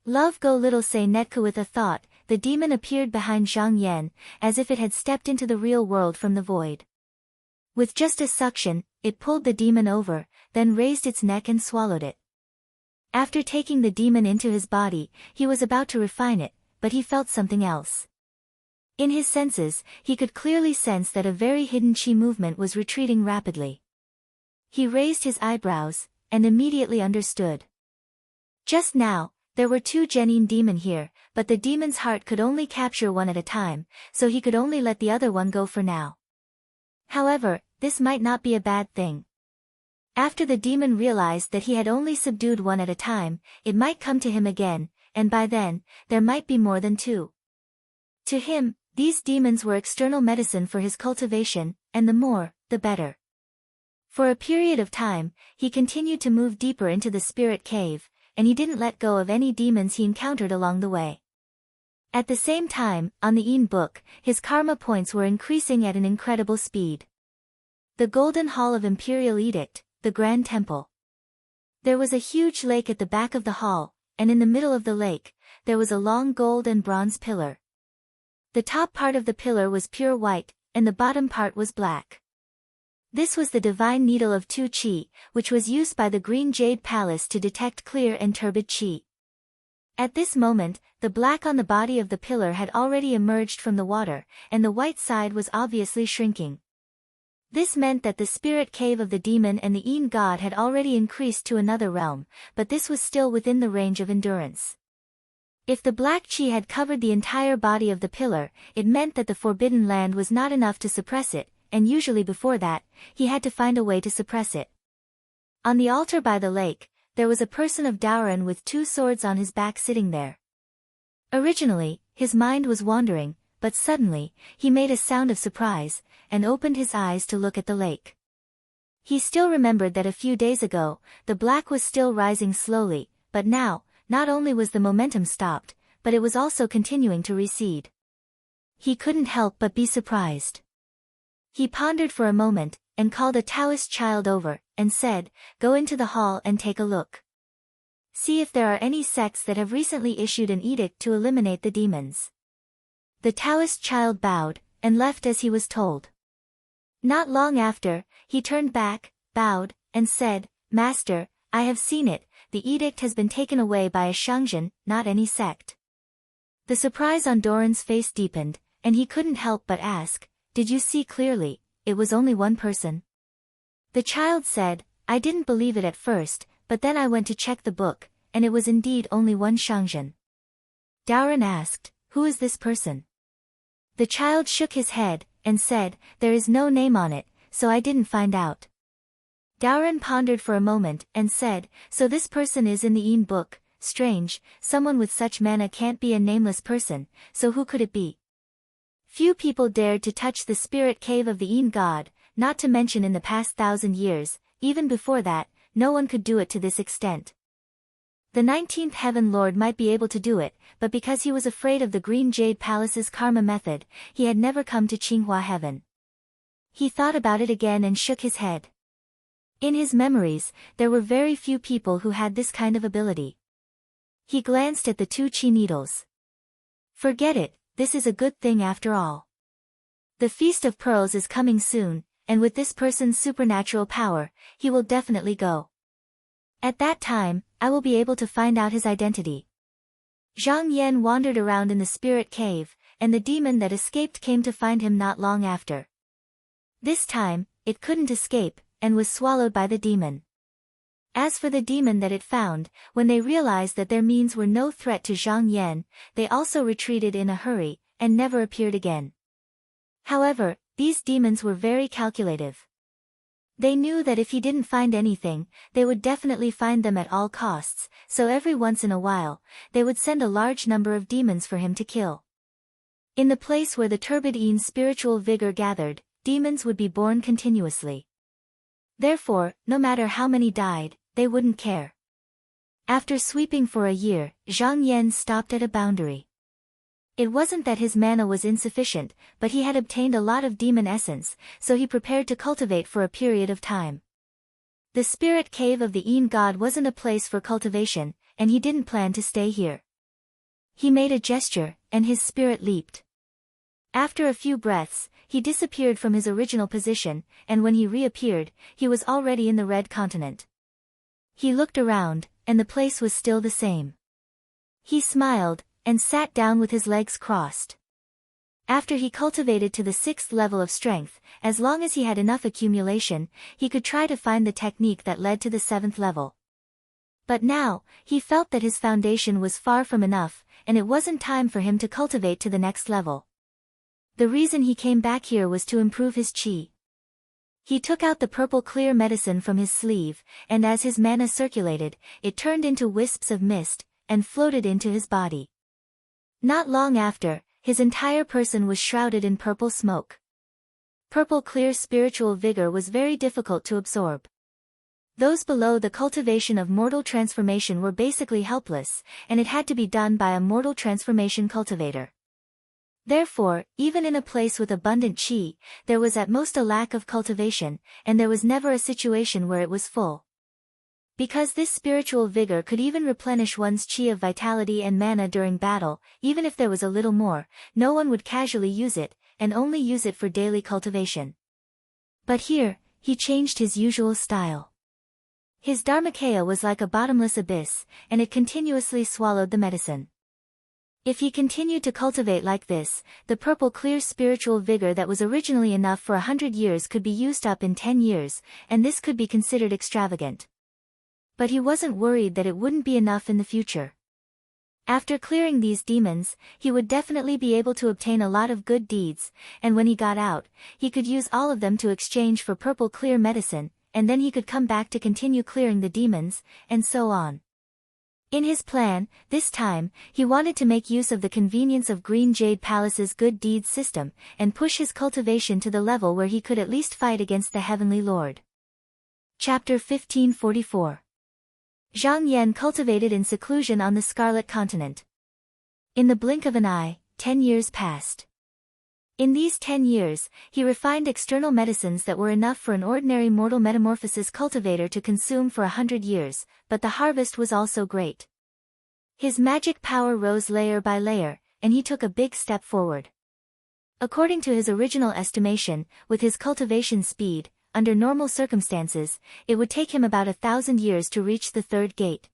Love go little say Netka. With a thought, the demon appeared behind Zhang Yan, as if it had stepped into the real world from the void. With just a suction, it pulled the demon over, then raised its neck and swallowed it. After taking the demon into his body, he was about to refine it, but he felt something else. In his senses, he could clearly sense that a very hidden chi movement was retreating rapidly. He raised his eyebrows, and immediately understood. Just now, there were two genuine demon here, but the demon's heart could only capture one at a time, so he could only let the other one go for now. However, this might not be a bad thing. After the demon realized that he had only subdued one at a time, it might come to him again, and by then, there might be more than two. To him, these demons were external medicine for his cultivation, and the more, the better. For a period of time, he continued to move deeper into the spirit cave, and he didn't let go of any demons he encountered along the way. At the same time, on the book, his karma points were increasing at an incredible speed. The Golden Hall of Imperial Edict, the Grand Temple. There was a huge lake at the back of the hall, and in the middle of the lake, there was a long gold and bronze pillar. The top part of the pillar was pure white, and the bottom part was black. This was the divine needle of Tu Chi, which was used by the Green Jade Palace to detect clear and turbid chi. At this moment, the black on the body of the pillar had already emerged from the water, and the white side was obviously shrinking. This meant that the spirit cave of the demon and the god had already increased to another realm, but this was still within the range of endurance. If the black chi had covered the entire body of the pillar, it meant that the forbidden land was not enough to suppress it, and usually before that, he had to find a way to suppress it. On the altar by the lake, there was a person of Daoran with two swords on his back sitting there. Originally, his mind was wandering, but suddenly, he made a sound of surprise, and opened his eyes to look at the lake. He still remembered that a few days ago, the black was still rising slowly, but now, not only was the momentum stopped, but it was also continuing to recede. He couldn't help but be surprised. He pondered for a moment, and called a Taoist child over, and said, "Go into the hall and take a look. See if there are any sects that have recently issued an edict to eliminate the demons." The Taoist child bowed, and left as he was told. Not long after, he turned back, bowed, and said, "Master, I have seen it, the edict has been taken away by a Shangzhen, not any sect." The surprise on Doran's face deepened, and he couldn't help but ask, "Did you see clearly, it was only one person?" The child said, "I didn't believe it at first, but then I went to check the book, and it was indeed only one Shangzhen." Doran asked, "Who is this person?" The child shook his head, and said, "There is no name on it, so I didn't find out." Doran pondered for a moment, and said, "So this person is in the book, strange, someone with such mana can't be a nameless person, so who could it be?" Few people dared to touch the spirit cave of the god, not to mention in the past 1,000 years, even before that, no one could do it to this extent. The 19th Heaven Lord might be able to do it, but because he was afraid of the Green Jade Palace's karma method, he had never come to Qinghua Heaven. He thought about it again and shook his head. In his memories, there were very few people who had this kind of ability. He glanced at the two chi needles. Forget it, this is a good thing after all. The Feast of Pearls is coming soon, and with this person's supernatural power, he will definitely go. At that time, I will be able to find out his identity. Zhang Yan wandered around in the spirit cave, and the demon that escaped came to find him not long after. This time, it couldn't escape, and was swallowed by the demon. As for the demon that it found, when they realized that their means were no threat to Zhang Yan, they also retreated in a hurry, and never appeared again. However, these demons were very calculative. They knew that if he didn't find anything, they would definitely find them at all costs, so every once in a while, they would send a large number of demons for him to kill. In the place where the turbidine spiritual vigor gathered, demons would be born continuously. Therefore, no matter how many died, they wouldn't care. After sweeping for a year, Zhang Yan stopped at a boundary. It wasn't that his mana was insufficient, but he had obtained a lot of demon essence, so he prepared to cultivate for a period of time. The spirit cave of the Yin god wasn't a place for cultivation, and he didn't plan to stay here. He made a gesture, and his spirit leaped. After a few breaths, he disappeared from his original position, and when he reappeared, he was already in the Red Continent. He looked around, and the place was still the same. He smiled, and sat down with his legs crossed. After he cultivated to the 6th level of strength, as long as he had enough accumulation, he could try to find the technique that led to the 7th level. But now, he felt that his foundation was far from enough, and it wasn't time for him to cultivate to the next level. The reason he came back here was to improve his qi. He took out the purple clear medicine from his sleeve, and as his mana circulated, it turned into wisps of mist, and floated into his body. Not long after, his entire person was shrouded in purple smoke. Purple clear spiritual vigor was very difficult to absorb. Those below the cultivation of mortal transformation were basically helpless, and it had to be done by a mortal transformation cultivator. Therefore, even in a place with abundant qi, there was at most a lack of cultivation, and there was never a situation where it was full. Because this spiritual vigor could even replenish one's qi of vitality and mana during battle, even if there was a little more, no one would casually use it, and only use it for daily cultivation. But here, he changed his usual style. His Dharmakaya was like a bottomless abyss, and it continuously swallowed the medicine. If he continued to cultivate like this, the purple clear spiritual vigor that was originally enough for 100 years could be used up in 10 years, and this could be considered extravagant. But he wasn't worried that it wouldn't be enough in the future. After clearing these demons, he would definitely be able to obtain a lot of good deeds, and when he got out, he could use all of them to exchange for purple clear medicine, and then he could come back to continue clearing the demons, and so on. In his plan, this time, he wanted to make use of the convenience of Green Jade Palace's good deeds system, and push his cultivation to the level where he could at least fight against the Heavenly Lord. Chapter 1544. Zhang Yan cultivated in seclusion on the Scarlet Continent. In the blink of an eye, 10 years passed. In these 10 years, he refined external medicines that were enough for an ordinary mortal metamorphosis cultivator to consume for 100 years, but the harvest was also great. His magic power rose layer by layer, and he took a big step forward. According to his original estimation, with his cultivation speed, under normal circumstances, it would take him about 1,000 years to reach the 3rd gate.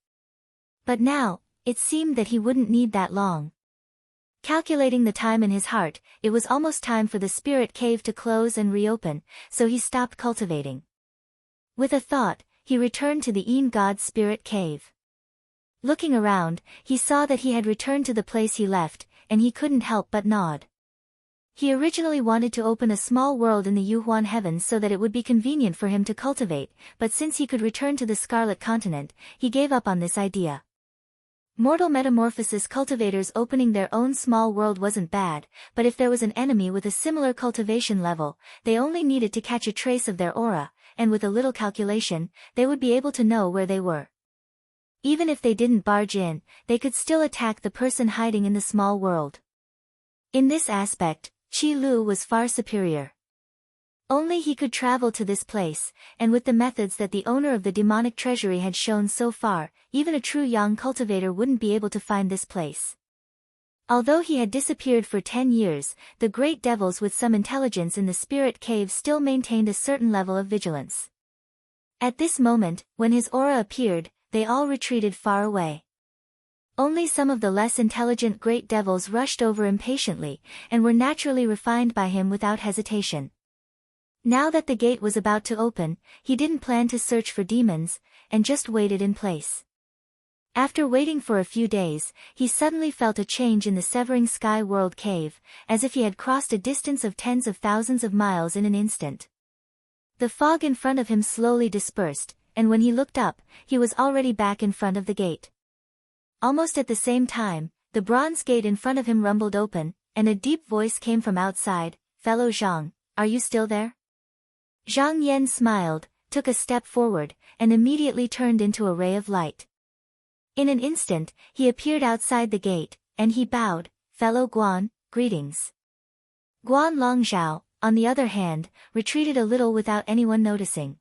But now, it seemed that he wouldn't need that long. Calculating the time in his heart, it was almost time for the spirit cave to close and reopen, so he stopped cultivating. With a thought, he returned to the Yin god's spirit cave. Looking around, he saw that he had returned to the place he left, and he couldn't help but nod. He originally wanted to open a small world in the Yuhuan heavens so that it would be convenient for him to cultivate, but since he could return to the Scarlet Continent, he gave up on this idea. Mortal metamorphosis cultivators opening their own small world wasn't bad, but if there was an enemy with a similar cultivation level, they only needed to catch a trace of their aura, and with a little calculation, they would be able to know where they were. Even if they didn't barge in, they could still attack the person hiding in the small world. In this aspect, Qi Lu was far superior. Only he could travel to this place, and with the methods that the owner of the demonic treasury had shown so far, even a true Yang cultivator wouldn't be able to find this place. Although he had disappeared for 10 years, the great devils with some intelligence in the spirit cave still maintained a certain level of vigilance. At this moment, when his aura appeared, they all retreated far away. Only some of the less intelligent great devils rushed over impatiently, and were naturally refined by him without hesitation. Now that the gate was about to open, he didn't plan to search for demons, and just waited in place. After waiting for a few days, he suddenly felt a change in the Severing Sky World cave, as if he had crossed a distance of tens of thousands of miles in an instant. The fog in front of him slowly dispersed, and when he looked up, he was already back in front of the gate. Almost at the same time, the bronze gate in front of him rumbled open, and a deep voice came from outside, "Fellow Zhang, are you still there?" Zhang Yan smiled, took a step forward, and immediately turned into a ray of light. In an instant, he appeared outside the gate, and he bowed, "Fellow Guan, greetings." Guan Longzhao, on the other hand, retreated a little without anyone noticing.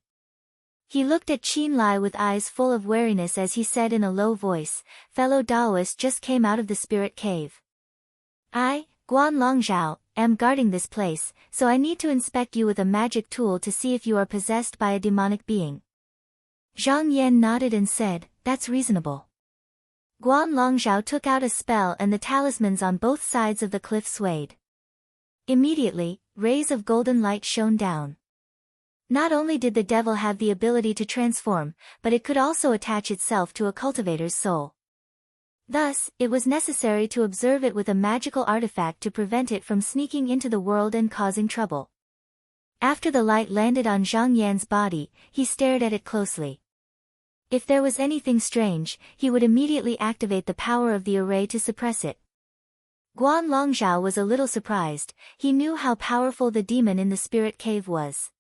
He looked at Qin Lai with eyes full of wariness as he said in a low voice, "Fellow Taoist just came out of the spirit cave. I, Guan Longzhao, am guarding this place, so I need to inspect you with a magic tool to see if you are possessed by a demonic being." Zhang Yan nodded and said, "That's reasonable." Guan Longzhao took out a spell and the talismans on both sides of the cliff swayed. Immediately, rays of golden light shone down. Not only did the devil have the ability to transform, but it could also attach itself to a cultivator's soul. Thus, it was necessary to observe it with a magical artifact to prevent it from sneaking into the world and causing trouble. After the light landed on Zhang Yan's body, he stared at it closely. If there was anything strange, he would immediately activate the power of the array to suppress it. Guan Longzhao was a little surprised. He knew how powerful the demon in the spirit cave was.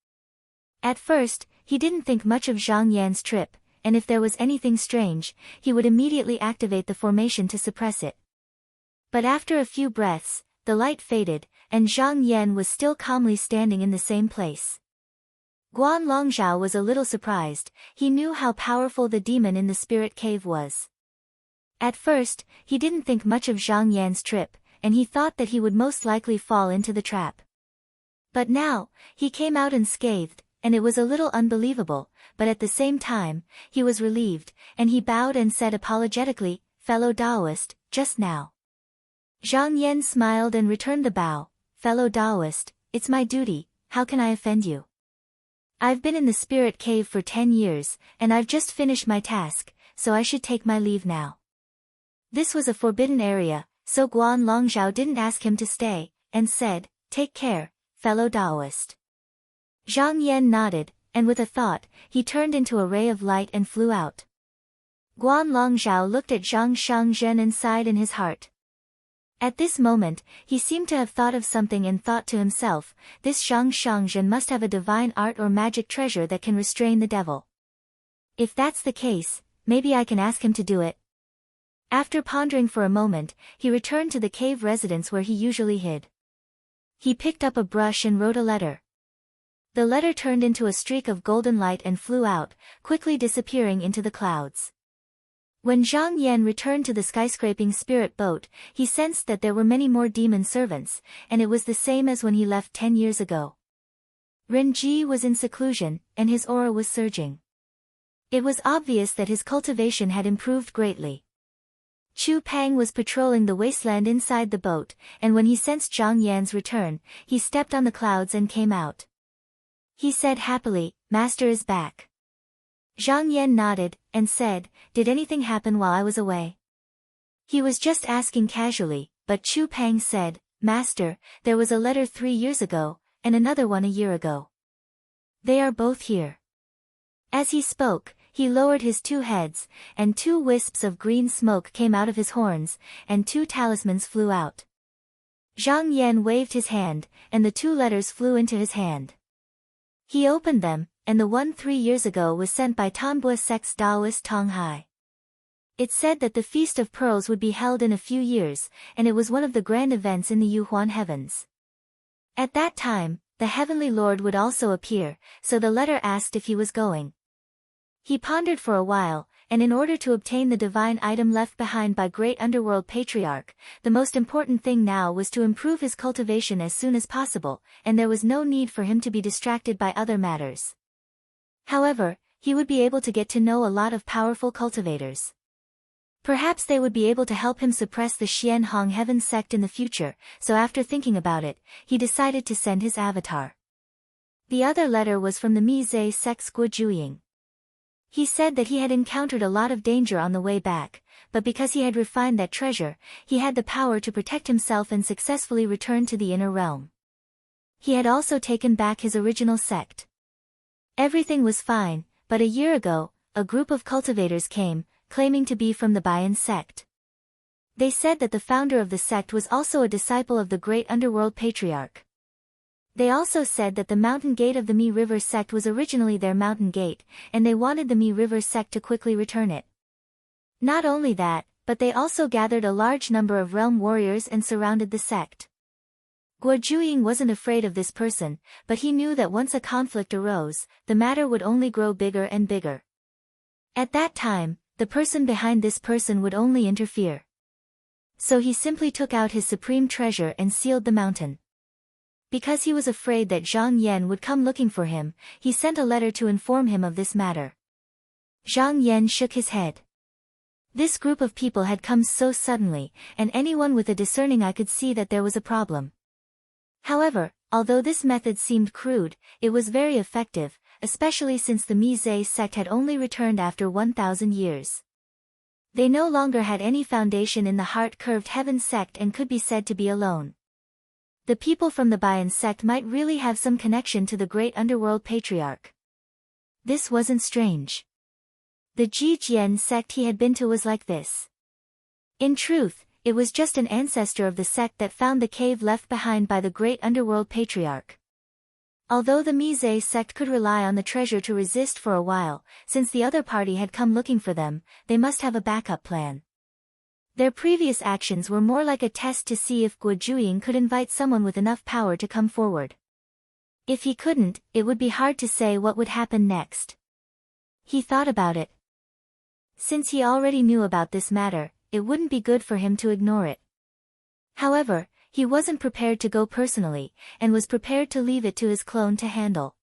At first, he didn't think much of Zhang Yan's trip, and if there was anything strange, he would immediately activate the formation to suppress it. But after a few breaths, the light faded, and Zhang Yan was still calmly standing in the same place. Guan Longzhao was a little surprised. He knew how powerful the demon in the spirit cave was. At first, he didn't think much of Zhang Yan's trip, and he thought that he would most likely fall into the trap. But now, he came out unscathed, and it was a little unbelievable, but at the same time, he was relieved, and he bowed and said apologetically, "Fellow Taoist, just now." Zhang Yan smiled and returned the bow, "Fellow Taoist, it's my duty, how can I offend you? I've been in the spirit cave for 10 years, and I've just finished my task, so I should take my leave now." This was a forbidden area, so Guan Longzhao didn't ask him to stay, and said, "Take care, fellow Taoist." Zhang Yan nodded, and with a thought, he turned into a ray of light and flew out. Guan Longzhao looked at Zhang Shangzhen and sighed in his heart. At this moment, he seemed to have thought of something and thought to himself, this Zhang Shangzhen must have a divine art or magic treasure that can restrain the devil. If that's the case, maybe I can ask him to do it. After pondering for a moment, he returned to the cave residence where he usually hid. He picked up a brush and wrote a letter. The letter turned into a streak of golden light and flew out, quickly disappearing into the clouds. When Zhang Yan returned to the skyscraping spirit boat, he sensed that there were many more demon servants, and it was the same as when he left 10 years ago. Renji was in seclusion, and his aura was surging. It was obvious that his cultivation had improved greatly. Chu Pang was patrolling the wasteland inside the boat, and when he sensed Zhang Yan's return, he stepped on the clouds and came out. He said happily, "Master is back." Zhang Yan nodded, and said, "Did anything happen while I was away?" He was just asking casually, but Chu Pang said, "Master, there was a letter 3 years ago, and another one a year ago. They are both here." As he spoke, he lowered his 2 heads, and 2 wisps of green smoke came out of his horns, and 2 talismans flew out. Zhang Yan waved his hand, and the 2 letters flew into his hand. He opened them, and the one 3 years ago was sent by Tanbua sect's Taoist Tong Hai. It said that the Feast of Pearls would be held in a few years, and it was one of the grand events in the Yuhuan heavens. At that time, the Heavenly Lord would also appear, so the letter asked if he was going. He pondered for a while, and in order to obtain the divine item left behind by great underworld patriarch, the most important thing now was to improve his cultivation as soon as possible, and there was no need for him to be distracted by other matters. However, he would be able to get to know a lot of powerful cultivators. Perhaps they would be able to help him suppress the Xian Hong Heaven sect in the future, so after thinking about it, he decided to send his avatar. The other letter was from the Mi-Zhe sect's Guo Juying. He said that he had encountered a lot of danger on the way back, but because he had refined that treasure, he had the power to protect himself and successfully return to the inner realm. He had also taken back his original sect. Everything was fine, but a year ago, a group of cultivators came, claiming to be from the Bayan sect. They said that the founder of the sect was also a disciple of the great underworld patriarch. They also said that the mountain gate of the Mi River sect was originally their mountain gate, and they wanted the Mi River sect to quickly return it. Not only that, but they also gathered a large number of realm warriors and surrounded the sect. Guo Juying wasn't afraid of this person, but he knew that once a conflict arose, the matter would only grow bigger and bigger. At that time, the person behind this person would only interfere. So he simply took out his supreme treasure and sealed the mountain. Because he was afraid that Zhang Yan would come looking for him, he sent a letter to inform him of this matter. Zhang Yan shook his head. This group of people had come so suddenly, and anyone with a discerning eye could see that there was a problem. However, although this method seemed crude, it was very effective, especially since the Mi-Zhe sect had only returned after 1,000 years. They no longer had any foundation in the heart-curved heaven sect and could be said to be alone. The people from the Bayan sect might really have some connection to the great underworld patriarch. This wasn't strange. The Jijian sect he had been to was like this. In truth, it was just an ancestor of the sect that found the cave left behind by the great underworld patriarch. Although the Mi-Zhe sect could rely on the treasure to resist for a while, since the other party had come looking for them, they must have a backup plan. Their previous actions were more like a test to see if Guo Juying could invite someone with enough power to come forward. If he couldn't, it would be hard to say what would happen next. He thought about it. Since he already knew about this matter, it wouldn't be good for him to ignore it. However, he wasn't prepared to go personally, and was prepared to leave it to his clone to handle.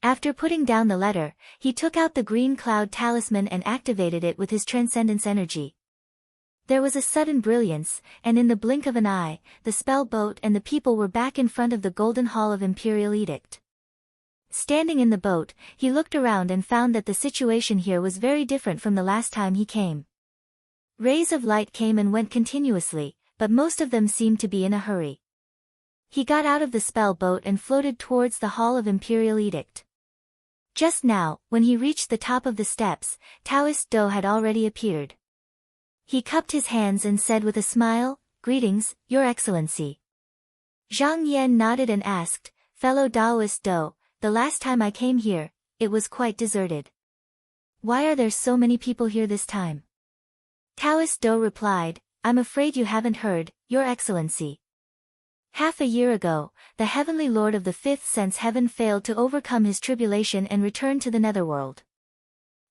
After putting down the letter, he took out the green cloud talisman and activated it with his transcendence energy. There was a sudden brilliance, and in the blink of an eye, the spell boat and the people were back in front of the Golden Hall of Imperial Edict. Standing in the boat, he looked around and found that the situation here was very different from the last time he came. Rays of light came and went continuously, but most of them seemed to be in a hurry. He got out of the spell boat and floated towards the Hall of Imperial Edict. Just now, when he reached the top of the steps, Taoist Do had already appeared. He cupped his hands and said with a smile, "Greetings, Your Excellency." Zhang Yan nodded and asked, "Fellow Taoist Do, the last time I came here, it was quite deserted. Why are there so many people here this time?" Taoist Do replied, "I'm afraid you haven't heard, Your Excellency. Half a year ago, the Heavenly Lord of the Fifth Sense Heaven failed to overcome his tribulation and returned to the Netherworld.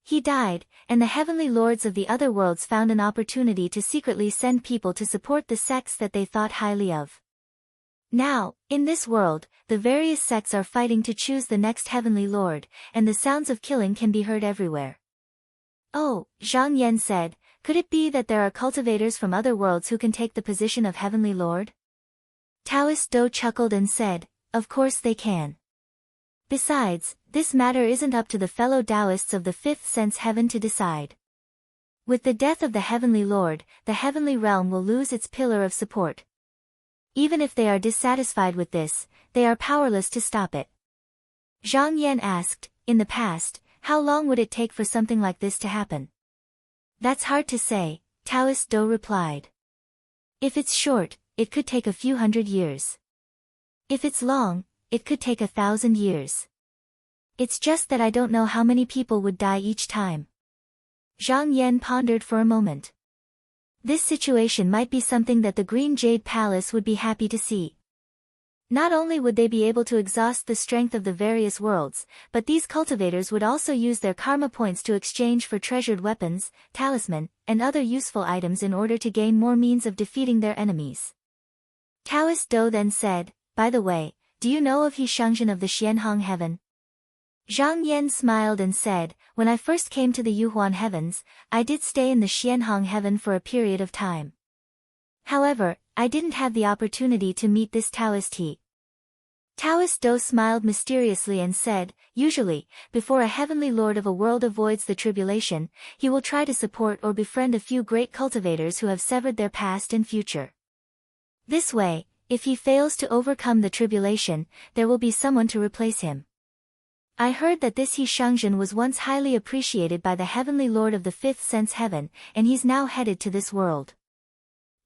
He died, and the Heavenly Lords of the other worlds found an opportunity to secretly send people to support the sects that they thought highly of. Now, in this world, the various sects are fighting to choose the next Heavenly Lord, and the sounds of killing can be heard everywhere." "Oh," Zhang Yan said, "could it be that there are cultivators from other worlds who can take the position of Heavenly Lord?" Taoist Do chuckled and said, "Of course they can. Besides, this matter isn't up to the fellow Taoists of the Fifth Sense Heaven to decide. With the death of the Heavenly Lord, the Heavenly Realm will lose its pillar of support. Even if they are dissatisfied with this, they are powerless to stop it." Zhang Yan asked, "In the past, how long would it take for something like this to happen?" "That's hard to say," Taoist Do replied. "If it's short, it could take a few hundred years. If it's long, it could take 1,000 years. It's just that I don't know how many people would die each time." Zhang Yan pondered for a moment. This situation might be something that the Green Jade Palace would be happy to see. Not only would they be able to exhaust the strength of the various worlds, but these cultivators would also use their karma points to exchange for treasured weapons, talisman, and other useful items in order to gain more means of defeating their enemies. Taoist Do then said, "By the way, do you know of He Shangjin of the Xianhong Heaven?" Zhang Yan smiled and said, "When I first came to the Yuhuan heavens, I did stay in the Xianhong heaven for a period of time. However, I didn't have the opportunity to meet this Taoist he." Taoist Do smiled mysteriously and said, "Usually, before a heavenly lord of a world avoids the tribulation, he will try to support or befriend a few great cultivators who have severed their past and future. This way, if he fails to overcome the tribulation, there will be someone to replace him. I heard that this He Shangzhen was once highly appreciated by the heavenly lord of the fifth sense heaven, and he's now headed to this world.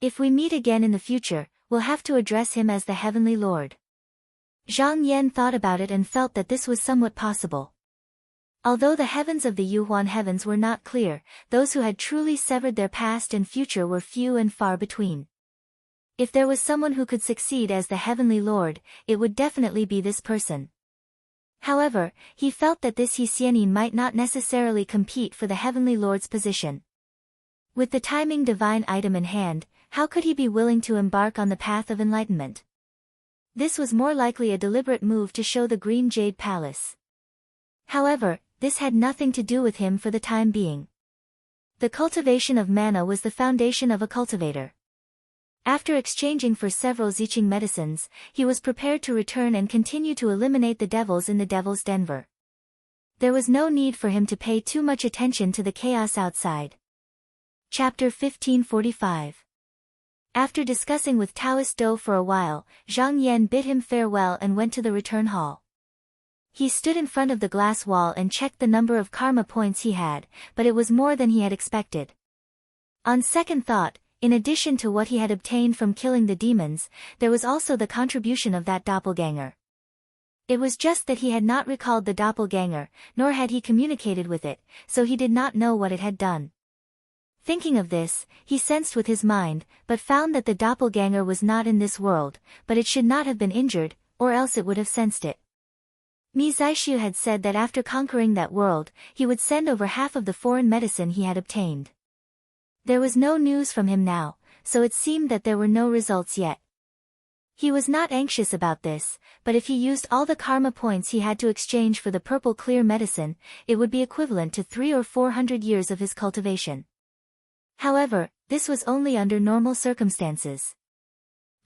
If we meet again in the future, we'll have to address him as the heavenly lord." Zhang Yan thought about it and felt that this was somewhat possible. Although the heavens of the Yuhuan heavens were not clear, those who had truly severed their past and future were few and far between. If there was someone who could succeed as the heavenly lord, it would definitely be this person. However, he felt that this He Xianyin might not necessarily compete for the heavenly lord's position. With the timing divine item in hand, how could he be willing to embark on the path of enlightenment? This was more likely a deliberate move to show the Green Jade Palace. However, this had nothing to do with him for the time being. The cultivation of mana was the foundation of a cultivator. After exchanging for several Ziqing medicines, he was prepared to return and continue to eliminate the devils in the Devil's Denver. There was no need for him to pay too much attention to the chaos outside. Chapter 1545. After discussing with Taoist Do for a while, Zhang Yan bid him farewell and went to the return hall. He stood in front of the glass wall and checked the number of karma points he had, but it was more than he had expected. On second thought, in addition to what he had obtained from killing the demons, there was also the contribution of that doppelganger. It was just that he had not recalled the doppelganger, nor had he communicated with it, so he did not know what it had done. Thinking of this, he sensed with his mind, but found that the doppelganger was not in this world, but it should not have been injured, or else it would have sensed it. Mi Zixu had said that after conquering that world, he would send over half of the foreign medicine he had obtained. There was no news from him now, so it seemed that there were no results yet. He was not anxious about this, but if he used all the karma points he had to exchange for the purple clear medicine, it would be equivalent to 300 or 400 years of his cultivation. However, this was only under normal circumstances.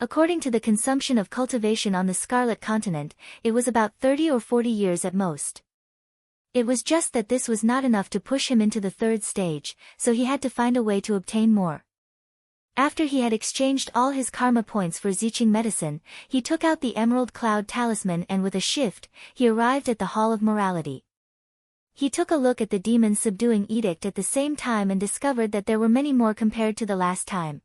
According to the consumption of cultivation on the Scarlet Continent, it was about 30 or 40 years at most. It was just that this was not enough to push him into the third stage, so he had to find a way to obtain more. After he had exchanged all his karma points for Ziqing medicine, he took out the Emerald Cloud Talisman and with a shift, he arrived at the Hall of Morality. He took a look at the demon subduing edict at the same time and discovered that there were many more compared to the last time.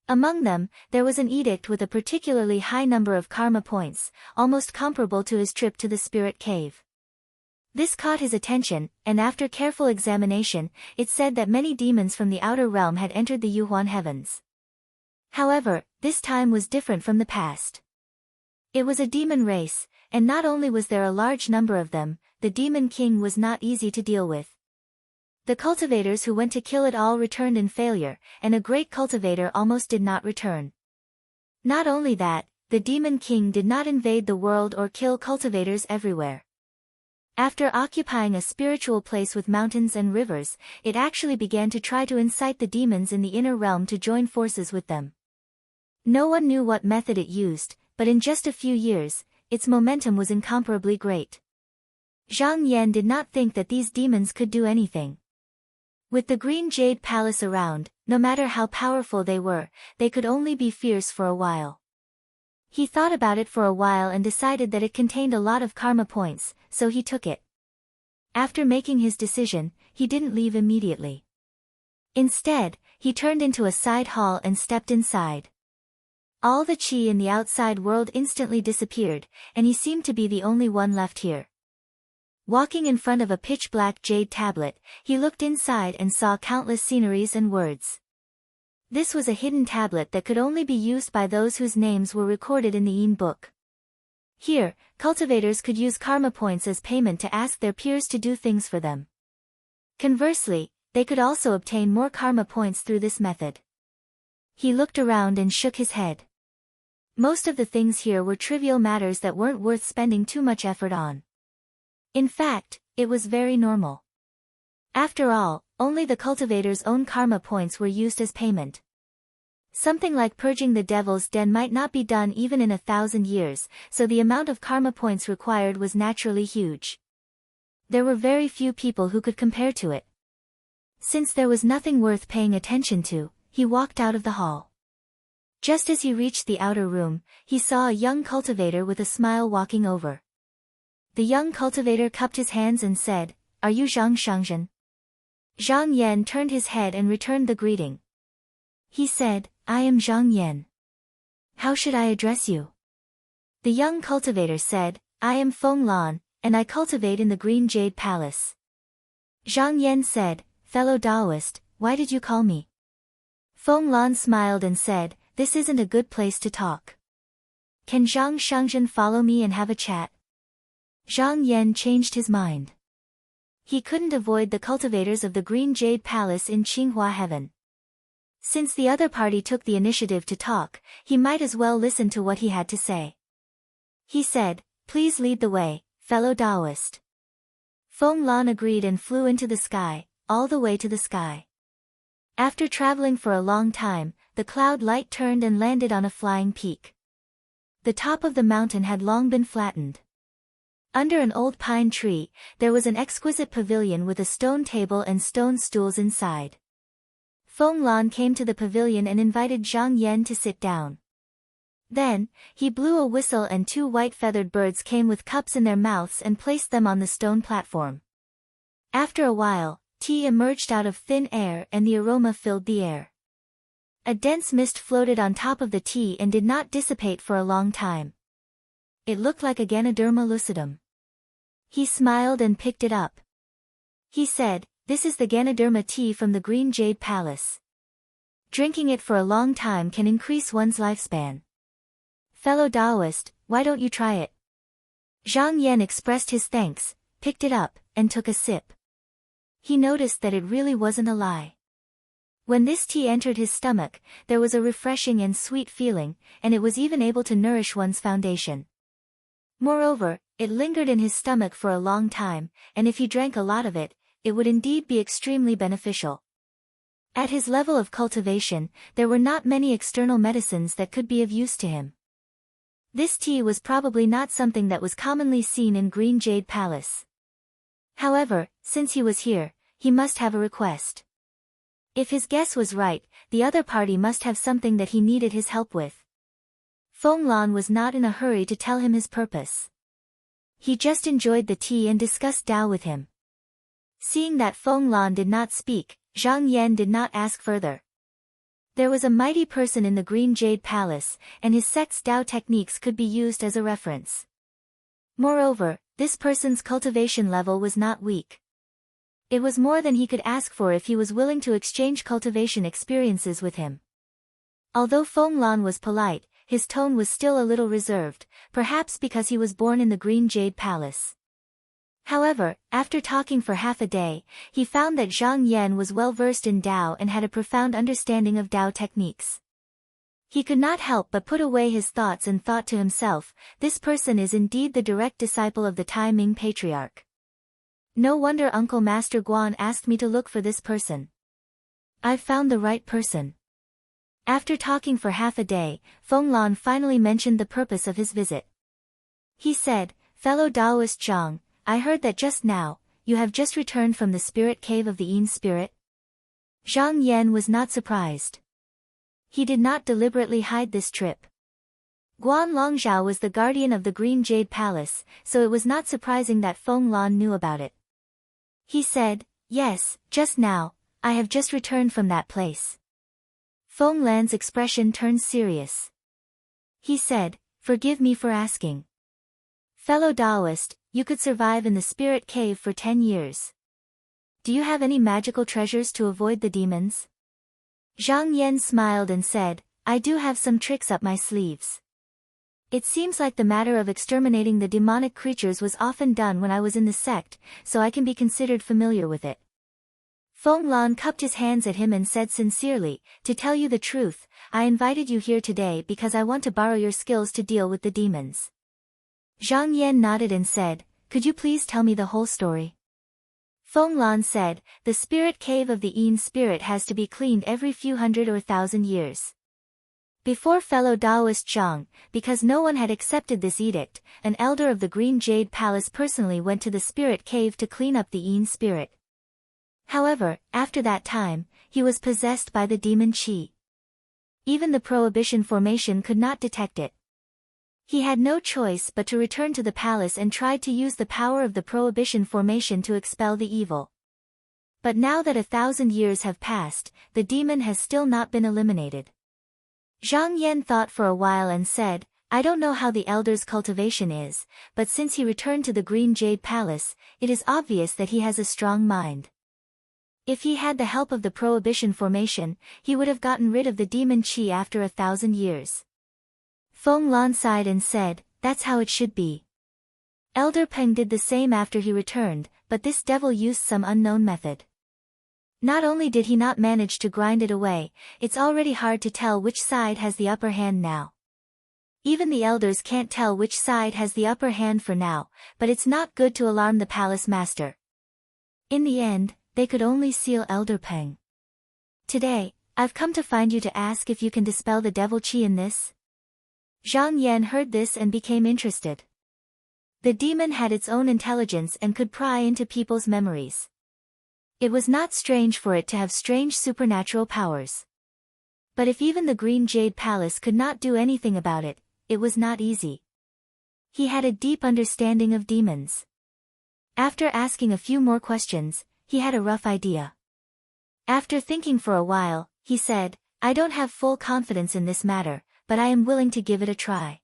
Among them, there was an edict with a particularly high number of karma points, almost comparable to his trip to the spirit cave. This caught his attention, and after careful examination, it said that many demons from the outer realm had entered the Yuhuan heavens. However, this time was different from the past. It was a demon race, and not only was there a large number of them, the demon king was not easy to deal with. The cultivators who went to kill it all returned in failure, and a great cultivator almost did not return. Not only that, the demon king did not invade the world or kill cultivators everywhere. After occupying a spiritual place with mountains and rivers, it actually began to try to incite the demons in the inner realm to join forces with them. No one knew what method it used, but in just a few years, its momentum was incomparably great. Zhang Yan did not think that these demons could do anything. With the Green Jade Palace around, no matter how powerful they could only be fierce for a while. He thought about it for a while and decided that it contained a lot of karma points, so he took it. After making his decision, he didn't leave immediately. Instead, he turned into a side hall and stepped inside. All the qi in the outside world instantly disappeared, and he seemed to be the only one left here. Walking in front of a pitch-black jade tablet, he looked inside and saw countless sceneries and words. This was a hidden tablet that could only be used by those whose names were recorded in the Yin book. Here, cultivators could use karma points as payment to ask their peers to do things for them. Conversely, they could also obtain more karma points through this method. He looked around and shook his head. Most of the things here were trivial matters that weren't worth spending too much effort on. In fact, it was very normal. After all, only the cultivator's own karma points were used as payment. Something like purging the devil's den might not be done even in 1,000 years, so the amount of karma points required was naturally huge. There were very few people who could compare to it. Since there was nothing worth paying attention to, he walked out of the hall. Just as he reached the outer room, he saw a young cultivator with a smile walking over. The young cultivator cupped his hands and said, "Are you Zhang Shangzhen?" Zhang Yan turned his head and returned the greeting. He said, "I am Zhang Yan. How should I address you?" The young cultivator said, "I am Feng Lan, and I cultivate in the Green Jade Palace." Zhang Yan said, "Fellow Taoist, why did you call me?" Feng Lan smiled and said, "This isn't a good place to talk. Can Zhang Shangzhen follow me and have a chat?" Zhang Yan changed his mind. He couldn't avoid the cultivators of the Green Jade Palace in Qinghua Heaven. Since the other party took the initiative to talk, he might as well listen to what he had to say. He said, "Please lead the way, fellow Taoist." Feng Lan agreed and flew into the sky, all the way to the sky. After traveling for a long time, the cloud light turned and landed on a flying peak. The top of the mountain had long been flattened. Under an old pine tree, there was an exquisite pavilion with a stone table and stone stools inside. Feng Lan came to the pavilion and invited Zhang Yan to sit down. Then, he blew a whistle and 2 white feathered birds came with cups in their mouths and placed them on the stone platform. After a while, tea emerged out of thin air and the aroma filled the air. A dense mist floated on top of the tea and did not dissipate for a long time. It looked like a Ganoderma lucidum. He smiled and picked it up. He said, "This is the Ganoderma tea from the Green Jade Palace. Drinking it for a long time can increase one's lifespan. Fellow Taoist, why don't you try it?" Zhang Yan expressed his thanks, picked it up, and took a sip. He noticed that it really wasn't a lie. When this tea entered his stomach, there was a refreshing and sweet feeling, and it was even able to nourish one's foundation. Moreover, it lingered in his stomach for a long time, and if he drank a lot of it, it would indeed be extremely beneficial. At his level of cultivation, there were not many external medicines that could be of use to him. This tea was probably not something that was commonly seen in Green Jade Palace. However, since he was here, he must have a request. If his guess was right, the other party must have something that he needed his help with. Feng Lan was not in a hurry to tell him his purpose. He just enjoyed the tea and discussed Tao with him. Seeing that Feng Lan did not speak, Zhang Yan did not ask further. There was a mighty person in the Green Jade Palace, and his sect's Tao techniques could be used as a reference. Moreover, this person's cultivation level was not weak. It was more than he could ask for if he was willing to exchange cultivation experiences with him. Although Feng Lan was polite, his tone was still a little reserved, perhaps because he was born in the Green Jade Palace. However, after talking for half a day, he found that Zhang Yan was well versed in Tao and had a profound understanding of Tao techniques. He could not help but put away his thoughts and thought to himself, this person is indeed the direct disciple of the Tai Ming patriarch. No wonder Uncle Master Guan asked me to look for this person. I've found the right person. After talking for half a day, Feng Lan finally mentioned the purpose of his visit. He said, "Fellow Taoist Zhang, I heard that just now, you have just returned from the spirit cave of the Yin spirit?" Zhang Yan was not surprised. He did not deliberately hide this trip. Guan Longzhao was the guardian of the Green Jade Palace, so it was not surprising that Feng Lan knew about it. He said, "Yes, just now, I have just returned from that place." Feng Lan's expression turned serious. He said, "Forgive me for asking. Fellow Taoist, you could survive in the spirit cave for 10 years. Do you have any magical treasures to avoid the demons?" Zhang Yan smiled and said, "I do have some tricks up my sleeves. It seems like the matter of exterminating the demonic creatures was often done when I was in the sect, so I can be considered familiar with it." Feng Lan cupped his hands at him and said sincerely, "To tell you the truth, I invited you here today because I want to borrow your skills to deal with the demons." Zhang Yan nodded and said, could you please tell me the whole story? Feng Lan said, the spirit cave of the Yin spirit has to be cleaned every few hundred or thousand years. Before fellow Taoist Zhang, because no one had accepted this edict, an elder of the Green Jade Palace personally went to the spirit cave to clean up the Yin spirit. However, after that time, he was possessed by the demon Qi. Even the prohibition formation could not detect it. He had no choice but to return to the palace and tried to use the power of the prohibition formation to expel the evil. But now that 1,000 years have passed, the demon has still not been eliminated. Zhang Yan thought for a while and said, I don't know how the elder's cultivation is, but since he returned to the Green Jade Palace, it is obvious that he has a strong mind. If he had the help of the prohibition formation, he would have gotten rid of the demon Qi after 1,000 years. Feng Lan sighed and said, that's how it should be. Elder Peng did the same after he returned, but this devil used some unknown method. Not only did he not manage to grind it away, it's already hard to tell which side has the upper hand now. Even the elders can't tell which side has the upper hand for now, but it's not good to alarm the palace master. In the end, they could only seal Elder Peng. Today, I've come to find you to ask if you can dispel the devil Qi in this. Zhang Yan heard this and became interested. The demon had its own intelligence and could pry into people's memories. It was not strange for it to have strange supernatural powers. But if even the Green Jade Palace could not do anything about it, it was not easy. He had a deep understanding of demons. After asking a few more questions, he had a rough idea. After thinking for a while, he said, I don't have full confidence in this matter, but I am willing to give it a try.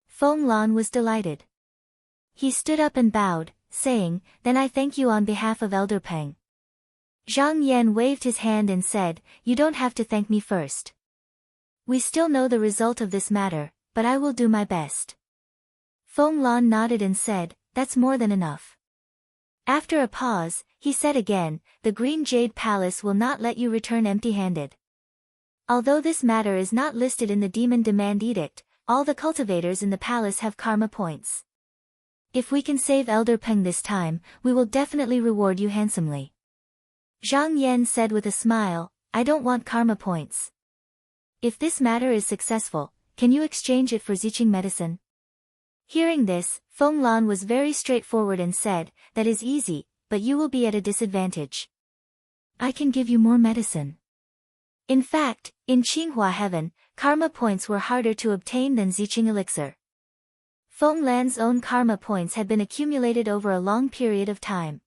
Feng Lan was delighted. He stood up and bowed, saying, then I thank you on behalf of Elder Peng. Zhang Yan waved his hand and said, you don't have to thank me first. We still know the result of this matter, but I will do my best. Feng Lan nodded and said, that's more than enough. After a pause, he said again, the Green Jade Palace will not let you return empty-handed. Although this matter is not listed in the Demon Demand Edict, all the cultivators in the palace have karma points. If we can save Elder Peng this time, we will definitely reward you handsomely. Zhang Yan said with a smile, I don't want karma points. If this matter is successful, can you exchange it for Ziqing medicine? Hearing this, Feng Lan was very straightforward and said, that is easy, but you will be at a disadvantage. I can give you more medicine. In fact, in Qinghua Heaven, karma points were harder to obtain than Ziqing elixir. Feng Lan's own karma points had been accumulated over a long period of time.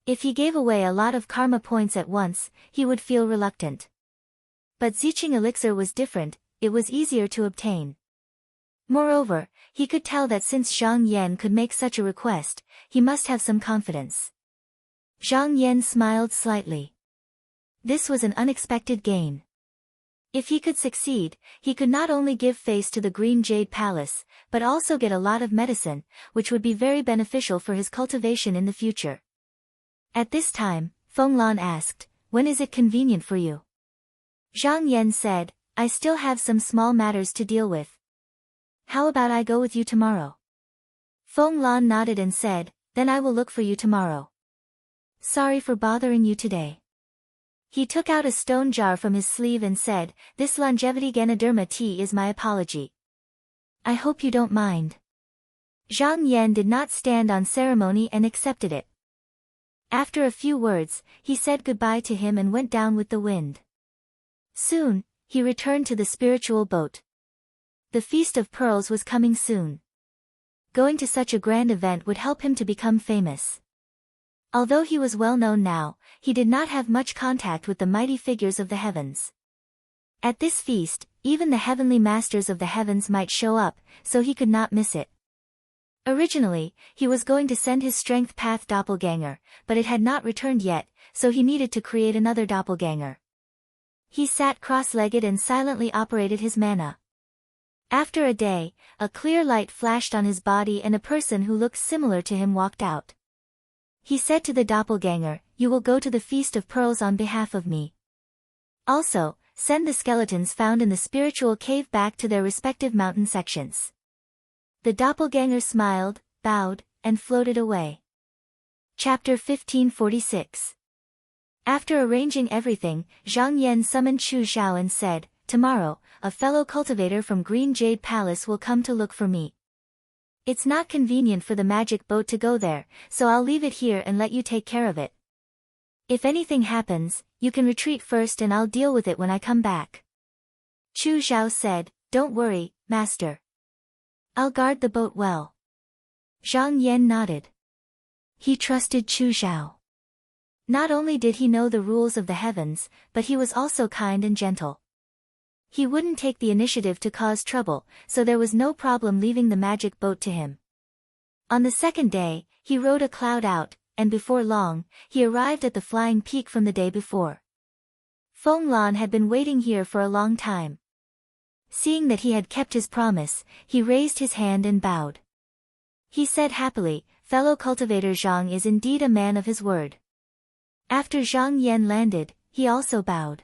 If he gave away a lot of karma points at once, he would feel reluctant. But Ziqing elixir was different, it was easier to obtain. Moreover, he could tell that since Zhang Yan could make such a request, he must have some confidence. Zhang Yan smiled slightly. This was an unexpected gain. If he could succeed, he could not only give face to the Green Jade Palace, but also get a lot of medicine, which would be very beneficial for his cultivation in the future. At this time, Feng Lan asked, when is it convenient for you? Zhang Yan said, I still have some small matters to deal with. How about I go with you tomorrow? Feng Lan nodded and said, then I will look for you tomorrow. Sorry for bothering you today. He took out a stone jar from his sleeve and said, this longevity Ganoderma tea is my apology. I hope you don't mind. Zhang Yan did not stand on ceremony and accepted it. After a few words, he said goodbye to him and went down with the wind. Soon, he returned to the spiritual boat. The Feast of Pearls was coming soon. Going to such a grand event would help him to become famous. Although he was well known now, he did not have much contact with the mighty figures of the heavens. At this feast, even the heavenly masters of the heavens might show up, so he could not miss it. Originally, he was going to send his strength path doppelganger, but it had not returned yet, so he needed to create another doppelganger. He sat cross-legged and silently operated his mana. After a day, a clear light flashed on his body and a person who looked similar to him walked out. He said to the doppelganger, you will go to the Feast of Pearls on behalf of me. Also, send the skeletons found in the spiritual cave back to their respective mountain sections. The doppelganger smiled, bowed, and floated away. Chapter 1546. After arranging everything, Zhang Yan summoned Chu Zhao and said, "Tomorrow, a fellow cultivator from Green Jade Palace will come to look for me. It's not convenient for the magic boat to go there, so I'll leave it here and let you take care of it. If anything happens, you can retreat first and I'll deal with it when I come back." Chu Zhao said, "Don't worry, master. I'll guard the boat well." Zhang Yan nodded. He trusted Chu Zhao. Not only did he know the rules of the heavens, but he was also kind and gentle. He wouldn't take the initiative to cause trouble, so there was no problem leaving the magic boat to him. On the second day, he rode a cloud out, and before long, he arrived at the flying peak from the day before. Feng Lan had been waiting here for a long time. Seeing that he had kept his promise, he raised his hand and bowed. He said happily, "Fellow cultivator Zhang is indeed a man of his word." After Zhang Yan landed, he also bowed.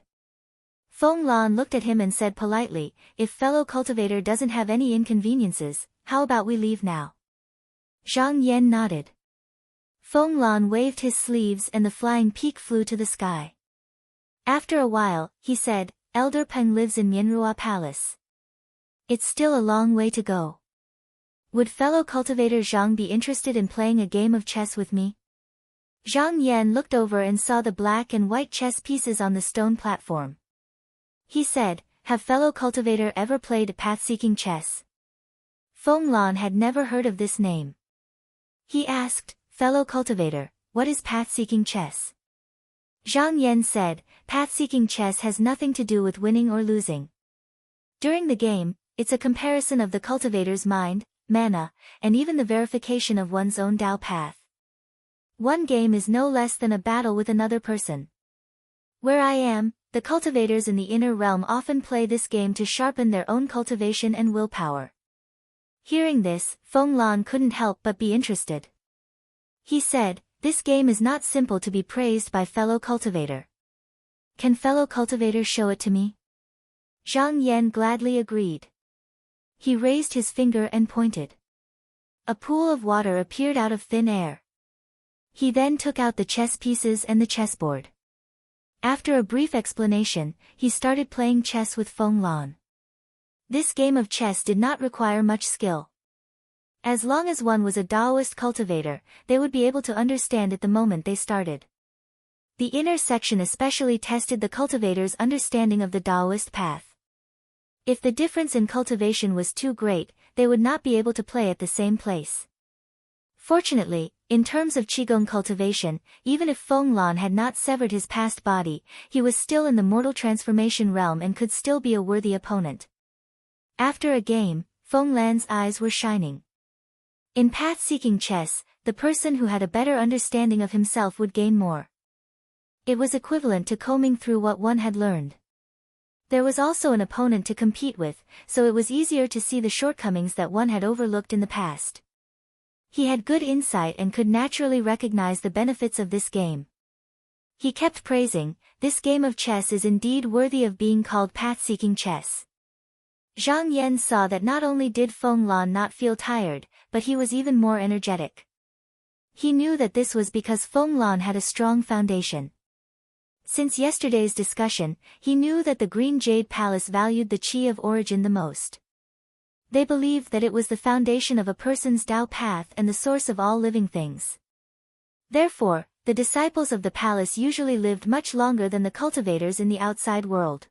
Feng Lan looked at him and said politely, "If fellow cultivator doesn't have any inconveniences, how about we leave now?" Zhang Yan nodded. Feng Lan waved his sleeves and the flying peak flew to the sky. After a while, he said, "Elder Peng lives in Mianrua Palace. It's still a long way to go. Would fellow cultivator Zhang be interested in playing a game of chess with me?" Zhang Yan looked over and saw the black and white chess pieces on the stone platform. He said, "Have fellow cultivator ever played path-seeking chess?" Feng Lan had never heard of this name. He asked, "Fellow cultivator, what is path-seeking chess?" Zhang Yan said, "Path-seeking chess has nothing to do with winning or losing. During the game, it's a comparison of the cultivator's mind, mana, and even the verification of one's own Dao path. One game is no less than a battle with another person. Where I am, the cultivators in the inner realm often play this game to sharpen their own cultivation and willpower." Hearing this, Feng Lan couldn't help but be interested. He said, "This game is not simple to be praised by fellow cultivator. Can fellow cultivator show it to me?" Zhang Yan gladly agreed. He raised his finger and pointed. A pool of water appeared out of thin air. He then took out the chess pieces and the chessboard. After a brief explanation, he started playing chess with Feng Lan. This game of chess did not require much skill. As long as one was a Daoist cultivator, they would be able to understand it the moment they started. The inner section especially tested the cultivator's understanding of the Daoist path. If the difference in cultivation was too great, they would not be able to play at the same place. Fortunately, in terms of Qigong cultivation, even if Feng Lan had not severed his past body, he was still in the mortal transformation realm and could still be a worthy opponent. After a game, Feng Lan's eyes were shining. In path-seeking chess, the person who had a better understanding of himself would gain more. It was equivalent to combing through what one had learned. There was also an opponent to compete with, so it was easier to see the shortcomings that one had overlooked in the past. He had good insight and could naturally recognize the benefits of this game. He kept praising, "This game of chess is indeed worthy of being called path-seeking chess." Zhang Yan saw that not only did Feng Lan not feel tired, but he was even more energetic. He knew that this was because Feng Lan had a strong foundation. Since yesterday's discussion, he knew that the Green Jade Palace valued the Qi of origin the most. They believed that it was the foundation of a person's Dao path and the source of all living things. Therefore, the disciples of the palace usually lived much longer than the cultivators in the outside world.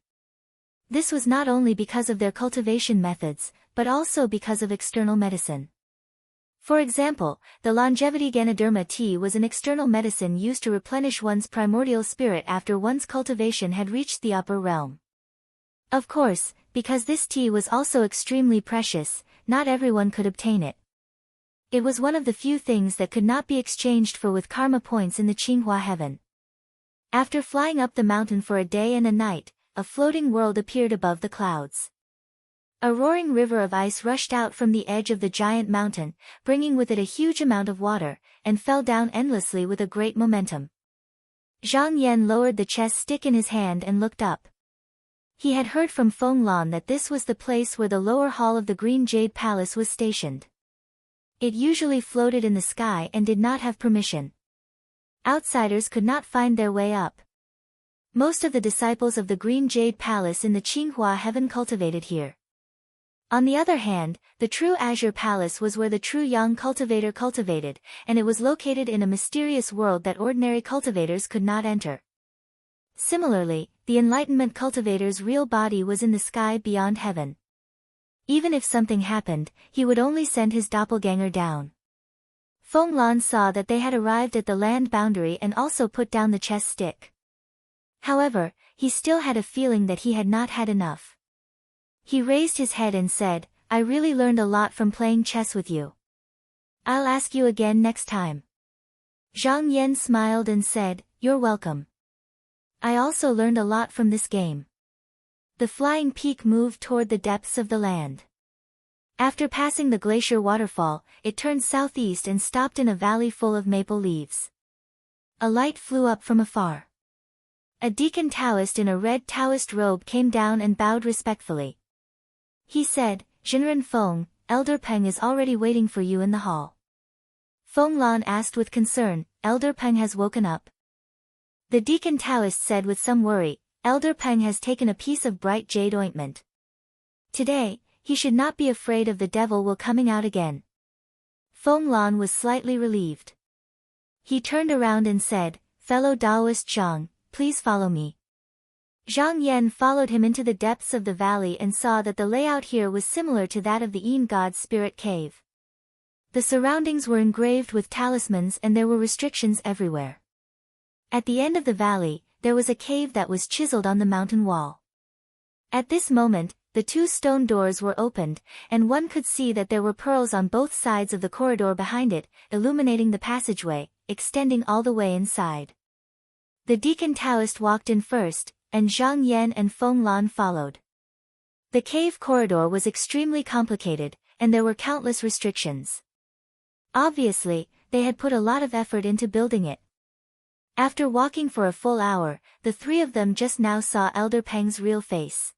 This was not only because of their cultivation methods, but also because of external medicine. For example, the longevity Ganoderma tea was an external medicine used to replenish one's primordial spirit after one's cultivation had reached the upper realm. Of course, because this tea was also extremely precious, not everyone could obtain it. It was one of the few things that could not be exchanged for with karma points in the Qinghua heaven. After flying up the mountain for a day and a night, a floating world appeared above the clouds. A roaring river of ice rushed out from the edge of the giant mountain, bringing with it a huge amount of water, and fell down endlessly with a great momentum. Zhang Yan lowered the chess stick in his hand and looked up. He had heard from Feng Lan that this was the place where the lower hall of the Green Jade Palace was stationed. It usually floated in the sky and did not have permission. Outsiders could not find their way up. Most of the disciples of the Green Jade Palace in the Qinghua heaven cultivated here. On the other hand, the true Azure Palace was where the true Yang cultivator cultivated, and it was located in a mysterious world that ordinary cultivators could not enter. Similarly, the Enlightenment cultivator's real body was in the sky beyond heaven. Even if something happened, he would only send his doppelganger down. Feng Lan saw that they had arrived at the land boundary and also put down the chess stick. However, he still had a feeling that he had not had enough. He raised his head and said, I really learned a lot from playing chess with you. I'll ask you again next time. Zhang Yan smiled and said, You're welcome. I also learned a lot from this game. The flying peak moved toward the depths of the land. After passing the glacier waterfall, it turned southeast and stopped in a valley full of maple leaves. A light flew up from afar. A deacon Taoist in a red Taoist robe came down and bowed respectfully. He said, Jinren Feng, Elder Peng is already waiting for you in the hall. Feng Lan asked with concern, Elder Peng has woken up. The deacon Taoist said with some worry, Elder Peng has taken a piece of bright jade ointment. Today, he should not be afraid of the devil will coming out again. Feng Lan was slightly relieved. He turned around and said, Fellow Taoist Zhang, please follow me. Zhang Yan followed him into the depths of the valley and saw that the layout here was similar to that of the Yin God's spirit cave. The surroundings were engraved with talismans and there were restrictions everywhere. At the end of the valley, there was a cave that was chiseled on the mountain wall. At this moment, the two stone doors were opened, and one could see that there were pearls on both sides of the corridor behind it, illuminating the passageway, extending all the way inside. The deacon Taoist walked in first, and Zhang Yan and Feng Lan followed. The cave corridor was extremely complicated, and there were countless restrictions. Obviously, they had put a lot of effort into building it. After walking for a full hour, the three of them just now saw Elder Peng's real face.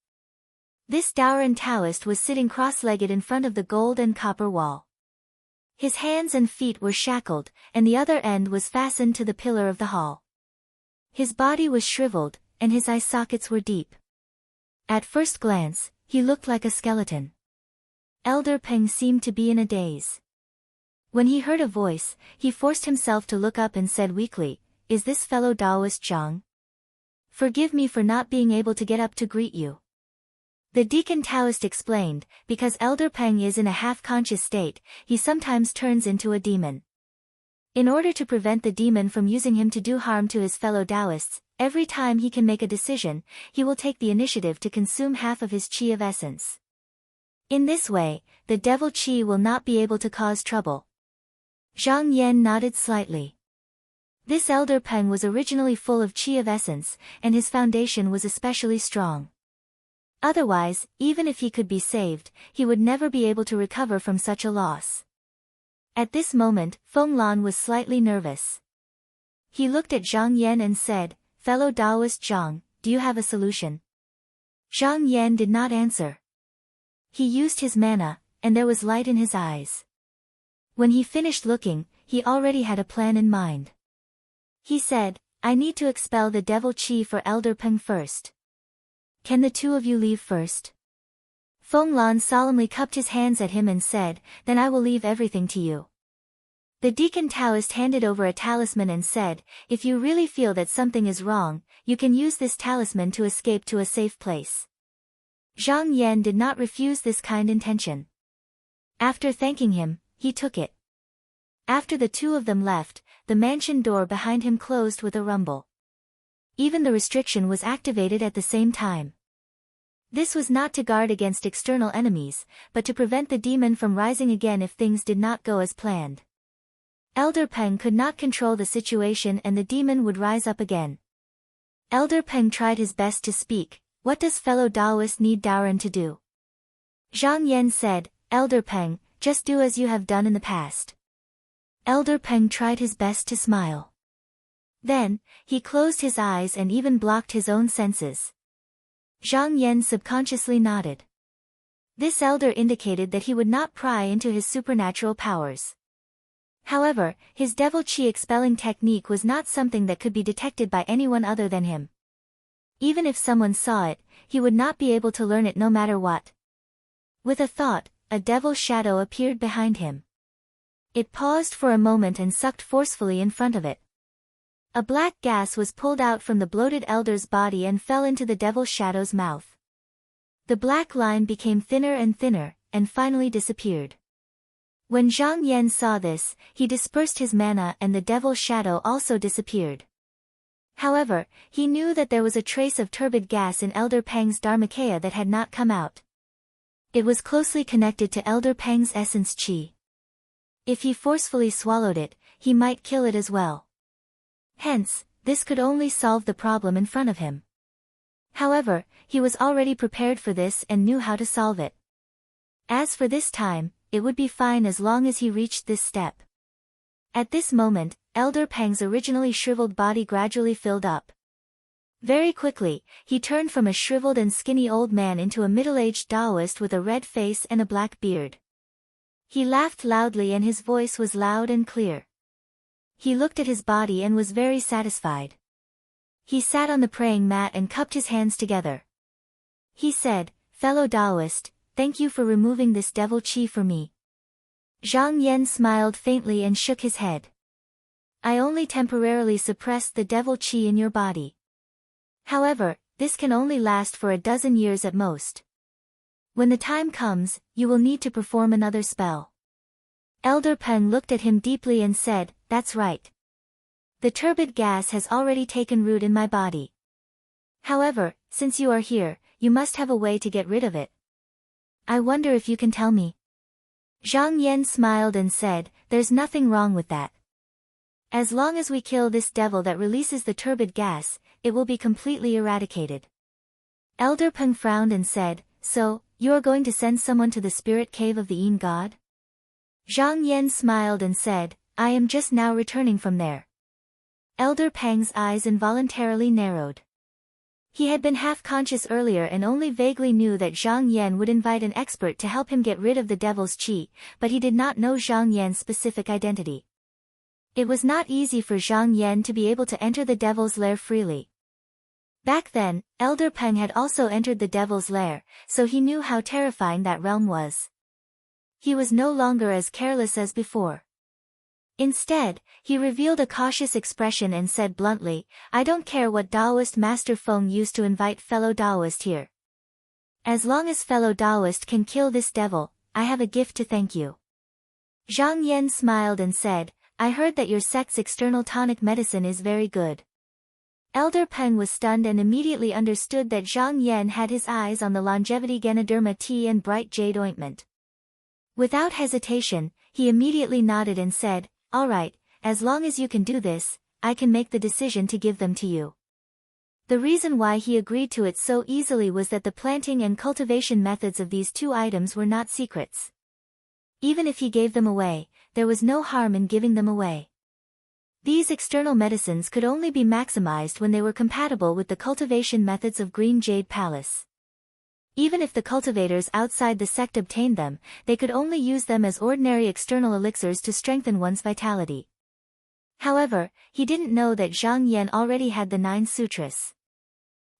This Daoran Taoist was sitting cross-legged in front of the gold and copper wall. His hands and feet were shackled, and the other end was fastened to the pillar of the hall. His body was shriveled, and his eye sockets were deep. At first glance, he looked like a skeleton. Elder Peng seemed to be in a daze. When he heard a voice, he forced himself to look up and said weakly, Is this fellow Taoist Zhang? Forgive me for not being able to get up to greet you. The deacon Taoist explained, because Elder Peng is in a half-conscious state, he sometimes turns into a demon. In order to prevent the demon from using him to do harm to his fellow Taoists, every time he can make a decision, he will take the initiative to consume half of his qi of essence. In this way, the devil qi will not be able to cause trouble. Zhang Yan nodded slightly. This Elder Peng was originally full of qi of essence, and his foundation was especially strong. Otherwise, even if he could be saved, he would never be able to recover from such a loss. At this moment, Feng Lan was slightly nervous. He looked at Zhang Yan and said, Fellow Taoist Zhang, do you have a solution? Zhang Yan did not answer. He used his mana, and there was light in his eyes. When he finished looking, he already had a plan in mind. He said, I need to expel the devil qi for Elder Peng first. Can the two of you leave first? Feng Lan solemnly cupped his hands at him and said, Then I will leave everything to you. The deacon Taoist handed over a talisman and said, If you really feel that something is wrong, you can use this talisman to escape to a safe place. Zhang Yan did not refuse this kind intention. After thanking him, he took it. After the two of them left, the mansion door behind him closed with a rumble. Even the restriction was activated at the same time. This was not to guard against external enemies, but to prevent the demon from rising again if things did not go as planned. Elder Peng could not control the situation and the demon would rise up again. Elder Peng tried his best to speak, What does fellow Taoist need Daoran to do? Zhang Yan said, Elder Peng, just do as you have done in the past. Elder Peng tried his best to smile. Then, he closed his eyes and even blocked his own senses. Zhang Yan subconsciously nodded. This elder indicated that he would not pry into his supernatural powers. However, his devil chi expelling technique was not something that could be detected by anyone other than him. Even if someone saw it, he would not be able to learn it no matter what. With a thought, a devil shadow appeared behind him. It paused for a moment and sucked forcefully in front of it. A black gas was pulled out from the bloated elder's body and fell into the devil shadow's mouth. The black line became thinner and thinner, and finally disappeared. When Zhang Yan saw this, he dispersed his mana and the devil shadow also disappeared. However, he knew that there was a trace of turbid gas in Elder Peng's Dharmakaya that had not come out. It was closely connected to Elder Peng's essence chi. If he forcefully swallowed it, he might kill it as well. Hence, this could only solve the problem in front of him. However, he was already prepared for this and knew how to solve it. As for this time, it would be fine as long as he reached this step. At this moment, Elder Peng's originally shriveled body gradually filled up. Very quickly, he turned from a shriveled and skinny old man into a middle-aged Taoist with a red face and a black beard. He laughed loudly and his voice was loud and clear. He looked at his body and was very satisfied. He sat on the praying mat and cupped his hands together. He said, "Fellow Taoist, thank you for removing this devil chi for me." Zhang Yan smiled faintly and shook his head. "I only temporarily suppressed the devil chi in your body. However, this can only last for a dozen years at most. When the time comes, you will need to perform another spell." Elder Peng looked at him deeply and said, "That's right. The turbid gas has already taken root in my body. However, since you are here, you must have a way to get rid of it. I wonder if you can tell me." Zhang Yan smiled and said, "There's nothing wrong with that. As long as we kill this devil that releases the turbid gas, it will be completely eradicated." Elder Peng frowned and said, "So, you are going to send someone to the spirit cave of the Yin God?" Zhang Yan smiled and said, "I am just now returning from there." Elder Peng's eyes involuntarily narrowed. He had been half-conscious earlier and only vaguely knew that Zhang Yan would invite an expert to help him get rid of the devil's chi, but he did not know Zhang Yan's specific identity. It was not easy for Zhang Yan to be able to enter the devil's lair freely. Back then, Elder Peng had also entered the devil's lair, so he knew how terrifying that realm was. He was no longer as careless as before. Instead, he revealed a cautious expression and said bluntly, "I don't care what Taoist Master Feng used to invite fellow Taoist here. As long as fellow Taoist can kill this devil, I have a gift to thank you." Zhang Yan smiled and said, "I heard that your sect's external tonic medicine is very good." Elder Peng was stunned and immediately understood that Zhang Yan had his eyes on the longevity Ganoderma tea and bright jade ointment. Without hesitation, he immediately nodded and said, "All right, as long as you can do this, I can make the decision to give them to you." The reason why he agreed to it so easily was that the planting and cultivation methods of these two items were not secrets. Even if he gave them away, there was no harm in giving them away. These external medicines could only be maximized when they were compatible with the cultivation methods of Green Jade Palace. Even if the cultivators outside the sect obtained them, they could only use them as ordinary external elixirs to strengthen one's vitality. However, he didn't know that Zhang Yan already had the 9 sutras.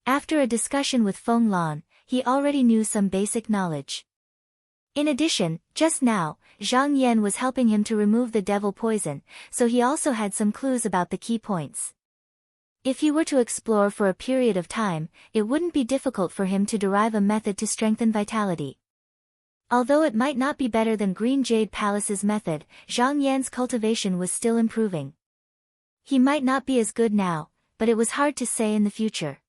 After a discussion with Feng Lan, he already knew some basic knowledge. In addition, just now, Zhang Yan was helping him to remove the devil poison, so he also had some clues about the key points. If he were to explore for a period of time, it wouldn't be difficult for him to derive a method to strengthen vitality. Although it might not be better than Green Jade Palace's method, Zhang Yan's cultivation was still improving. He might not be as good now, but it was hard to say in the future.